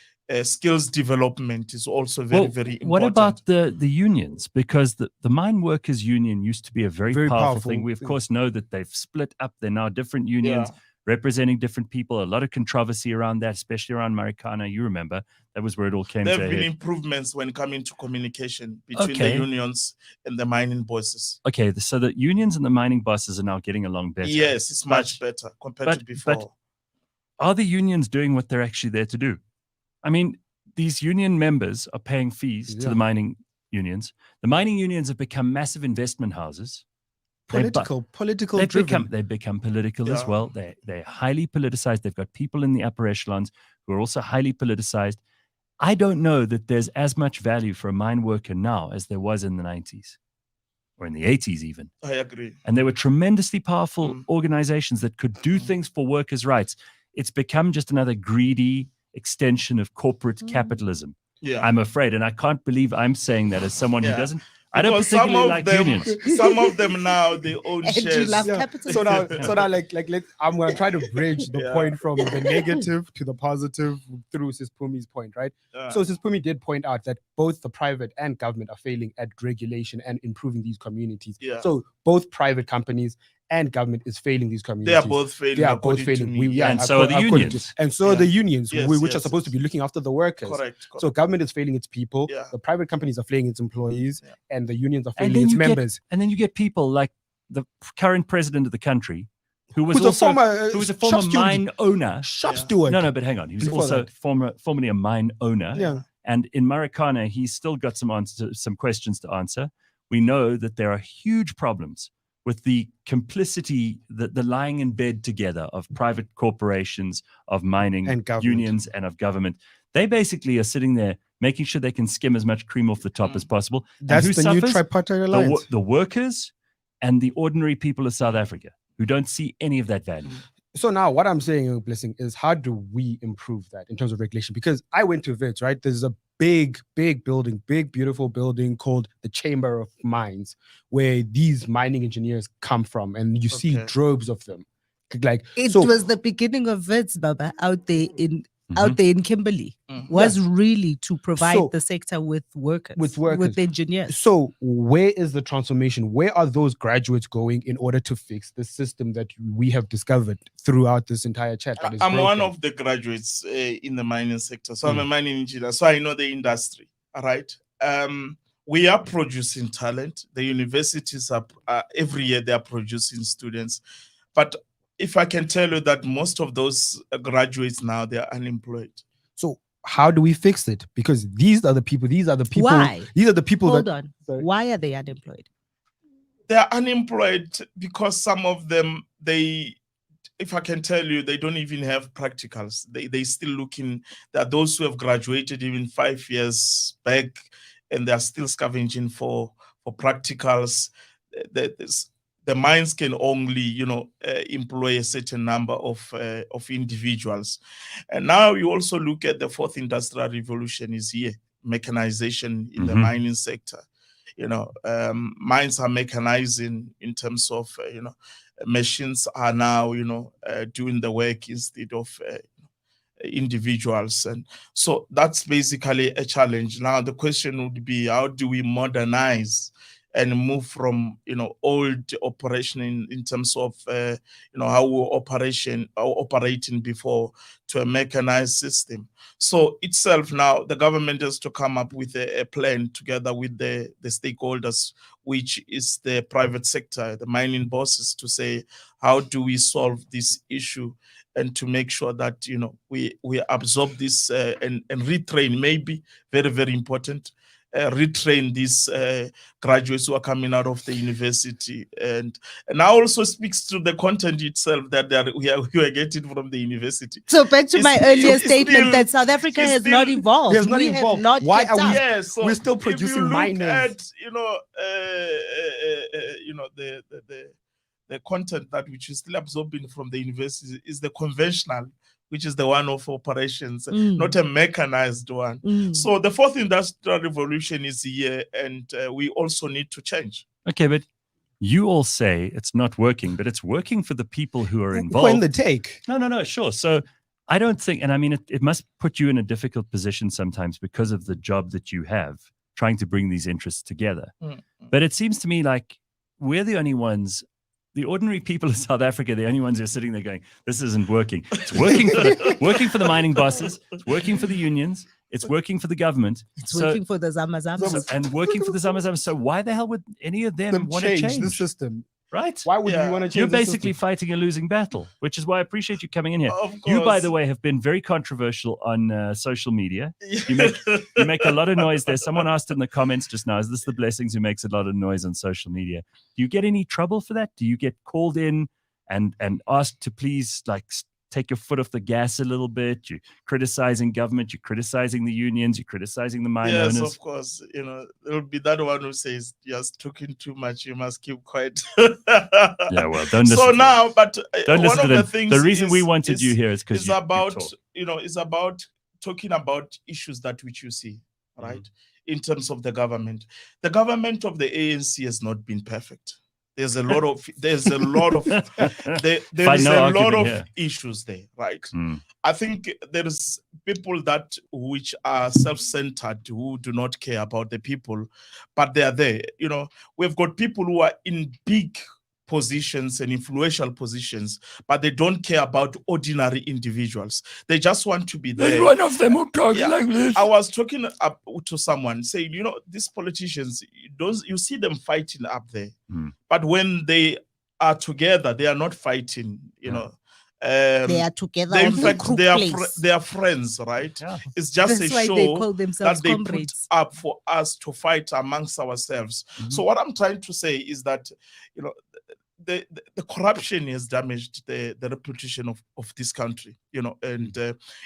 Speaker 10: skills development is also very, very important.
Speaker 1: What about the unions? Because the mine workers union used to be a very powerful thing. We, of course, know that they've split up. They're now different unions representing different people. A lot of controversy around that, especially around Marikana. You remember, that was where it all came to a head.
Speaker 10: There have been improvements when coming to communication between the unions and the mining bosses.
Speaker 1: Okay, so the unions and the mining bosses are now getting along better.
Speaker 10: Yes, it's much better compared to before.
Speaker 1: But are the unions doing what they're actually there to do? I mean, these union members are paying fees to the mining unions. The mining unions have become massive investment houses.
Speaker 9: Political
Speaker 1: They've become political as well. They're highly politicized. They've got people in the upper echelons who are also highly politicized. I don't know that there's as much value for a mine worker now as there was in the 90s or in the 80s even.
Speaker 10: I agree.
Speaker 1: And there were tremendously powerful organizations that could do things for workers' rights. It's become just another greedy extension of corporate capitalism. I'm afraid, and I can't believe I'm saying that as someone who doesn't. I don't particularly like unions.
Speaker 10: Some of them now they own shares.
Speaker 9: So now, I'm gonna try to bridge the point from the negative to the positive through Sis Phumi's point, right? So Sis Phumi did point out that both the private and government are failing at regulation and improving these communities. So both private companies and government is failing these communities.
Speaker 10: They are both failing.
Speaker 9: They are both failing.
Speaker 1: And so are the unions.
Speaker 9: And so are the unions, which are supposed to be looking after the workers.
Speaker 10: Correct.
Speaker 9: So government is failing its people. The private companies are failing its employees, and the unions are failing its members.
Speaker 1: And then you get people like the current president of the country, who was a former mine owner.
Speaker 9: Shop steward.
Speaker 1: No, but hang on. He was also formerly a mine owner.
Speaker 9: Yeah.
Speaker 1: And in Marikana, he's still got some questions to answer. We know that there are huge problems with the complicity, the lying in bed together of private corporations, of mining
Speaker 9: And government.
Speaker 1: unions, and of government. They basically are sitting there making sure they can skim as much cream off the top as possible. And
Speaker 9: That's
Speaker 1: who
Speaker 9: the new
Speaker 1: suffers?
Speaker 9: tripartite alliance.
Speaker 1: The workers and the ordinary people of South Africa who don't see any of that value.
Speaker 9: So now what I'm saying, Blessing, is how do we improve that in terms of regulation? Because I went to Wits, right? There's a big building, big, beautiful building called the Chamber of Mines, where these mining engineers come from, and you see droves of them. Like
Speaker 2: It
Speaker 9: so,
Speaker 2: was the beginning of Wits, Baba, out there in Kimberley, was really to provide
Speaker 9: So-
Speaker 2: the sector with workers,
Speaker 9: with workers.
Speaker 2: with engineers.
Speaker 9: So where is the transformation? Where are those graduates going in order to fix the system that we have discovered throughout this entire chat? That is
Speaker 10: I'm one
Speaker 9: broken?
Speaker 10: of the graduates in the mining sector. So I'm a mining engineer. So I know the industry. All right. We are producing talent. The universities are every year they are producing students. But if I can tell you that most of those graduates now, they are unemployed.
Speaker 9: So how do we fix it? Because these are the people.
Speaker 2: Why?
Speaker 9: These are the people
Speaker 2: Hold
Speaker 9: that.
Speaker 2: on.
Speaker 9: Sorry.
Speaker 2: Why are they unemployed?
Speaker 10: They are unemployed because some of them, if I can tell you, they don't even have practicals. They still looking. There are those who have graduated even 5 years back, and they are still scavenging for practicals. The mines can only, employ a certain number of individuals. And now you also look at the fourth industrial revolution is here, mechanization in the mining sector. Mines are mechanizing in terms of, machines are now, doing the work instead of individuals. And so that's basically a challenge. Now the question would be, how do we modernize and move from old operation in terms of how we operating before to a mechanized system? So itself now the government has to come up with a plan together with the stakeholders, which is the private sector, the mining bosses, to say how do we solve this issue and to make sure that we absorb this and retrain, maybe very, very important. Retrain these graduates who are coming out of the university, and now also speaks to the content itself that we are getting from the university.
Speaker 2: So back to my earlier
Speaker 10: it's
Speaker 2: statement
Speaker 10: still-
Speaker 2: that South Africa
Speaker 10: it's
Speaker 2: has
Speaker 10: still-
Speaker 2: not evolved.
Speaker 9: Has not
Speaker 2: We
Speaker 9: evolved.
Speaker 2: have not
Speaker 9: Why
Speaker 2: kept
Speaker 9: are we-
Speaker 2: up.
Speaker 10: Yeah, so
Speaker 9: We're still
Speaker 10: if you
Speaker 9: producing
Speaker 10: look
Speaker 9: miners.
Speaker 10: at, the content that which is still absorbing from the university is the conventional, which is the one of operations, not a mechanized one. So the fourth industrial revolution is here, and we also need to change.
Speaker 1: Okay, but you all say it's not working, but it's working for the people who are involved.
Speaker 9: When the take.
Speaker 1: No, sure. So I don't think, and I mean, it must put you in a difficult position sometimes because of the job that you have, trying to bring these interests together. But it seems to me like we're the only ones, the ordinary people of South Africa, the only ones who are sitting there going, this isn't working. It's working working for the mining bosses. It's working for the unions. It's working for the government.
Speaker 2: It's working for the Zamazamas.
Speaker 1: And working for the Zamazamas. So why the hell would any of them want to change
Speaker 9: the system?
Speaker 1: Right?
Speaker 9: Why would we want to change?
Speaker 1: You're
Speaker 9: the
Speaker 1: basically
Speaker 9: system?
Speaker 1: fighting a losing battle, which is why I appreciate you coming in here.
Speaker 10: Of
Speaker 1: You, by
Speaker 10: course.
Speaker 1: the way, have been very controversial on social media. You make a lot of noise there. Someone asked in the comments just now, is this the Blessings who makes a lot of noise on social media? Do you get any trouble for that? Do you get called in and asked to please take your foot off the gas a little bit? You're criticizing government, you're criticizing the unions, you're criticizing the mine
Speaker 10: Yes,
Speaker 1: owners.
Speaker 10: of course. There will be that one who says you're talking too much. You must keep quiet.
Speaker 1: Yeah, well, don't listen
Speaker 10: So
Speaker 1: to
Speaker 10: now, but
Speaker 1: Don't
Speaker 10: one
Speaker 1: listen
Speaker 10: of
Speaker 1: to
Speaker 10: the
Speaker 1: them.
Speaker 10: things
Speaker 1: The reason we
Speaker 10: is-
Speaker 1: wanted
Speaker 10: is-
Speaker 1: you here is because
Speaker 10: is
Speaker 1: you
Speaker 10: about
Speaker 1: talk.
Speaker 10: is about talking about issues that which you see, right? In terms of the government of the ANC has not been perfect. There's a lot of
Speaker 1: Find no argument here.
Speaker 10: issues there, right?
Speaker 1: Mm.
Speaker 10: I think there is people that which are self-centered, who do not care about the people, but they are there. We've got people who are in big positions and influential positions, but they don't care about ordinary individuals. They just want to be there.
Speaker 1: One of them who talks
Speaker 10: Yeah.
Speaker 1: like this.
Speaker 10: I was talking to someone saying, these politicians, you see them fighting up there, but when they are together, they are not fighting,
Speaker 2: They are together
Speaker 10: they,
Speaker 2: on
Speaker 10: in
Speaker 2: the
Speaker 10: fact,
Speaker 2: crook
Speaker 10: they are
Speaker 2: place.
Speaker 10: they are friends, right?
Speaker 1: Yeah.
Speaker 10: It's just
Speaker 2: That's
Speaker 10: a
Speaker 2: why
Speaker 10: show
Speaker 2: they call themselves
Speaker 10: that they
Speaker 2: comrades.
Speaker 10: put up for us to fight amongst ourselves. So what I'm trying to say is that, you know, the corruption has damaged the reputation of this country, you know, and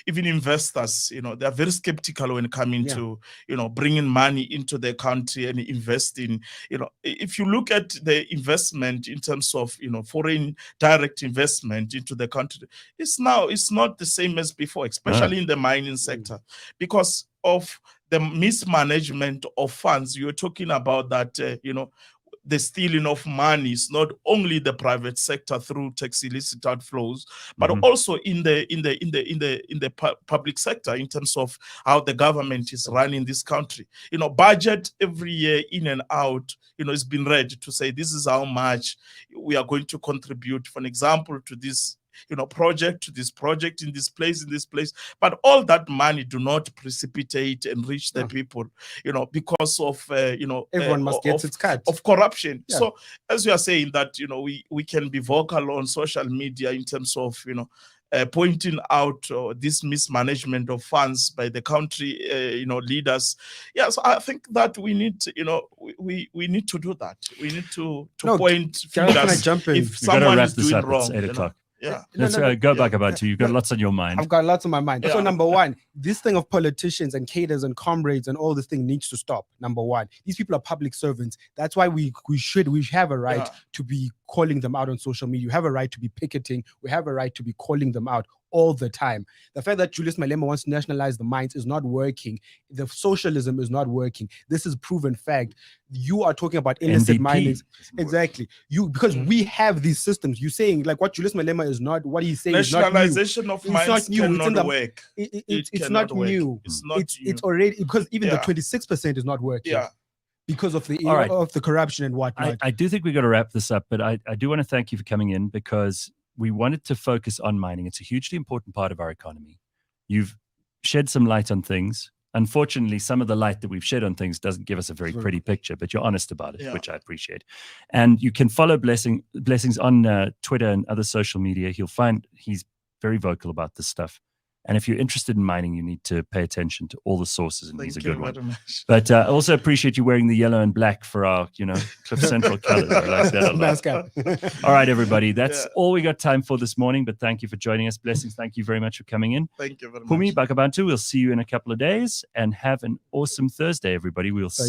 Speaker 10: even investors, you know, they're very skeptical when coming to, you know, bringing money into the country and investing. You know, if you look at the investment in terms of, you know, foreign direct investment into the country, it's not the same as before, especially in the mining sector, because of the mismanagement of funds. You're talking about that, you know, the stealing of money is not only the private sector through tax illicit outflows, but also in the public sector in terms of how the government is running this country. You know, budget every year in and out, you know, it's been read to say this is how much we are going to contribute, for an example, to this, you know, project, to this project in this place, but all that money do not precipitate and reach the people, you know, because of you know,
Speaker 9: Everyone must get its cut
Speaker 10: of corruption. So as you are saying that, you know, we can be vocal on social media in terms of, you know, pointing out this mismanagement of funds by the country, you know, leaders. Yeah, so I think that we need to, you know, we need to do that. We need to point fingers if someone is doing wrong.
Speaker 1: It's 8 o'clock.
Speaker 10: Yeah.
Speaker 1: Let's go Bakh'abantu. You've got lots on your mind.
Speaker 9: I've got lots on my mind. So number one, this thing of politicians and cadres and comrades and all this thing needs to stop. Number one, these people are public servants. That's why we have a right to be calling them out on social media. We have a right to be picketing. We have a right to be calling them out all the time. The fact that Julius Malema wants to nationalize the mines is not working. The socialism is not working. This is proven fact. You are talking about illicit mining. Exactly. Because we have these systems. You're saying like what Julius Malema is not, what he's saying is not new.
Speaker 10: Nationalization of mines cannot work.
Speaker 9: It's not new. It's already, because even the 26% is not working.
Speaker 10: Yeah.
Speaker 9: Because of the
Speaker 1: of
Speaker 9: the corruption and whatnot.
Speaker 1: I do think we got to wrap this up, but I do want to thank you for coming in, because we wanted to focus on mining. It's a hugely important part of our economy. You've shed some light on things. Unfortunately, some of the light that we've shed on things doesn't give us a very pretty picture, but you're honest about it, which I appreciate. And you can follow Blessings on Twitter and other social media. He'll find he's very vocal about this stuff. And if you're interested in mining, you need to pay attention to all the sources, and he's a good one. But I also appreciate you wearing the yellow and black for our, you know, Cliff Central colors. I like that a lot. All right, everybody. That's all we got time for this morning, but thank you for joining us. Blessings, thank you very much for coming in.
Speaker 10: Thank you very much.
Speaker 1: Phumi, Bakh'abantu, we'll see you in a couple of days, and have an awesome Thursday, everybody. We'll see